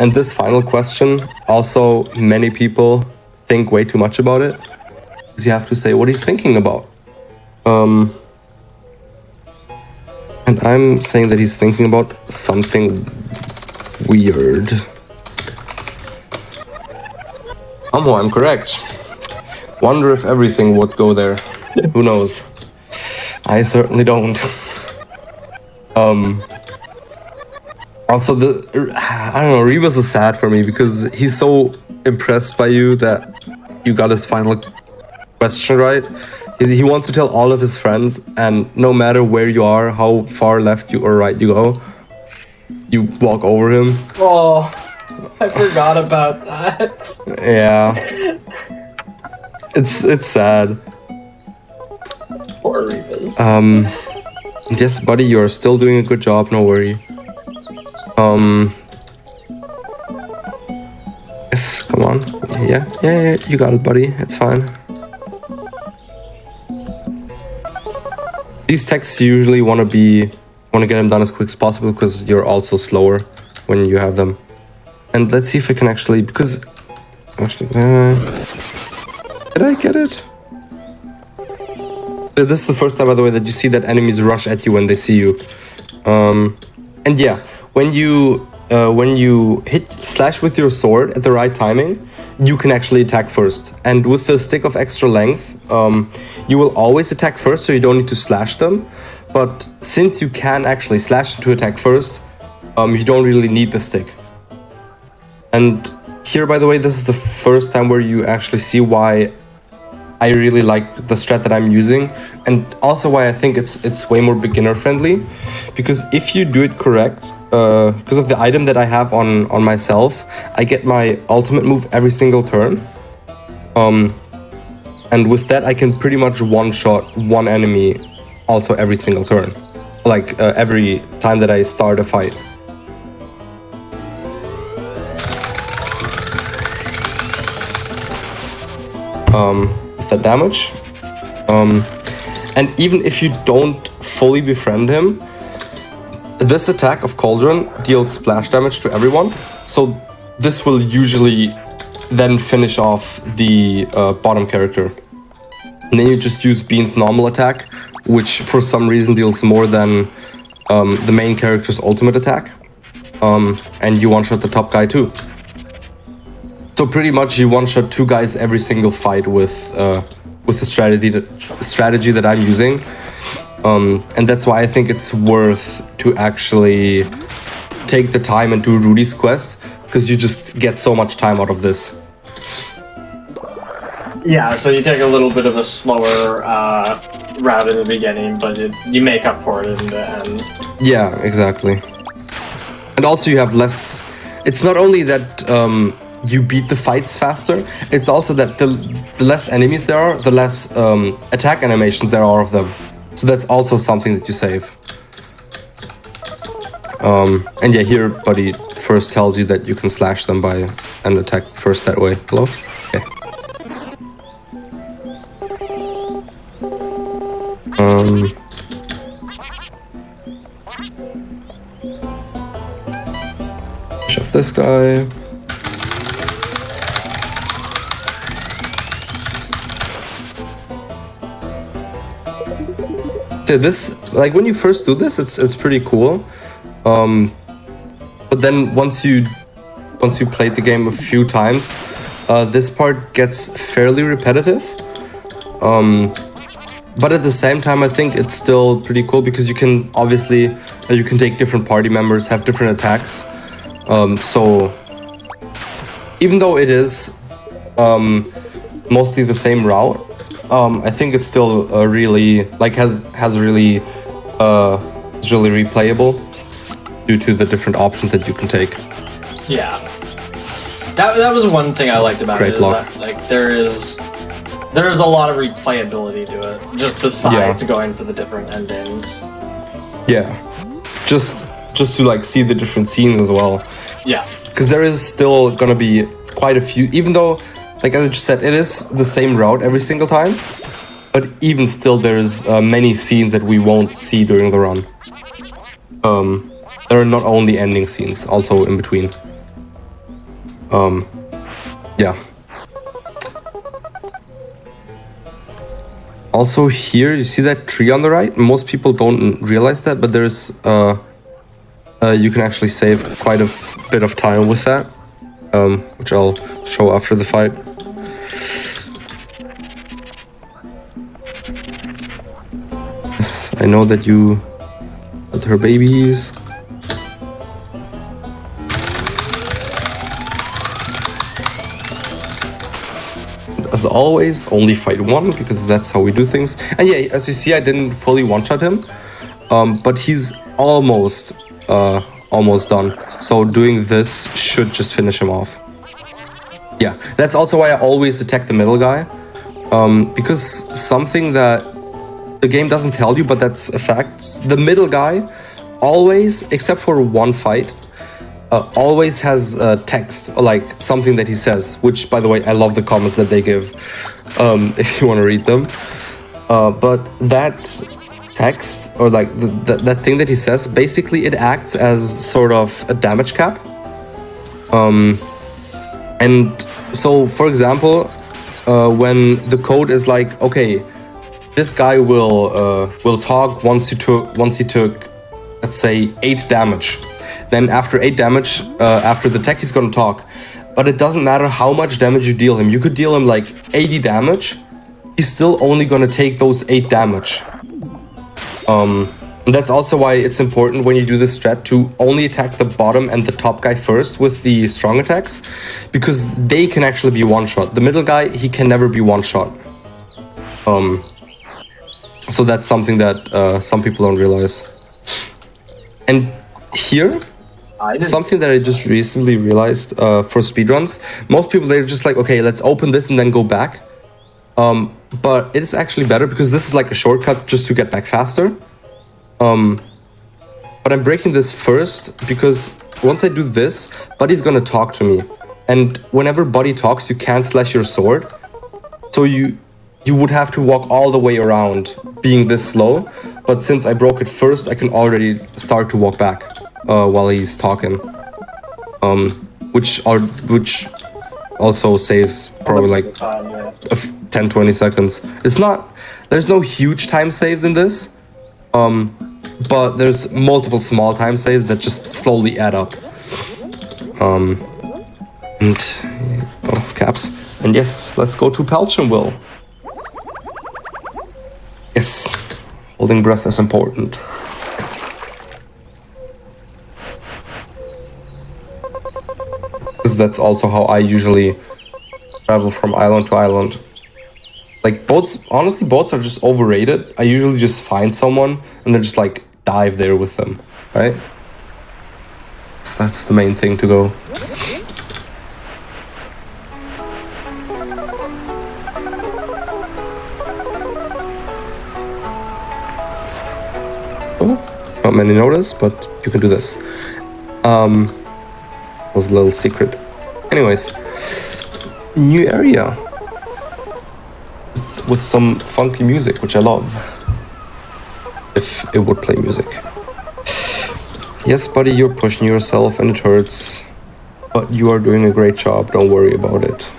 And this final question, also many people think way too much about it, because you have to say what he's thinking about. And I'm saying that he's thinking about something weird. I'm correct. Wonder if everything would go there. Who knows? I certainly don't. Also, I don't know, Rebus is sad for me because he's so impressed by you that you got his final question right. He wants to tell all of his friends, and no matter where you are, how far left you or right you go, you walk over him. Oh, I forgot about that. Yeah. It's sad. Poor Rebus. Yes, buddy, you're still doing a good job, no worry. Yes, come on. Yeah, you got it, buddy. It's fine. These texts you usually want to get them done as quick as possible because you're also slower when you have them. And let's see if I can actually, because actually, did I get it? This is the first time, by the way, that you see that enemies rush at you when they see you. And yeah, when you hit slash with your sword at the right timing, you can actually attack first. And with the stick of extra length, you will always attack first, so you don't need to slash them. But since you can actually slash them to attack first, you don't really need the stick. And here, by the way, this is the first time where you actually see why I really like the strat that I'm using, and also why I think it's way more beginner friendly. Because if you do it correct, because of the item that I have on myself, I get my ultimate move every single turn. And with that, I can pretty much one-shot one enemy also every single turn, like every time that I start a fight. With that damage. And even if you don't fully befriend him, this attack of Cauldron deals splash damage to everyone. So this will usually then finish off the bottom character. And then you just use Bean's normal attack, which for some reason deals more than the main character's ultimate attack. And you one-shot the top guy too. So pretty much you one-shot two guys every single fight with the strategy that I'm using. And that's why I think it's worth to actually take the time and do Rudy's quest, because you just get so much time out of this. Yeah, so you take a little bit of a slower route in the beginning, but you make up for it in the end. Yeah, exactly. And also you have less... It's not only that you beat the fights faster, it's also that the less enemies there are, the less attack animations there are of them. So that's also something that you save. And yeah, here Buddy first tells you that you can slash them by and attack first that way. Hello? Okay. Shove this guy. This, like, when you first do this, it's pretty cool. But then once you played the game a few times, this part gets fairly repetitive. But at the same time, I think it's still pretty cool because you can obviously you can take different party members, have different attacks. So even though it is mostly the same route, I think it's still really like is really replayable due to the different options that you can take. Yeah, that was one thing I liked about Great it. block. Is that, like, there is a lot of replayability to it, just besides going to the different endings. Yeah, just to like see the different scenes as well. Yeah, because there is still gonna be quite a few, even though, like as I just said, it is the same route every single time, but even still there's many scenes that we won't see during the run. There are not only ending scenes, also in between. Yeah. Also here, you see that tree on the right? Most people don't realize that, but there's you can actually save quite a bit of time with that, which I'll show after the fight. Yes, I know that you got her babies. As always, only fight one, because that's how we do things. And yeah, as you see, I didn't fully one-shot him, but he's almost done. So doing this should just finish him off. Yeah, that's also why I always attack the middle guy, because something that the game doesn't tell you, but that's a fact, the middle guy always, except for one fight, always has text, or like something that he says, which, by the way, I love the comments that they give, if you want to read them. But that text, or like that thing that he says, basically it acts as sort of a damage cap. And so, for example, when the code is like, okay, this guy will talk once he took, let's say, 8 damage. Then after 8 damage, after the tech, he's gonna talk. But it doesn't matter how much damage you deal him. You could deal him like 80 damage. He's still only gonna take those 8 damage. And that's also why it's important when you do this strat to only attack the bottom and the top guy first with the strong attacks, because they can actually be one-shot. The middle guy, he can never be one-shot. So that's something that some people don't realize. And here, something that I just recently realized for speedruns, most people, they're just like, okay, let's open this and then go back. But it's actually better because this is like a shortcut just to get back faster. But I'm breaking this first because once I do this, Buddy's gonna talk to me. And whenever Buddy talks, you can't slash your sword. So you would have to walk all the way around being this slow. But since I broke it first, I can already start to walk back while he's talking. Which also saves probably like 10-20 seconds. There's no huge time saves in this. But there's multiple small time saves that just slowly add up. Caps. And yes, let's go to Pelchamville. Yes, holding breath is important. Because that's also how I usually travel from island to island. Like boats, honestly, boats are just overrated. I usually just find someone and then just like dive there with them, right? So that's the main thing to go. Oh, not many notice, but you can do this. Was a little secret. Anyways, new area. With some funky music, which I love. If it would play music. Yes, buddy, you're pushing yourself and it hurts. But you are doing a great job, don't worry about it.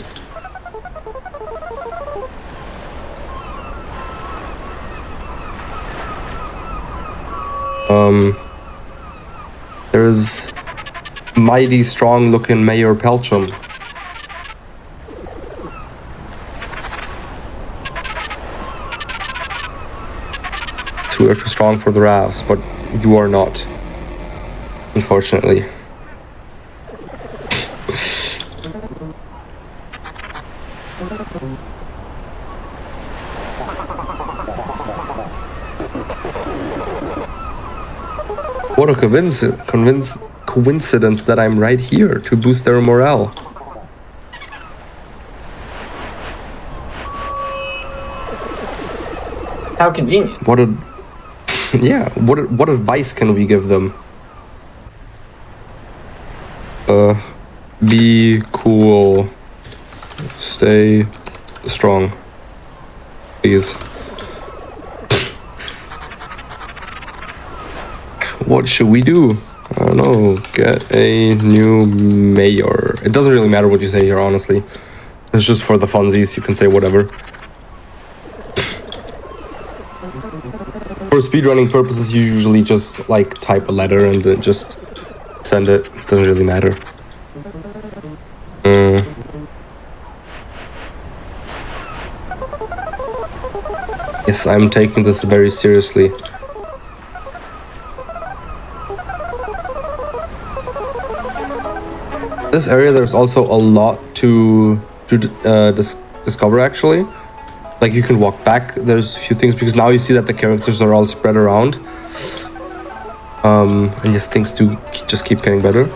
There's mighty strong looking Mayor Pelcham. We are too strong for the rafts, but you are not, unfortunately. What a coincidence that I'm right here to boost their morale. How convenient. Yeah, what advice can we give them? Be cool. Stay strong. Please. What should we do? I don't know. Get a new mayor. It doesn't really matter what you say here, honestly. It's just for the funsies. You can say whatever. For speedrunning purposes, you usually just like type a letter and then just send it. It doesn't really matter. Yes, I'm taking this very seriously. This area, there's also a lot to discover, actually. Like, you can walk back, there's a few things, because now you see that the characters are all spread around. And just things do just keep getting better.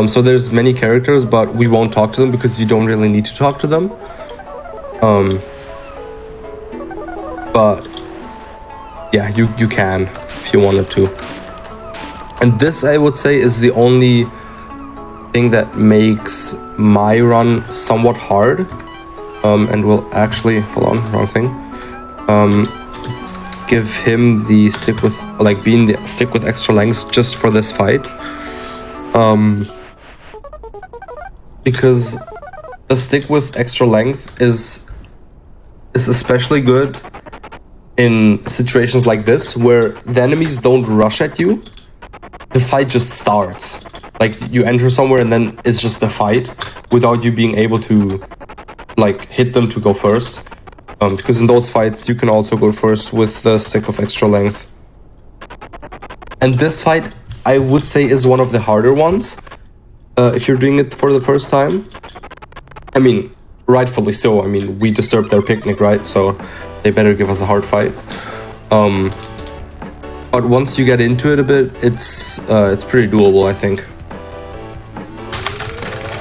So there's many characters, but we won't talk to them because you don't really need to talk to them. But yeah, you can if you wanted to. And this, I would say, is the only thing that makes my run somewhat hard. And will actually, hold on, wrong thing. Give him the stick with, like, being the stick with extra lengths just for this fight. because the stick with extra length is especially good in situations like this where the enemies don't rush at you. The fight just starts. Like you enter somewhere and then it's just the fight without you being able to like hit them to go first. Because in those fights you can also go first with the stick of extra length. And this fight, I would say, is one of the harder ones. If you're doing it for the first time. I mean, rightfully so. I mean, we disturbed their picnic, right? So they better give us a hard fight. But once you get into it a bit, it's pretty doable, I think.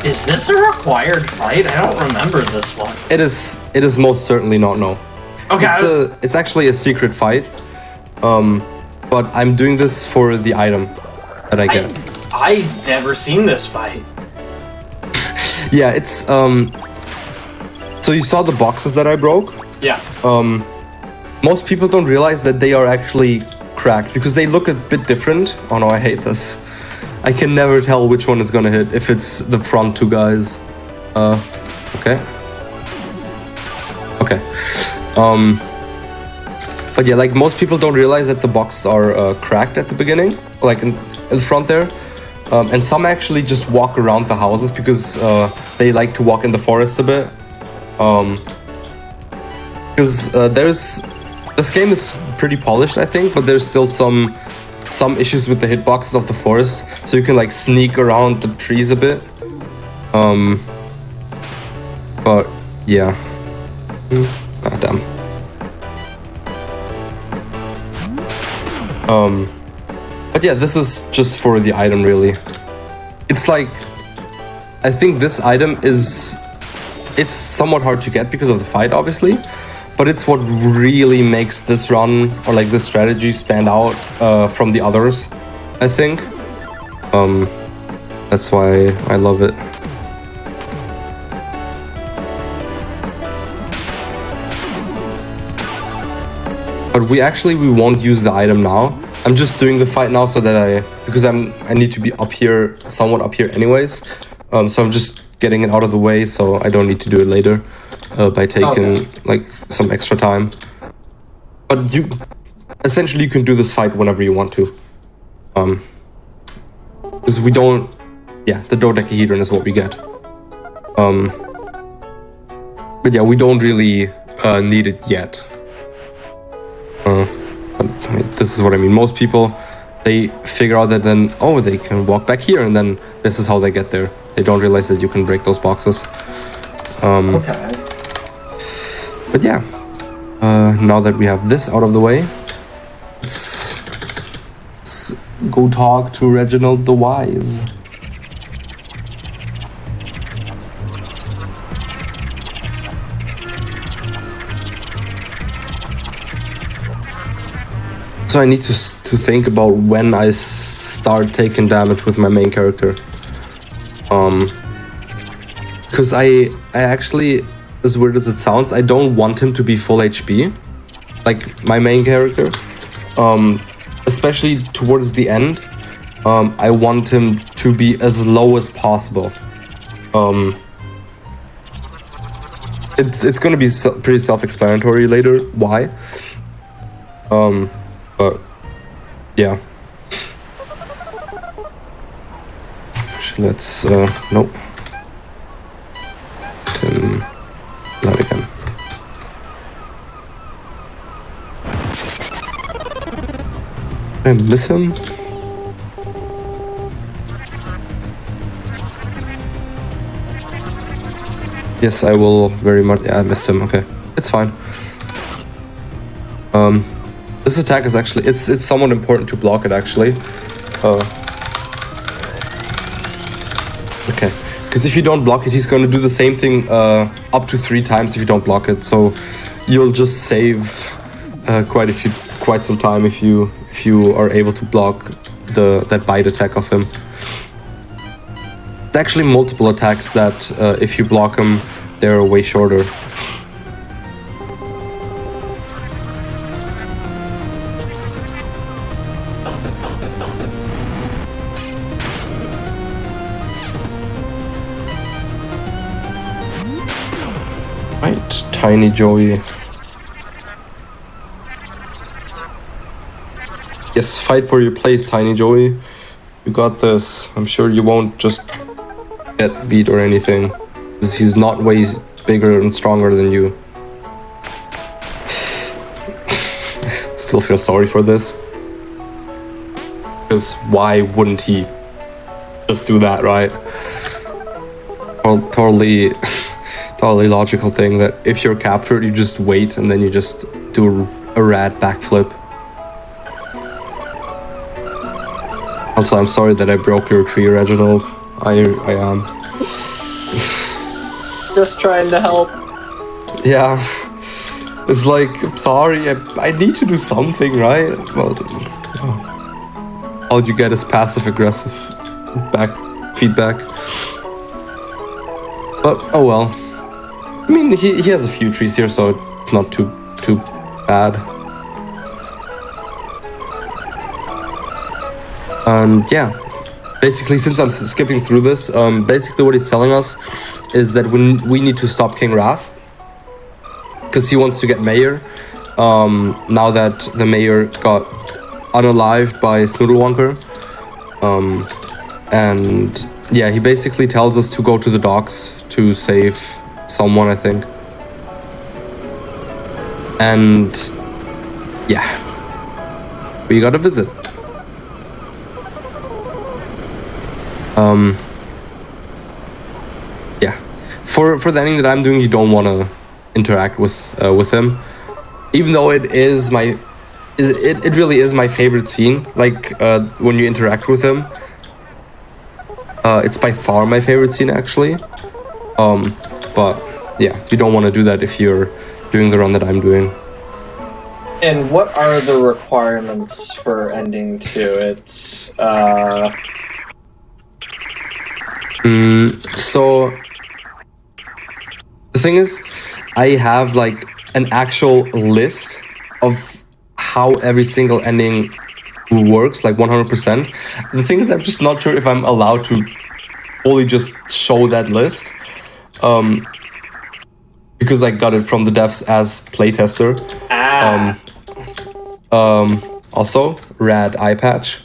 Is this a required fight? I don't remember this one. It is most certainly not, no. Okay. It's actually a secret fight. But I'm doing this for the item that I get. I've never seen this fight. Yeah, it's so you saw the boxes that I broke? Yeah. Most people don't realize that they are actually cracked because they look a bit different. Oh no, I hate this. I can never tell which one is gonna hit if it's the front two guys. Okay. Okay. But yeah, like most people don't realize that the boxes are cracked at the beginning, like in the front there. And some actually just walk around the houses because they like to walk in the forest a bit. Because this game is pretty polished, I think, but there's still some issues with the hitboxes of the forest, so you can like sneak around the trees a bit. But yeah. Ah, damn. But yeah, this is just for the item, really. It's like, I think this item it's somewhat hard to get because of the fight, obviously, but it's what really makes this run, or like this strategy, stand out from the others, I think. That's why I love it. But we won't use the item now. I'm just doing the fight now so that because I need to be up here, somewhat up here anyways. So I'm just getting it out of the way so I don't need to do it later by taking like some extra time. But essentially you can do this fight whenever you want to. Because we don't, yeah, the dodecahedron is what we get. But yeah, we don't really need it yet. This is what I mean. Most people, they figure out that then, oh, they can walk back here, and then this is how they get there. They don't realize that you can break those boxes. Okay. But yeah, now that we have this out of the way, let's go talk to Reginald the Wise. So I need to think about when I start taking damage with my main character. Because I actually, as weird as it sounds, I don't want him to be full HP, like my main character. Especially towards the end, I want him to be as low as possible. It's gonna be pretty self-explanatory later why. But yeah. Let's nope. Not again. Did I miss him? Yes, I will very much. Yeah, I missed him. Okay, it's fine. This attack is actually it's somewhat important to block it actually. Okay, because if you don't block it, he's going to do the same thing up to 3 times if you don't block it. So you'll just save quite some time if you are able to block that bite attack of him. It's actually multiple attacks that if you block them, they're way shorter. Fight Tiny Joey. Yes, fight for your place, Tiny Joey. You got this. I'm sure you won't just get beat or anything. 'Cause he's not way bigger and stronger than you. Still feel sorry for this. Because why wouldn't he just do that, right? Totally, totally logical thing that if you're captured, you just wait and then you just do a rad backflip. Also, I'm sorry that I broke your tree, Reginald. I am. Just trying to help. Yeah. It's like, I'm sorry, I need to do something, right? Well, all you get is passive-aggressive feedback. But, oh well. I mean, he has a few trees here, so it's not too bad. And yeah, basically, since I'm skipping through this, basically what he's telling us is that we need to stop King Wrath because he wants to get mayor. Now that the mayor got unalived by Snoodlewonker, and yeah, he basically tells us to go to the docks to save someone, I think. And yeah, we got a visit. Yeah, for the ending that I'm doing, you don't want to interact with him, even though it really is my favorite scene. Like when you interact with him, it's by far my favorite scene actually. But yeah, you don't want to do that if you're doing the run that I'm doing. And what are the requirements for ending 2? It's So the thing is, I have like an actual list of how every single ending works, like 100%. The thing is, I'm just not sure if I'm allowed to fully just show that list, because I got it from the devs as playtester. Also, rad eye patch.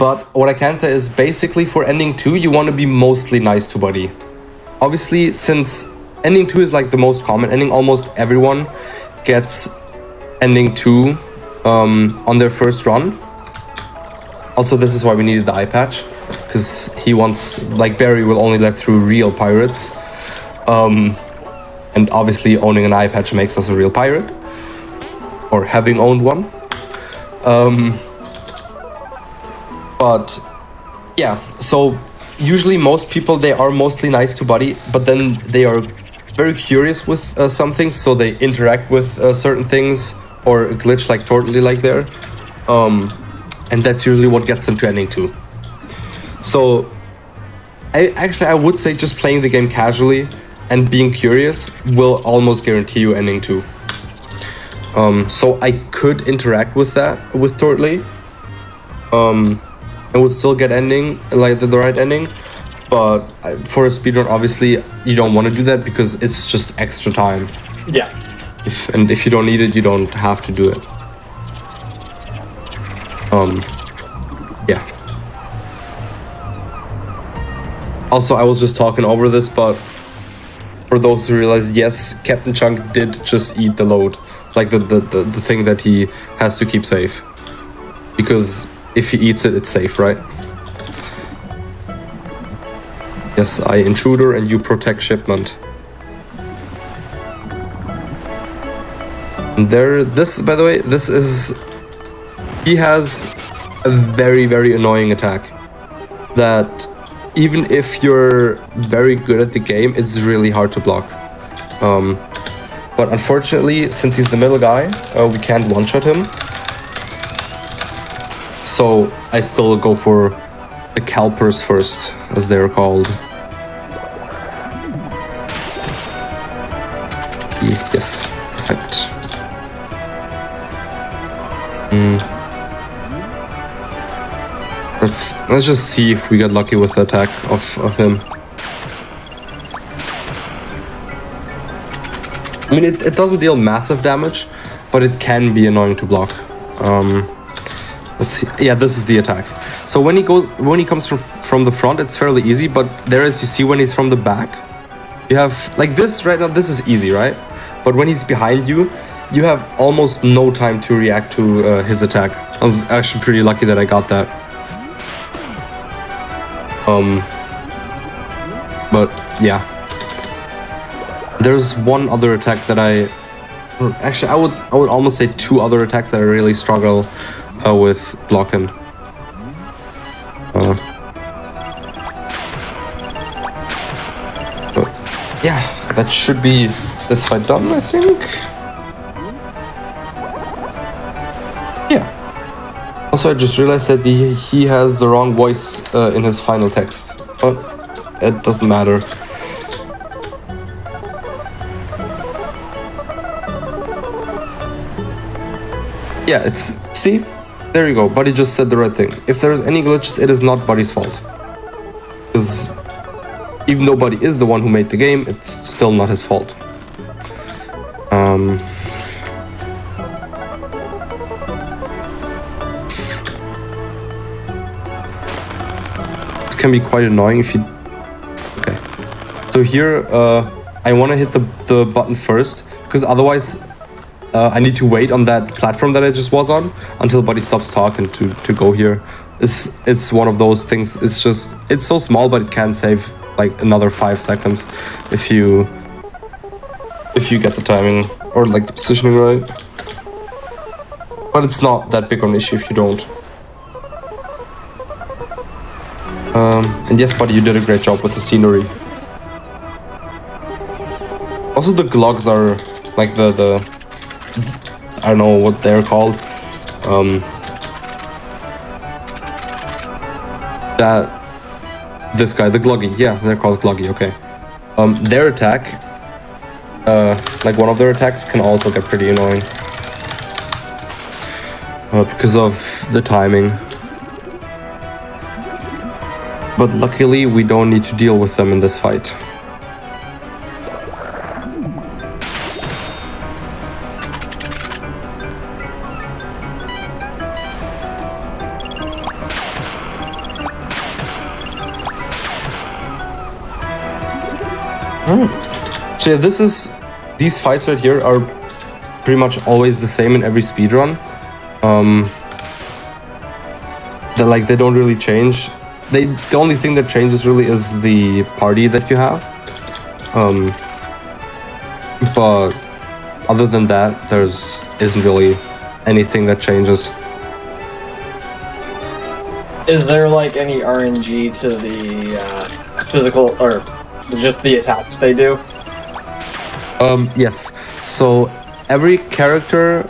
But what I can say is basically for ending 2, you want to be mostly nice to Buddy. Obviously, since ending 2 is like the most common ending, almost everyone gets ending 2 on their first run. Also, this is why we needed the eye patch, because he wants, like Barry will only let through real pirates. And obviously owning an eye patch makes us a real pirate, or having owned one. But yeah, so usually most people, they are mostly nice to Buddy, but then they are very curious with some things, so they interact with certain things or a glitch like totally like there. And that's usually what gets them to ending 2. So I would say just playing the game casually and being curious will almost guarantee you ending 2. So I could interact with that with Tortly. And would still get ending, like the right ending. But for a speedrun, obviously, you don't want to do that because it's just extra time. Yeah. If you don't need it, you don't have to do it. Yeah. Also, I was just talking over this, but for those who realize, yes, Captain Chunk did just eat the load. Like the thing that he has to keep safe. Because if he eats it, it's safe, right? Yes, I intruder and you protect shipment. And this, by the way, this is... He has a very, very annoying attack. That even if you're very good at the game, it's really hard to block. But unfortunately, since he's the middle guy, we can't one-shot him. So I still go for the Calpers first, as they're called. Yes, perfect. Let's just see if we get lucky with the attack of him. I mean, it doesn't deal massive damage, but it can be annoying to block. Let's see. Yeah, this is the attack. So when he comes from the front, it's fairly easy. But there, as you see, when he's from the back, you have like this right now. This is easy, right? But when he's behind you, you have almost no time to react to his attack. I was actually pretty lucky that I got that. But yeah, there's one other attack that actually, I would almost say two other attacks that I really struggle with blocking. But yeah, that should be this fight done, I think. Yeah. Also, I just realized that he has the wrong voice in his final text, but it doesn't matter. Yeah, see? There you go, Buddy just said the right thing. If there's any glitches, it is not Buddy's fault. Because even though Buddy is the one who made the game, it's still not his fault. This can be quite annoying if you... Okay. So here, I want to hit the button first, because otherwise... I need to wait on that platform that I just was on until Buddy stops talking to go here. It's one of those things. It's so small, but it can save like another 5 seconds if you get the timing or like the positioning right. But it's not that big of an issue if you don't. And yes, Buddy, you did a great job with the scenery. Also, the glogs are like the I don't know what they're called. This guy, the Gluggy. Yeah, they're called Gluggy. Okay. Their attack, like one of their attacks, can also get pretty annoying because of the timing. But luckily, we don't need to deal with them in this fight. So yeah, these fights right here are pretty much always the same in every speedrun. They don't really change. The only thing that changes really is the party that you have. But other than that, isn't really anything that changes. Is there like any RNG to the physical or just the attacks they do? Yes. So every character,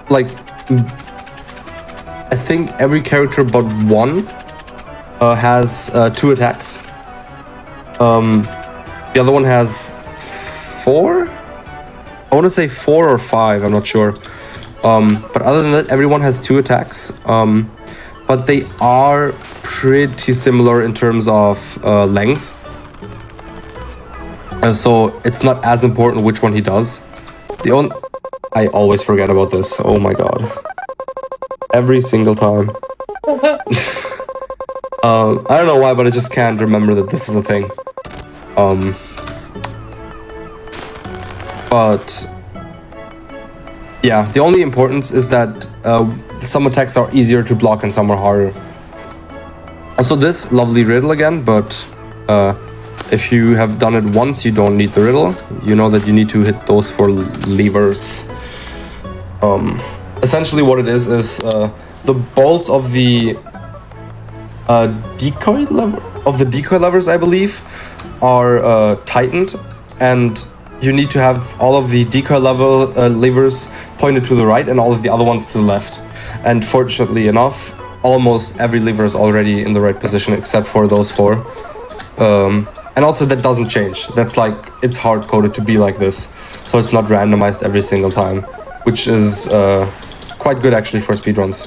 like I think every character but one has 2 attacks. The other one has 4. I want to say 4 or 5. I'm not sure. But other than that, everyone has 2 attacks. But they are pretty similar in terms of length. So it's not as important which one he does. I always forget about this. Oh my god. Every single time. I don't know why, but I just can't remember that this is a thing. But yeah, the only importance is that some attacks are easier to block and some are harder. Also this lovely riddle again, but if you have done it once, you don't need the riddle. You know that you need to hit those 4 levers. Essentially what it is the bolts of the decoy levers, I believe, are tightened, and you need to have all of the decoy levers pointed to the right and all of the other ones to the left. And fortunately enough, almost every lever is already in the right position except for those 4. And also that doesn't change. That's like, it's hard-coded to be like this. So it's not randomized every single time, which is quite good actually for speedruns.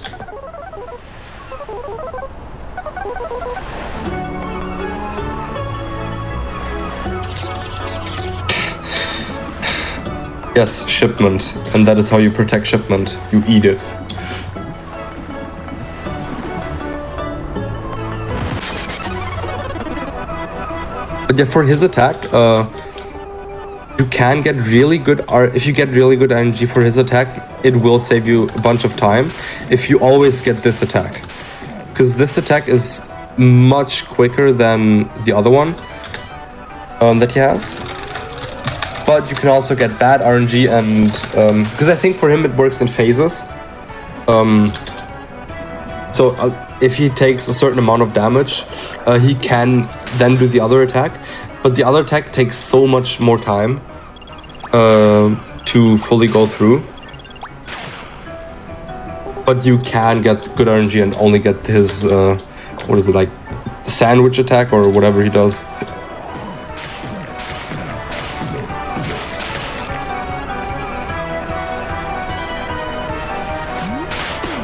Yes, shipment. And that is how you protect shipment. You eat it. But yeah, for his attack, you can get really good if you get really good RNG for his attack, it will save you a bunch of time if you always get this attack. Because this attack is much quicker than the other one that he has. But you can also get bad RNG, and because I think for him it works in phases. So if he takes a certain amount of damage, he can then do the other attack. But the other attack takes so much more time to fully go through. But you can get good RNG and only get his, what is it, like sandwich attack or whatever he does.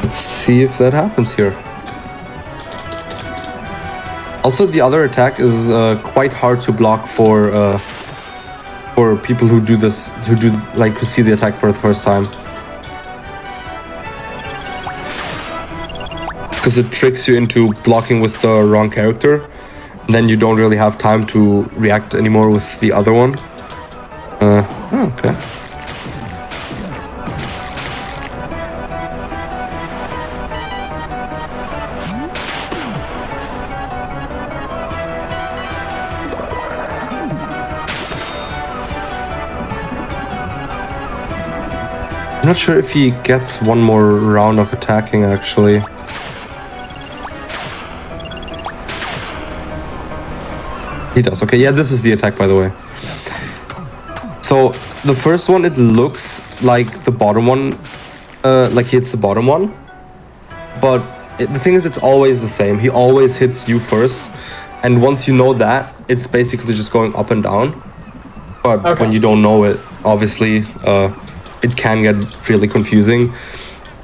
Let's see if that happens here. Also, the other attack is quite hard to block for people who do this, who see the attack for the first time, because it tricks you into blocking with the wrong character. And then you don't really have time to react anymore with the other one. Okay. I'm not sure if he gets one more round of attacking, actually. He does. Okay, yeah, this is the attack, by the way. So, the first one, it looks like the bottom one, like he hits the bottom one. But the thing is, it's always the same. He always hits you first. And once you know that, it's basically just going up and down. But when you don't know it, obviously, it can get really confusing.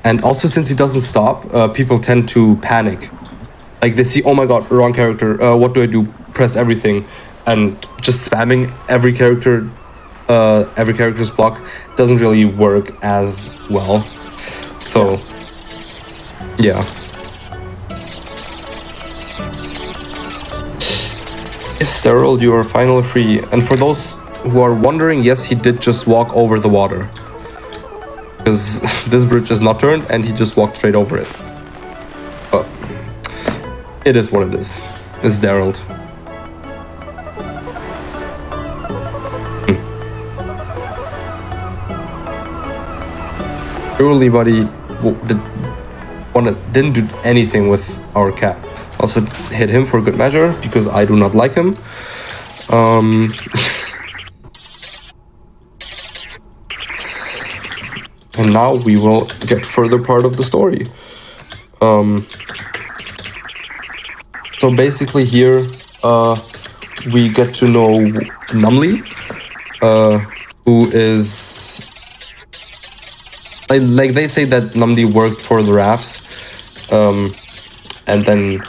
And also, since he doesn't stop, people tend to panic. Like, they see, oh my god, wrong character, what do I do? Press everything. And just spamming every character's block doesn't really work as well. So, yeah. Sterile, you are finally free. And for those who are wondering, yes, he did just walk over the water. Because this bridge is not turned and he just walked straight over it. But it is what it is. It's Daryl. Surely, buddy didn't do anything with our cat. Also hit him for good measure because I do not like him. And now we will get further part of the story. So basically here we get to know Numley, who is like they say that Numley worked for the rafts, and then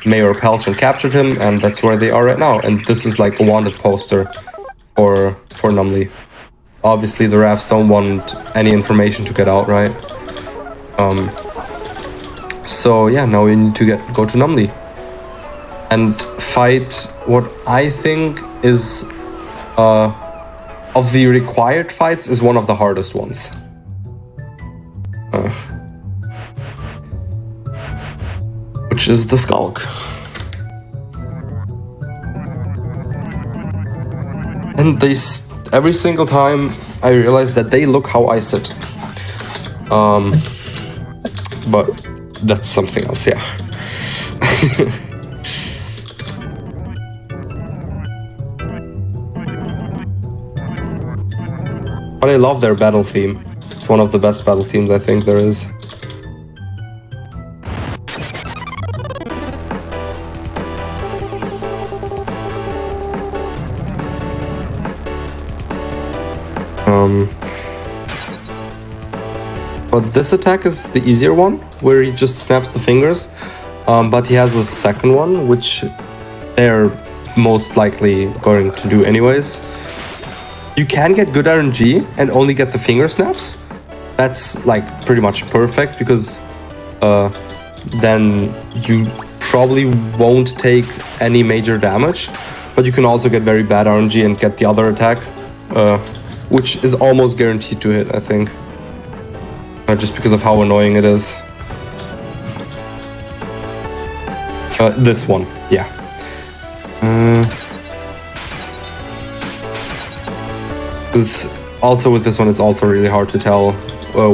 Mayor Pelchin captured him, and that's where they are right now. And this is like a wanted poster for Numley. Obviously, the rafts don't want any information to get out, right? So yeah, now we need to go to Numley and fight what I think is of the required fights is one of the hardest ones. Which is the Skulk. And every single time I realize that they look how I sit. But that's something else, yeah. But I love their battle theme. It's one of the best battle themes I think there is. But this attack is the easier one, where he just snaps the fingers. But he has a second one, which they're most likely going to do anyways. You can get good RNG and only get the finger snaps. That's like pretty much perfect because then you probably won't take any major damage, but you can also get very bad RNG and get the other attack, which is almost guaranteed to hit, I think, just because of how annoying it is. This one, yeah. Also with this one, it's also really hard to tell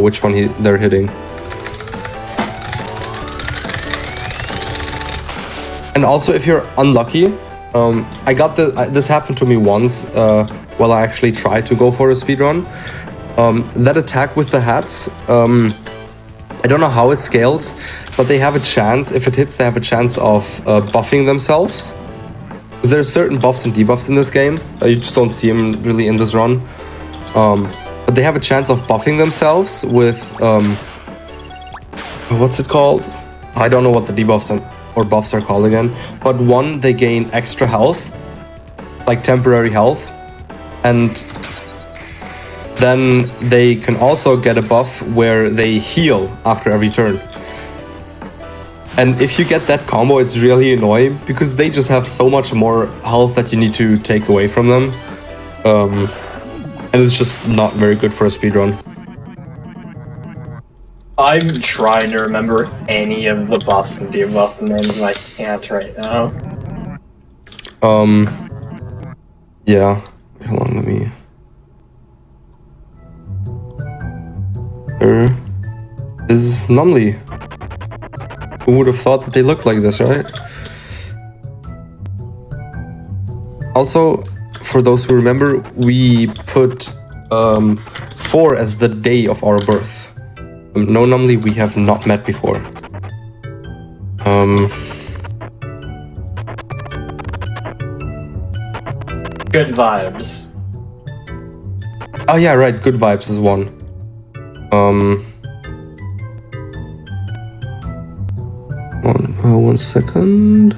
which one they're hitting. And also, if you're unlucky, I got this happened to me once while I actually tried to go for a speedrun. That attack with the hats, I don't know how it scales, but they have a chance, if it hits, they have a chance of buffing themselves. There's certain buffs and debuffs in this game. You just don't see them really in this run. But they have a chance of buffing themselves with, what's it called? I don't know what the debuffs or buffs are called again. But one, they gain extra health, like temporary health. And then they can also get a buff where they heal after every turn. And if you get that combo, it's really annoying because they just have so much more health that you need to take away from them. And it's just not very good for a speedrun. I'm trying to remember any of the buffs and debuff names and I can't right now. Yeah. Hold on, let me... There is Numley. Who would have thought that they looked like this, right? Also, for those who remember, we put 4 as the day of our birth. No Numley we have not met before. Good vibes. Oh yeah, right. Good vibes is one. One second.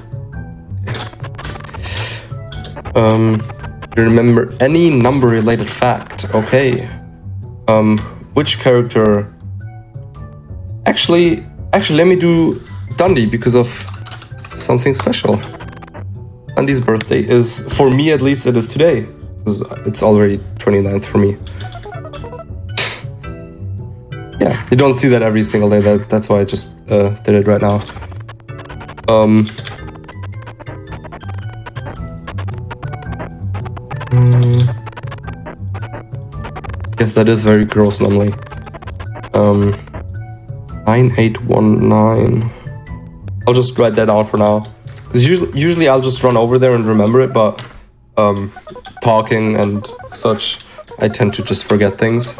Remember any number-related fact? Okay. Which character? Actually, let me do Dundee because of something special. Dundee's birthday is, for me at least, it is today. It's already 29th for me. Yeah, you don't see that every single day. That's why I just did it right now. Yes, that is very gross normally. 9819. I'll just write that down for now. Because usually I'll just run over there and remember it, but talking and such, I tend to just forget things.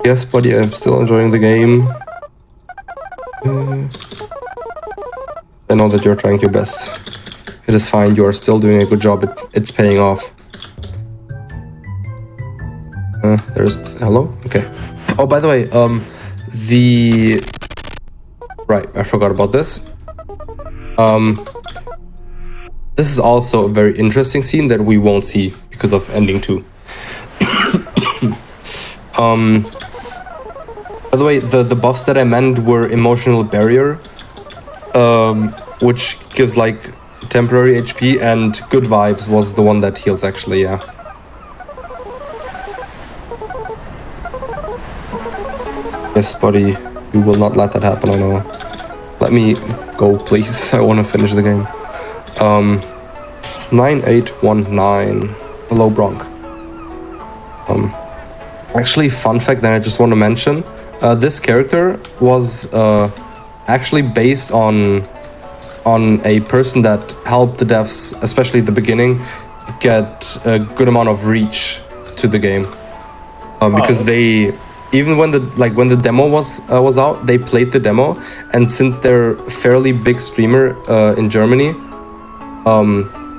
Yes, buddy, I'm still enjoying the game. I know that you're trying your best. It is fine, you are still doing a good job, it's paying off. There's... hello? Okay. Oh, by the way, right, I forgot about this. This is also a very interesting scene that we won't see because of ending 2. By the way, the buffs that I meant were emotional barrier, which gives like temporary HP, and good vibes was the one that heals actually, yeah. Yes, buddy, you will not let that happen, I know. Let me go, please. I want to finish the game. 9819. Hello, Bronk. Actually, fun fact that I just want to mention. This character was actually based on a person that helped the devs, especially at the beginning, get a good amount of reach to the game. Because they... even when the demo was out, they played the demo, and since they're a fairly big streamer in Germany,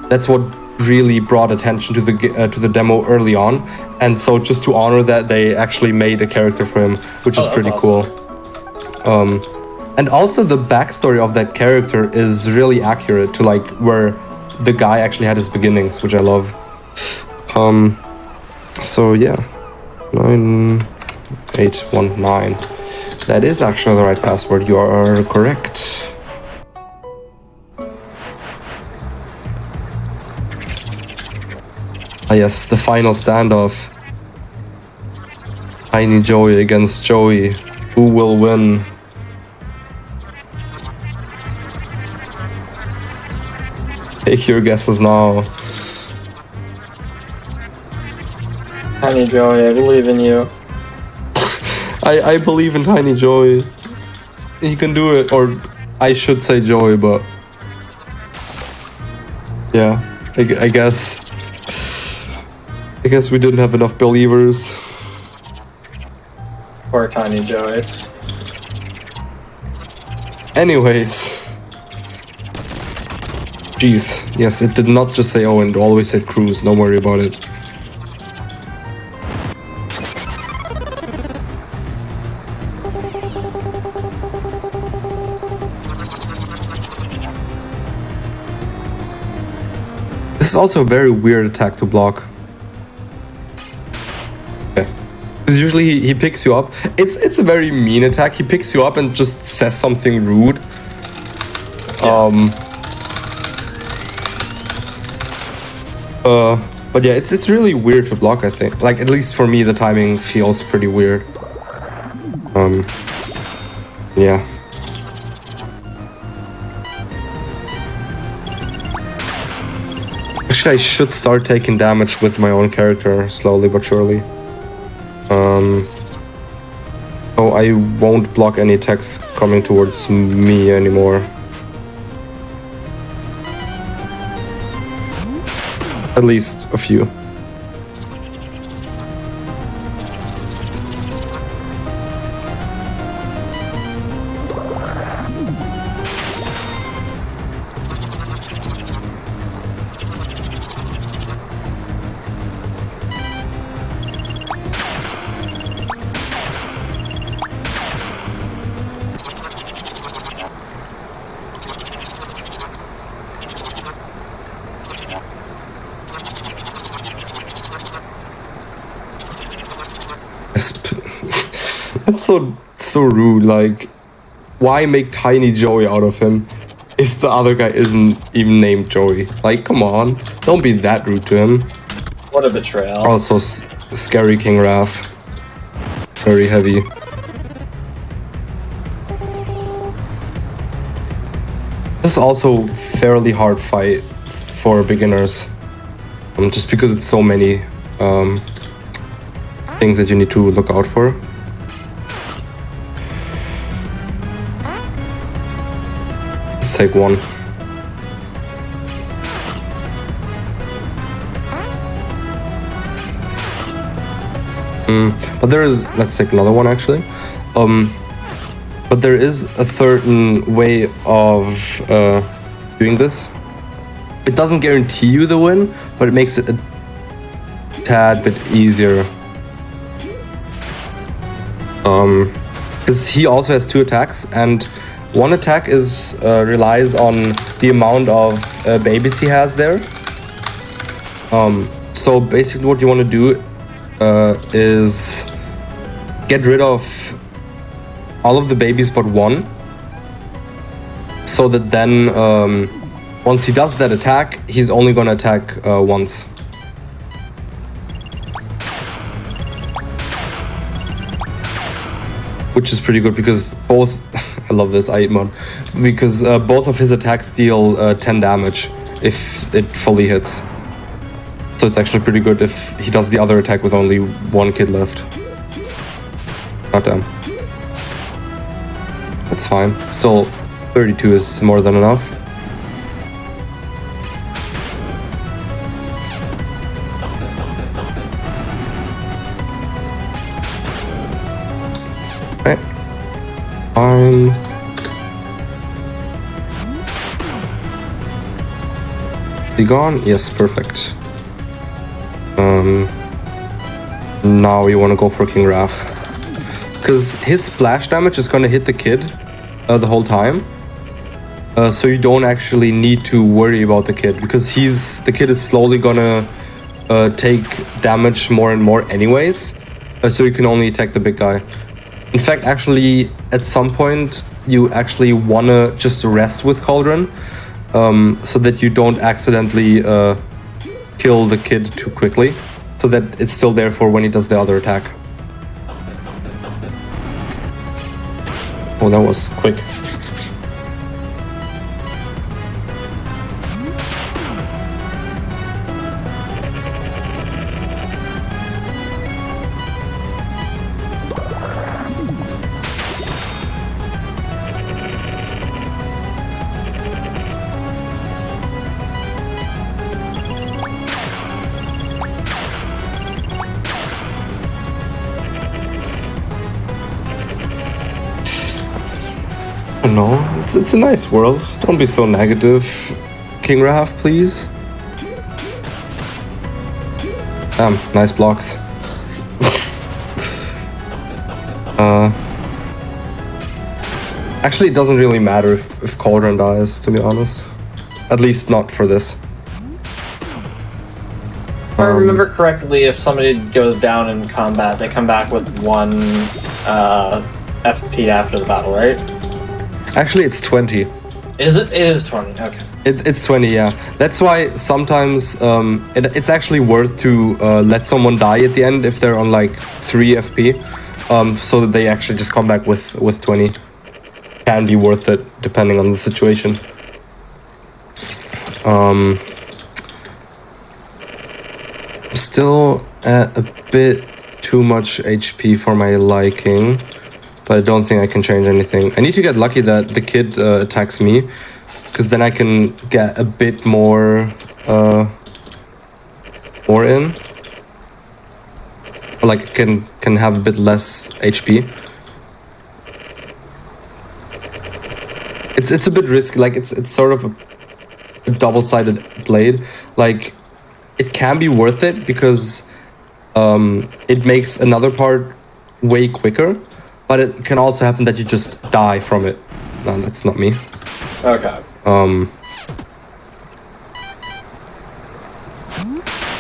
that's what really brought attention to the demo early on. And so just to honor that, they actually made a character for him, which is pretty awesome. Cool. And also the backstory of that character is really accurate to like where the guy actually had his beginnings, which I love. So yeah, 9819. That is actually the right password. You are correct. Ah yes, the final standoff. Tiny Joey against Joey. Who will win? Take your guesses now. Tiny Joey, I believe in you. I believe in Tiny Joey. He can do it, or I should say Joey, but yeah, I guess we didn't have enough believers. Poor Tiny Joey. Anyways. Jeez, yes, it did not just say Owen, it always said Cruz, don't worry about it. This is also a very weird attack to block. Okay. Because usually he picks you up. It's a very mean attack. He picks you up and just says something rude. But yeah, it's really weird to block, I think. Like, at least for me, the timing feels pretty weird. Yeah. Actually, I should start taking damage with my own character, slowly but surely. So I won't block any attacks coming towards me anymore. At least a few. That's so rude. Like, why make Tiny Joey out of him if the other guy isn't even named Joey? Like, come on, don't be that rude to him. What a betrayal. Also, Scary King Raph, very heavy. This is also fairly hard fight for beginners, just because it's so many things that you need to look out for. Let's take one. But there is, let's take another one actually. But there is a certain way of doing this. It doesn't guarantee you the win, but it makes it a tad bit easier. Because he also has two attacks, and one attack is relies on the amount of babies he has there. So basically what you want to do is get rid of all of the babies but one, so that then once he does that attack, he's only gonna attack once. Which is pretty good because both, I love this, I eat mod, because both of his attacks deal 10 damage if it fully hits. So it's actually pretty good if he does the other attack with only one kid left. Goddamn. That's fine. Still, 32 is more than enough. Okay. Fine. Is he gone? Yes, perfect. Now we want to go for King Raph. Because his splash damage is going to hit the kid the whole time. so you don't actually need to worry about the kid, because the kid is slowly gonna take damage more and more anyways, so you can only attack the big guy. In fact, actually, at some point, you actually wanna just rest with Cauldron, so that you don't accidentally kill the kid too quickly, so that it's still there for when he does the other attack. Oh, that was quick. No, it's a nice world. Don't be so negative, King Rahaf, please. Damn, nice blocks. Actually, it doesn't really matter if Cauldron dies, to be honest. At least not for this. If I remember correctly, if somebody goes down in combat, they come back with 1 FP after the battle, right? Actually, it's 20. Is it? It is 20, okay. It's 20, yeah. That's why sometimes it's actually worth to let someone die at the end if they're on like 3 FP, so that they actually just come back with 20. Can be worth it depending on the situation. Still at a bit too much HP for my liking, but I don't think I can change anything. I need to get lucky that the kid attacks me, because then I can get a bit more in. Or like can have a bit less HP. It's a bit risky. Like it's sort of a double-sided blade. Like it can be worth it because it makes another part way quicker, but it can also happen that you just die from it. No, that's not me. Okay.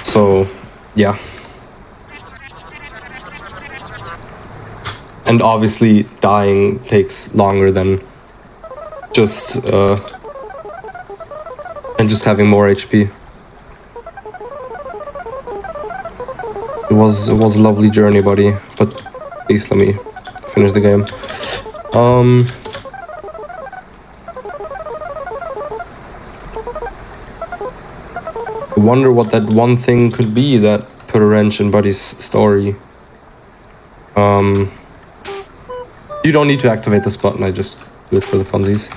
So, yeah. And obviously, dying takes longer than just having more HP. It was a lovely journey, buddy. But please let me finish the game. I wonder what that one thing could be that put a wrench in Buddy's story. You don't need to activate this button, I just do it for the funsies.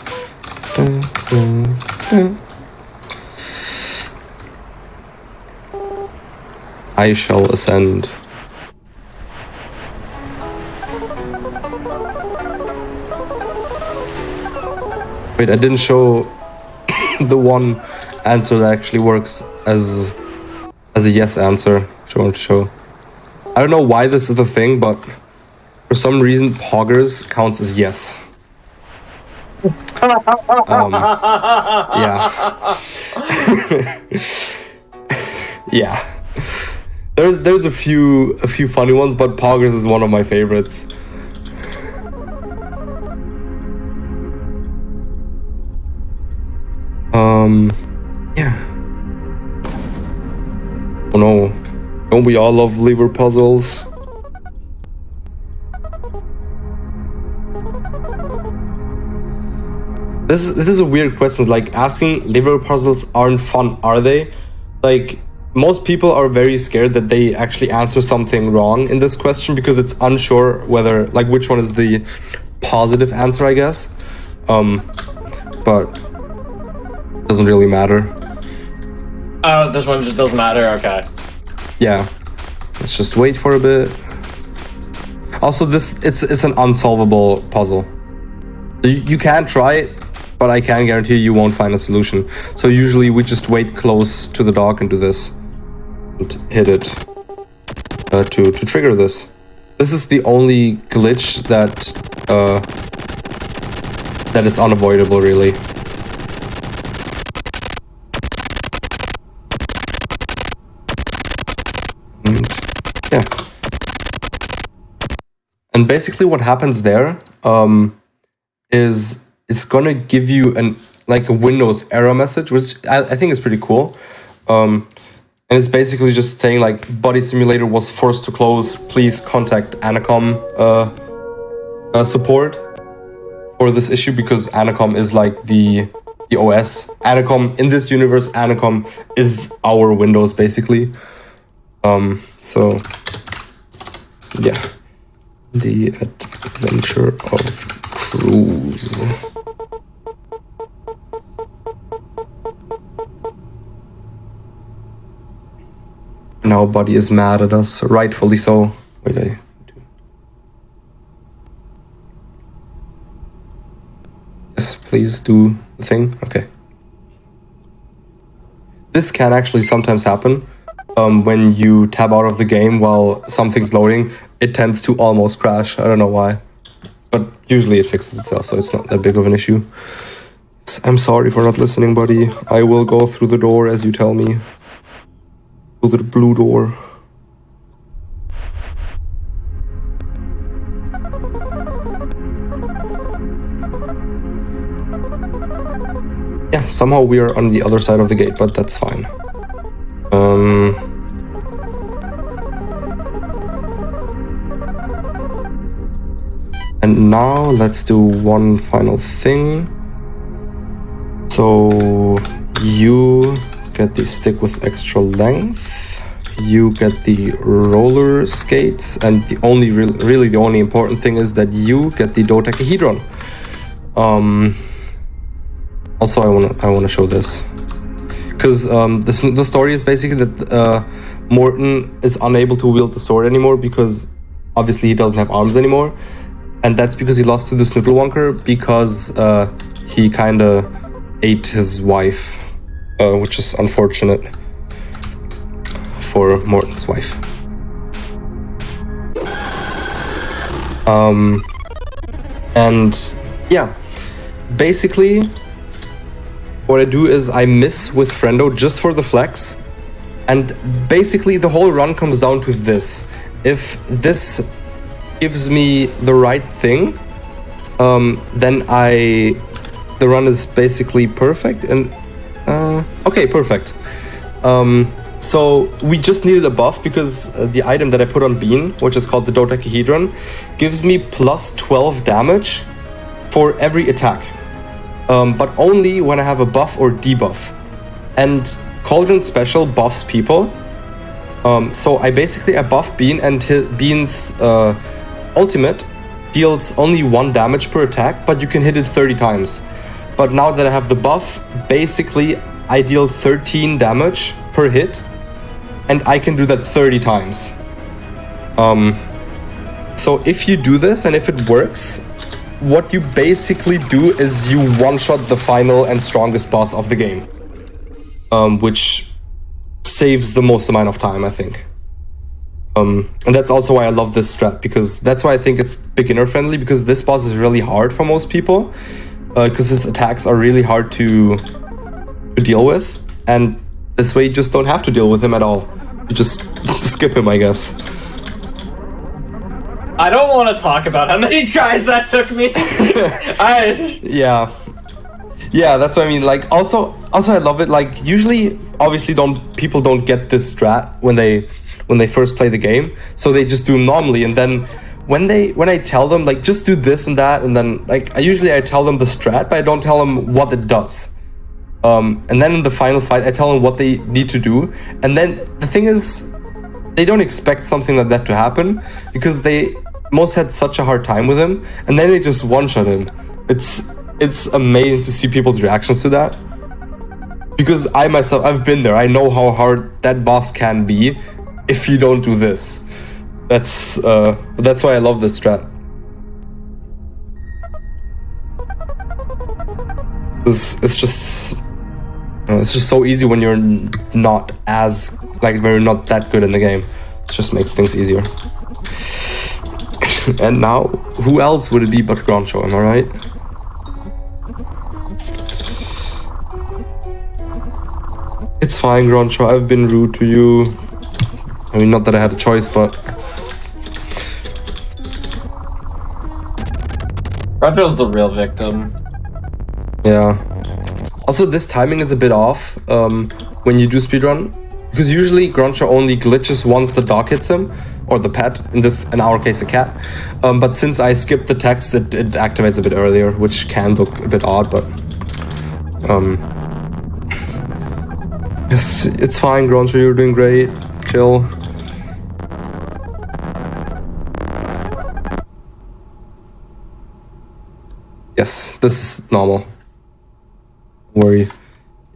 I shall ascend. Wait, I didn't show the one answer that actually works as a yes answer, which I want to show. I don't know why this is the thing, but for some reason poggers counts as yes. Yeah. Yeah. There's a few funny ones, but poggers is one of my favorites. Yeah. Oh no. Don't we all love liver puzzles? This is a weird question. Like, asking liver puzzles aren't fun, are they? Like, most people are very scared that they actually answer something wrong in this question because it's unsure whether, like, which one is the positive answer, I guess. But it doesn't really matter. Oh, this one just doesn't matter? Okay. Yeah. Let's just wait for a bit. Also, it's an unsolvable puzzle. You can try it, but I can guarantee you won't find a solution. So usually we just wait close to the dog and do this. And hit it to trigger this. This is the only glitch that is unavoidable, really. And basically what happens there is it's gonna give you like a Windows error message, which I think is pretty cool. And it's basically just saying like Body Simulator was forced to close. Please contact Anacom support for this issue, because Anacom is like the OS. Anacom in this universe, Anacom is our Windows basically. So yeah, the adventure of Cruise. Now Buddy is mad at us, rightfully so. Wait, yes, please do the thing. Okay. This can actually sometimes happen. When you tab out of the game while something's loading, it tends to almost crash. I don't know why. But usually it fixes itself, so it's not that big of an issue. I'm sorry for not listening, Buddy. I will go through the door as you tell me. Through the blue door. Yeah, somehow we are on the other side of the gate, but that's fine. And now let's do one final thing. So you get the stick with extra length. You get the roller skates, and the only really the only important thing is that you get the dodecahedron. Also, I wanna show this, because the story is basically that Morton is unable to wield the sword anymore because obviously he doesn't have arms anymore, and that's because he lost to the Snoodlewonker because he kind of ate his wife, which is unfortunate for Morton's wife. And yeah, basically what I do is I miss with Friendo just for the flex, and basically the whole run comes down to this. If this gives me the right thing, then the run is basically perfect. And okay, perfect. So we just needed a buff because the item that I put on Bean, which is called the dodecahedron, gives me plus 12 damage for every attack, but only when I have a buff or debuff. And Cauldron Special buffs people, so I buff Bean, and Bean's ultimate deals only 1 damage per attack, but you can hit it 30 times. But now that I have the buff, basically I deal 13 damage per hit, and I can do that 30 times. So if you do this and if it works, what you basically do is you one-shot the final and strongest boss of the game, which saves the most amount of time, I think. And that's also why I love this strat, because that's why I think it's beginner friendly, because this boss is really hard for most people, because his attacks are really hard to deal with, and this way you just don't have to deal with him at all. You just skip him, I guess. I don't want to talk about how many tries that took me. Yeah, that's what I mean. Like, also I love it. Like, usually, obviously, people don't get this strat when they first play the game, so they just do normally. And then when I tell them like just do this and that, and then like I tell them the strat, but I don't tell them what it does. And then in the final fight, I tell them what they need to do. And then the thing is, they don't expect something like that to happen, because they most had such a hard time with him, and then they just one-shot him. It's amazing to see people's reactions to that, because I myself, I've been there. I know how hard that boss can be if you don't do this. That's why I love this strat. It's just so easy when you're not when you're not that good in the game. It just makes things easier. And now, who else would it be but Groncho, am I right? It's fine, Groncho, I've been rude to you. I mean, not that I had a choice, but Groucho's the real victim. Yeah. Also, this timing is a bit off when you do speedrun, because usually Groucho only glitches once the dog hits him, or the pet, in our case a cat. But since I skipped the text, it activates a bit earlier, which can look a bit odd, but it's fine, Groucho, you're doing great. Chill. Yes, this is normal. Don't worry.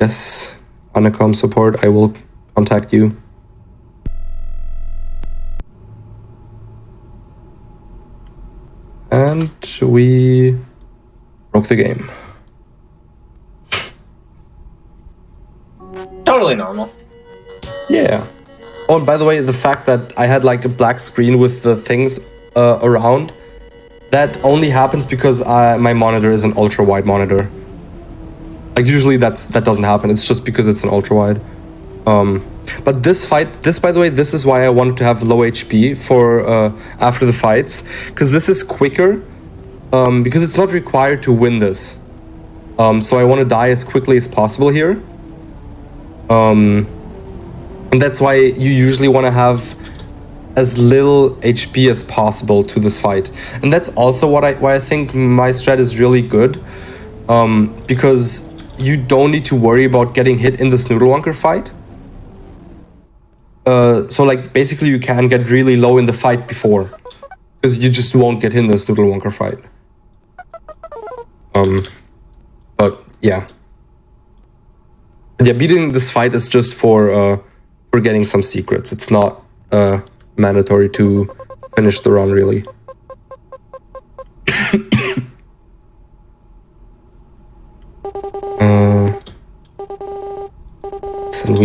Yes, Anacom support, I will contact you. And we broke the game. Totally normal. Yeah. Oh, and by the way, the fact that I had like a black screen with the things around, that only happens because my monitor is an ultra wide monitor. Like usually that doesn't happen. It's just because it's an ultra wide. But this fight, by the way, this is why I wanted to have low HP for after the fights, because this is quicker. Because it's not required to win this. So I want to die as quickly as possible here. And that's why you usually want to have as little HP as possible to this fight. And that's also why I think my strat is really good. Because you don't need to worry about getting hit in the Snoodlewonker fight. So like basically you can get really low in the fight before. Because you just won't get hit in the Snoodlewonker fight. But yeah. Yeah, beating this fight is just for getting some secrets. It's not mandatory to finish the run, really. And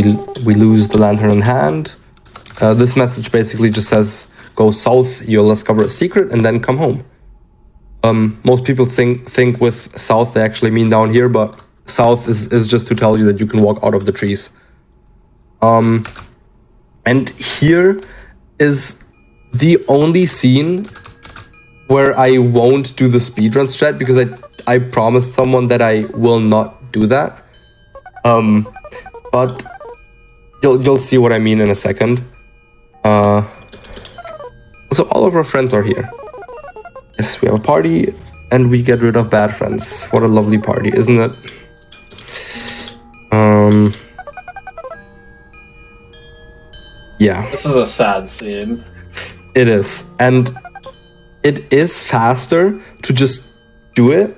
we lose the lantern in hand. This message basically just says, go south, you'll discover a secret, and then come home. Most people think with south they actually mean down here, but south is just to tell you that you can walk out of the trees. And here is the only scene where I won't do the speedrun strat, because I promised someone that I will not do that. But you'll see what I mean in a second. So all of our friends are here. Yes, we have a party, and we get rid of bad friends. What a lovely party, isn't it? Yeah. This is a sad scene. It is. And it is faster to just do it.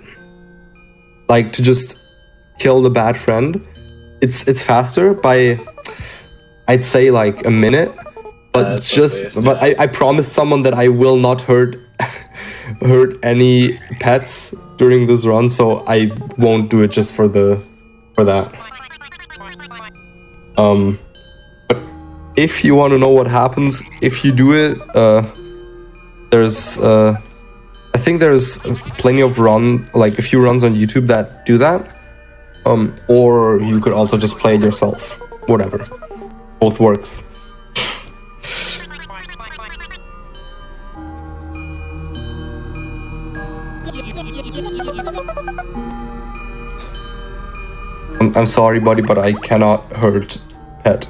Like, to just kill the bad friend. It's faster by, I'd say, like a minute. But I promised someone that I will not hurt any pets during this run, so I won't do it just for that. But if you want to know what happens if you do it, I think there's plenty of a few runs on YouTube that do that. Or you could also just play it yourself. Whatever. Both works. I'm sorry, buddy, but I cannot hurt pet.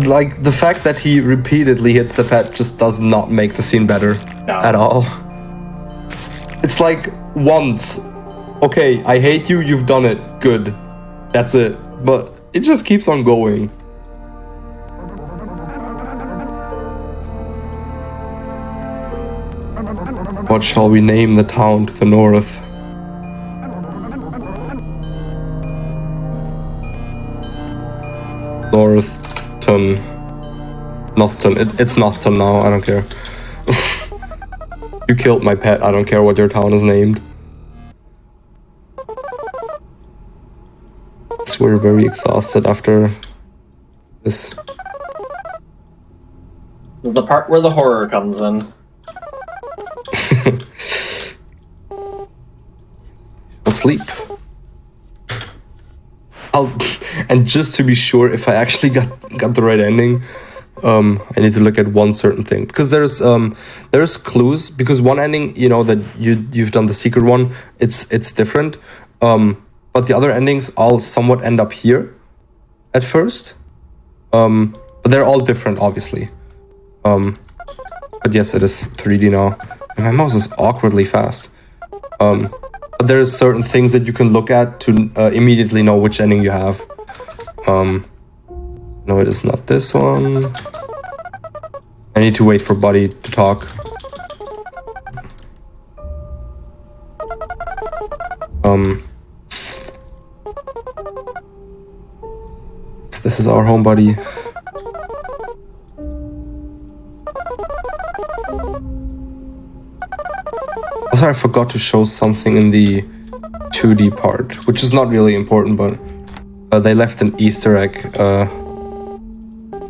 Like, the fact that he repeatedly hits the pet just does not make the scene better at all. It's like, once, okay, I hate you, you've done it, good, that's it. But it just keeps on going. What shall we name the town to the north? Northton. It's Northton now, I don't care. You killed my pet, I don't care what your town is named. So we're very exhausted after this. The part where the horror comes in. I'll sleep. And just to be sure if I actually got the right ending, I need to look at one certain thing, because there's clues, because one ending, you know, that you've done the secret one, it's different, but the other endings all somewhat end up here at first, but they're all different, obviously. But yes, it is 3D now, and my mouse is awkwardly fast. But there's certain things that you can look at to immediately know which ending you have. No, it is not this one. I need to wait for Buddy to talk. This is our home, Buddy. Also, I forgot to show something in the 2D part, which is not really important, but they left an Easter egg.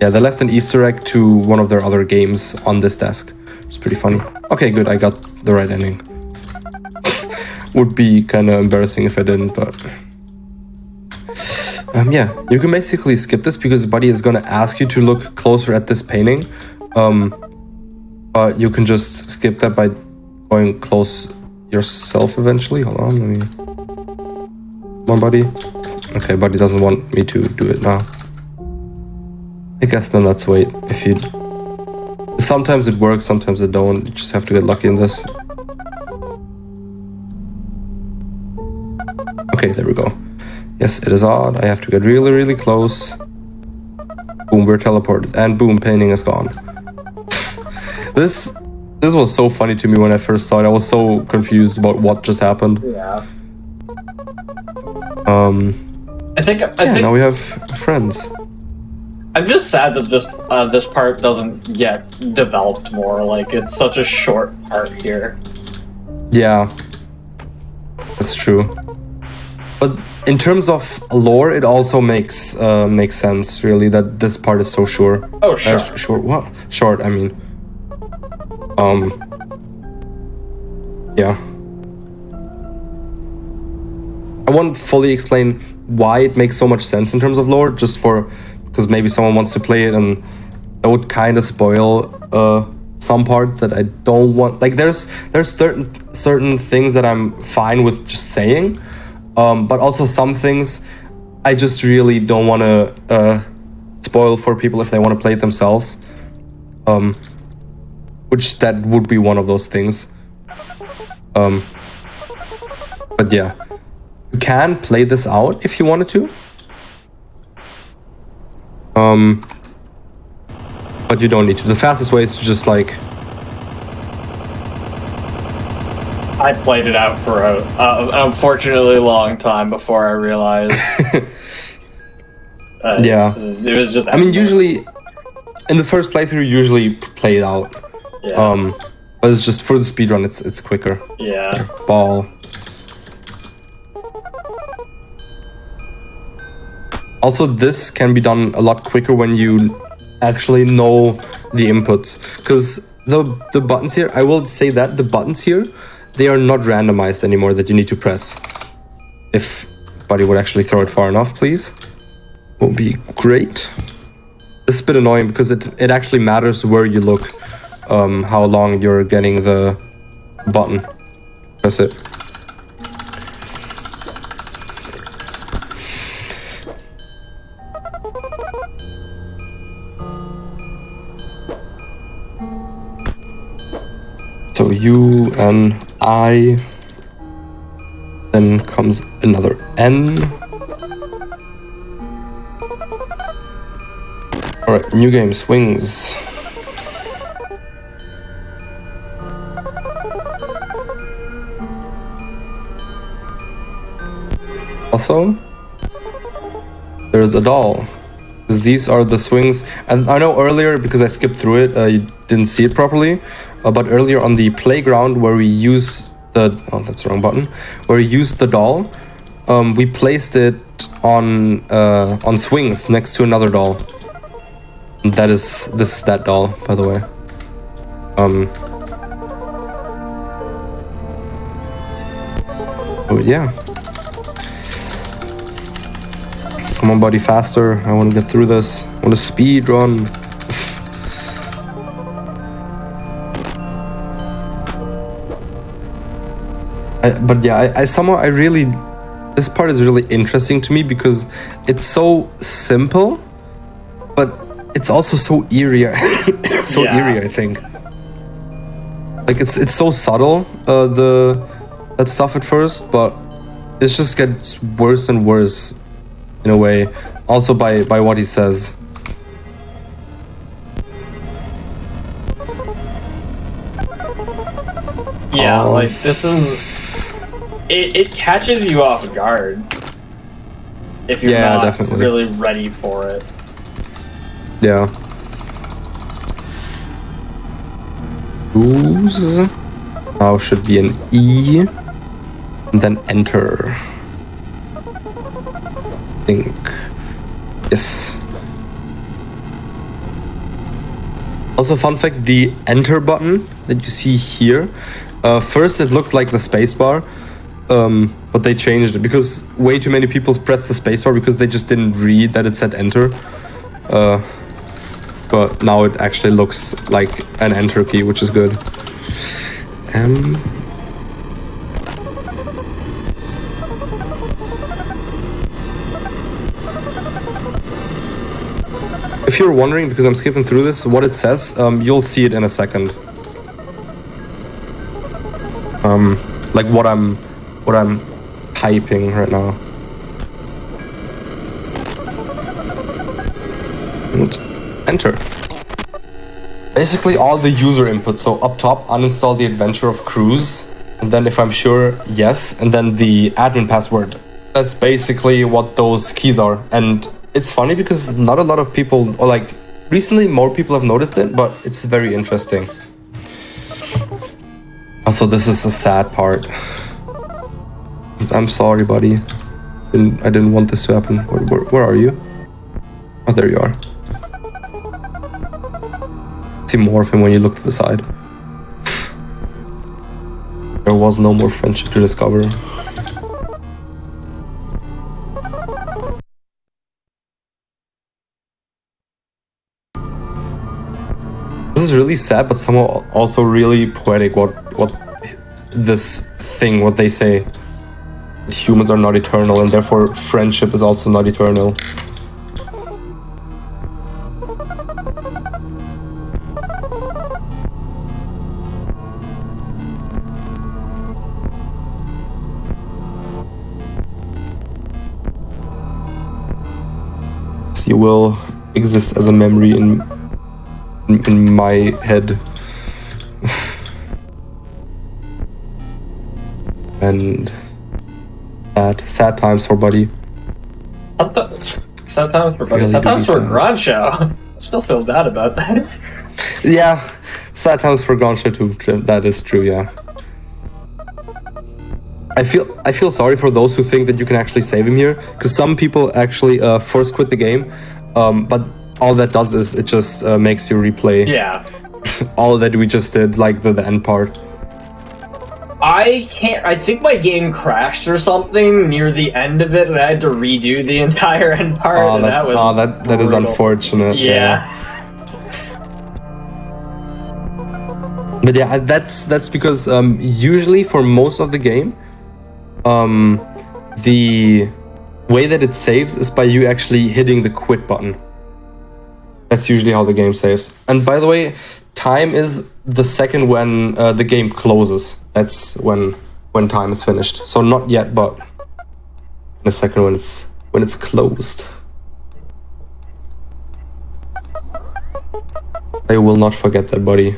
Yeah, they left an Easter egg to one of their other games on this desk. It's pretty funny. Okay, good, I got the right ending. Would be kind of embarrassing if I didn't, but... yeah, you can basically skip this because Buddy is gonna ask you to look closer at this painting. But you can just skip that by going close yourself eventually. Hold on, let me... Come on, Buddy. Okay, Buddy doesn't want me to do it now. I guess then let's wait. If you... Sometimes it works, sometimes it don't. You just have to get lucky in this. Okay, there we go. Yes, it is odd. I have to get really, really close. Boom, we're teleported. And boom, painting is gone. This was so funny to me when I first saw it. I was so confused about what just happened. Yeah. I think now we have friends. I'm just sad that this part doesn't get developed more. Like, it's such a short part here. Yeah, that's true. But in terms of lore, it also makes sense, really, that this part is so short. Oh, sure. Short. What? Short. I mean. Yeah. I won't fully explain why it makes so much sense in terms of lore, just because maybe someone wants to play it, and that would kind of spoil some parts that I don't want. Like, there's certain things that I'm fine with just saying, but also some things I just really don't want to spoil for people if they want to play it themselves. Which that would be one of those things. But yeah, you can play this out if you wanted to. But you don't need to. The fastest way is to just like... I played it out for an unfortunately long time before I realized. Yeah. It was just... I mean, usually, in the first playthrough, you usually play it out. Yeah. But it's just for the speedrun, it's quicker. Yeah. Ball. Also, this can be done a lot quicker when you actually know the inputs. Because the buttons here, I will say that the buttons here, they are not randomized anymore that you need to press. If Buddy would actually throw it far enough, please. Would be great. This is a bit annoying because it actually matters where you look, how long you're getting the button. Press it. So U, N, I, then comes another N. Alright, new game, swings. Also, there's a doll. These are the swings, and I know earlier, because I skipped through it, you didn't see it properly, but earlier on the playground where we use the... Oh, that's the wrong button. Where we used the doll, we placed it on swings next to another doll. This is that doll, by the way. Oh yeah. Come on, buddy, faster. I want to get through this. I want to speed run. But yeah, I really, this part is really interesting to me because it's so simple, but it's also so eerie. Eerie, I think. Like it's so subtle, that stuff at first, but it just gets worse and worse in a way. Also by what he says. Yeah, like this is. It catches you off guard if you're not definitely really ready for it. Yeah. Use now should be an E and then enter. I think. Yes. Also, fun fact, the enter button that you see here, first it looked like the spacebar, but they changed it because way too many people pressed the spacebar because they just didn't read that it said enter. But now it actually looks like an enter key, which is good. If you're wondering, because I'm skipping through this, what it says, you'll see it in a second. Like what I'm typing right now. And enter. Basically all the user input. So up top, uninstall the Adventure of Cruise, and then if I'm sure, yes, and then the admin password. That's basically what those keys are. And it's funny because not a lot of people, or like recently more people have noticed it, but it's very interesting. Also, this is a sad part. I'm sorry, buddy. I didn't want this to happen. Where are you? Oh, there you are. See more of him when you look to the side. There was no more friendship to discover. This is really sad, but somehow also really poetic. What they say. Humans are not eternal, and therefore friendship is also not eternal. You will exist as a memory in my head. And sad times for Buddy. Sad times for Buddy. Really Sad times for sad. Groncho. I still feel bad about that. Yeah, sad times for Gonsha too. That is true. Yeah. I feel sorry for those who think that you can actually save him here, because some people actually force quit the game, but all that does is it just makes you replay Yeah. all that we just did, like the end part. I think my game crashed or something near the end of it, and I had to redo the entire end part, and that was that is brutal. unfortunate. Yeah. But yeah, that's because usually for most of the game, the way that it saves is by you actually hitting the quit button. That's usually how the game saves. And by the way, time is the second when the game closes. That's when time is finished. So not yet, but in a second when it's closed. I will not forget that, buddy.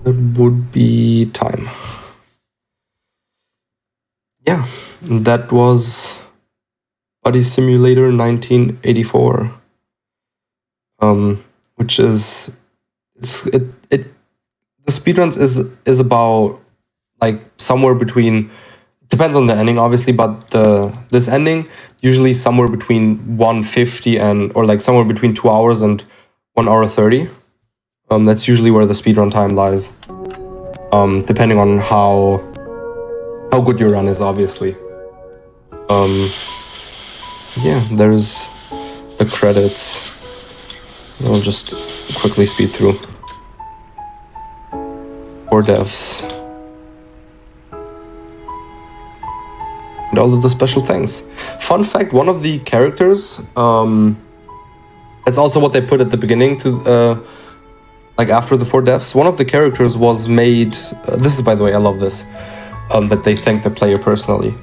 That would be time. Yeah, that was Buddy Simulator 1984. Which is the speedruns is about like somewhere between depends on the ending, obviously, but this ending usually somewhere between 150 or like somewhere between 2 hours and 1 hour 30. That's usually where the speedrun time lies. Depending on how good your run is, obviously. Yeah, there's the credits. I'll just quickly speed through. 4 devs. And all of the special things. Fun fact, one of the characters, that's also what they put at the beginning to, like after the 4 devs, one of the characters was made, this is by the way, I love this, that they thank the player personally.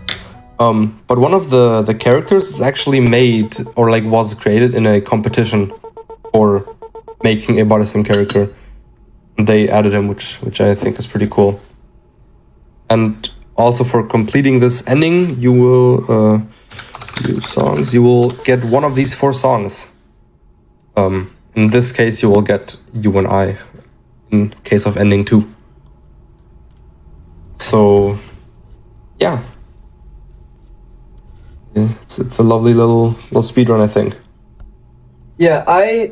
But one of the characters is actually made, or like was created in a competition for making a body sim character. They added him, which I think is pretty cool. And also for completing this ending, you will use songs. You will get one of these 4 songs. In this case, you will get You and I. In case of ending 2. So, yeah. It's a lovely little speedrun, I think. Yeah, I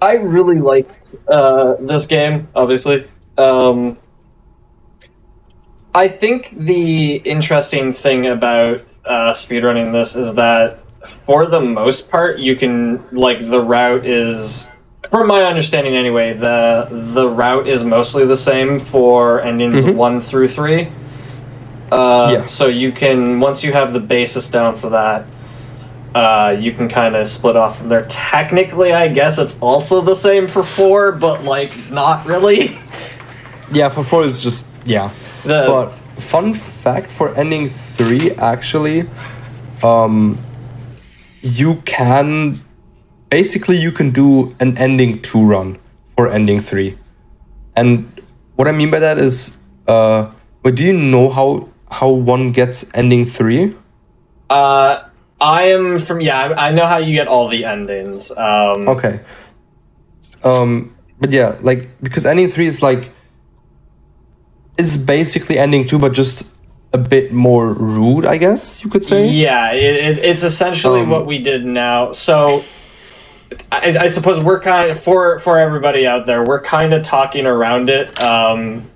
really liked this game, obviously. I think the interesting thing about speedrunning this is that for the most part, you can, like, the route is, from my understanding anyway, the route is mostly the same for endings 1 through 3. So you can, once you have the basis down for that, you can kind of split off from there. Technically, I guess it's also the same for 4, but, like, not really. Yeah, for 4 it's just, yeah. But fun fact, for ending 3, actually, you can do an ending 2 run for ending 3. And what I mean by that is, but do you know how one gets ending 3? I know how you get all the endings. Okay. But yeah, like, because ending 3 is like, it's basically ending 2, but just a bit more rude, I guess you could say. Yeah, it's essentially what we did now. So, I suppose we're kind of, for everybody out there, we're kind of talking around it,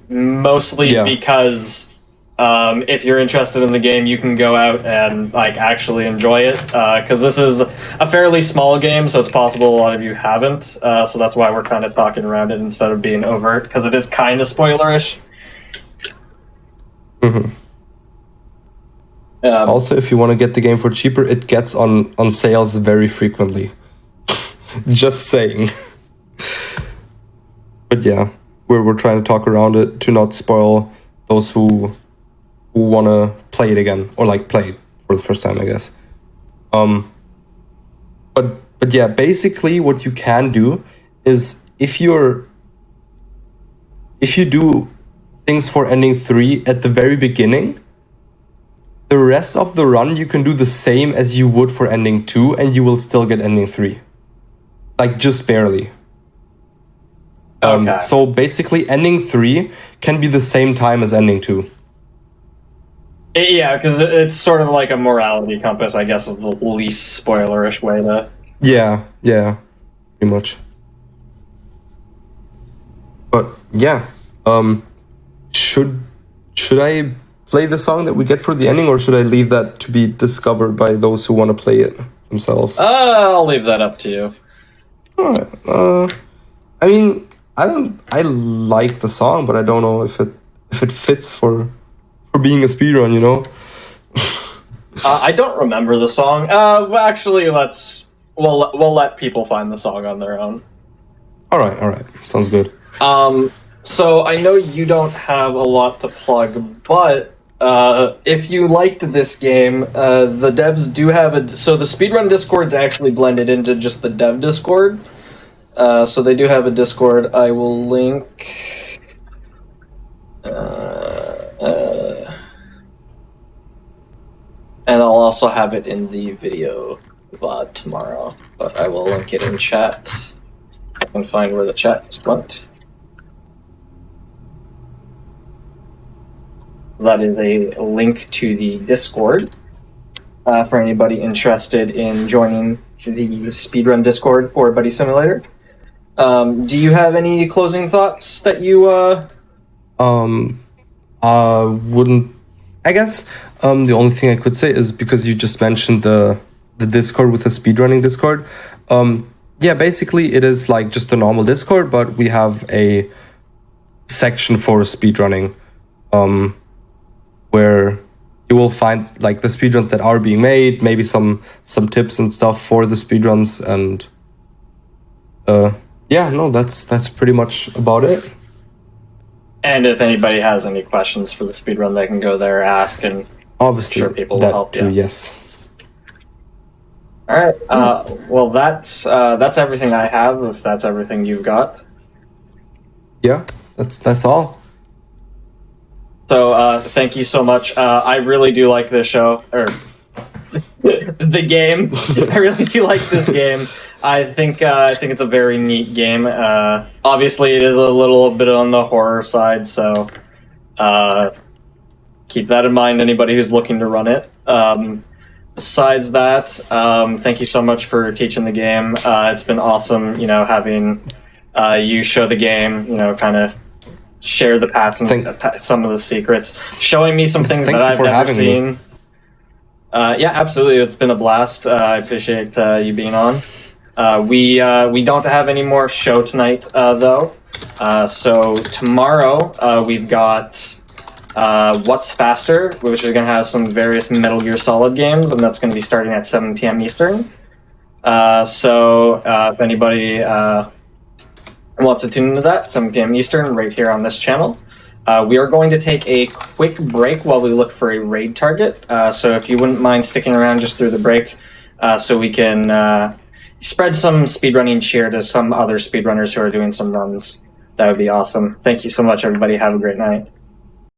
mostly because if you're interested in the game, you can go out and, like, actually enjoy it, because this is a fairly small game, so it's possible a lot of you haven't, so that's why we're kind of talking around it instead of being overt, because it is kind of spoilerish. Also, if you want to get the game for cheaper, it gets on sales very frequently. Just saying. But yeah, we're trying to talk around it to not spoil those who want to play it again, or like play it for the first time, I guess. But yeah, basically what you can do is if you do things for ending 3 at the very beginning, the rest of the run you can do the same as you would for ending 2, and you will still get ending 3. Like, just barely. Okay. So basically, ending 3 can be the same time as ending 2. Yeah, because it's sort of like a morality compass, I guess, is the least spoilerish way to... Yeah, pretty much. But yeah, should I play the song that we get for the ending, or should I leave that to be discovered by those who want to play it themselves? I'll leave that up to you. Alright. I mean, I like the song, but I don't know if it fits for being a speedrun, you know? I don't remember the song. Well, actually, we'll let people find the song on their own. Alright. Sounds good. So I know you don't have a lot to plug, but if you liked this game, the devs do have so the speedrun Discord's actually blended into just the dev Discord. So they do have a Discord. I will link. And I'll also have it in the video VOD tomorrow, but I will link it in chat. I can find where the chat just went. That is a link to the Discord for anybody interested in joining the Speedrun Discord for Buddy Simulator. Do you have any closing thoughts that you... Wouldn't... I guess the only thing I could say is, because you just mentioned the Discord with the speedrunning Discord. Yeah, basically it is like just a normal Discord, but we have a section for speedrunning, where you will find like the speedruns that are being made, maybe some tips and stuff for the speedruns, and yeah, no, that's pretty much about it. And if anybody has any questions for the speedrun, they can go there, ask, and Obviously, I'm sure people will that help too, you. yes. All right. Well, that's everything I have. If that's everything you've got. Yeah, that's all. So thank you so much. I really do like this show, or the game. I really do like this game. I think it's a very neat game. Obviously, it is a little bit on the horror side, so keep that in mind. Anybody who's looking to run it. Besides that, thank you so much for teaching the game. It's been awesome, having you show the game, kind of share the paths and some of the secrets, showing me some things that I've never seen. Yeah, absolutely. It's been a blast. I appreciate you being on. We don't have any more show tonight, though. So tomorrow we've got What's Faster, which is going to have some various Metal Gear Solid games, and that's going to be starting at 7 p.m. Eastern. So if anybody wants to tune into that, 7 p.m. Eastern, right here on this channel. We are going to take a quick break while we look for a raid target. So if you wouldn't mind sticking around just through the break, so we can spread some speedrunning cheer to some other speedrunners who are doing some runs, that would be awesome. Thank you so much, everybody. Have a great night.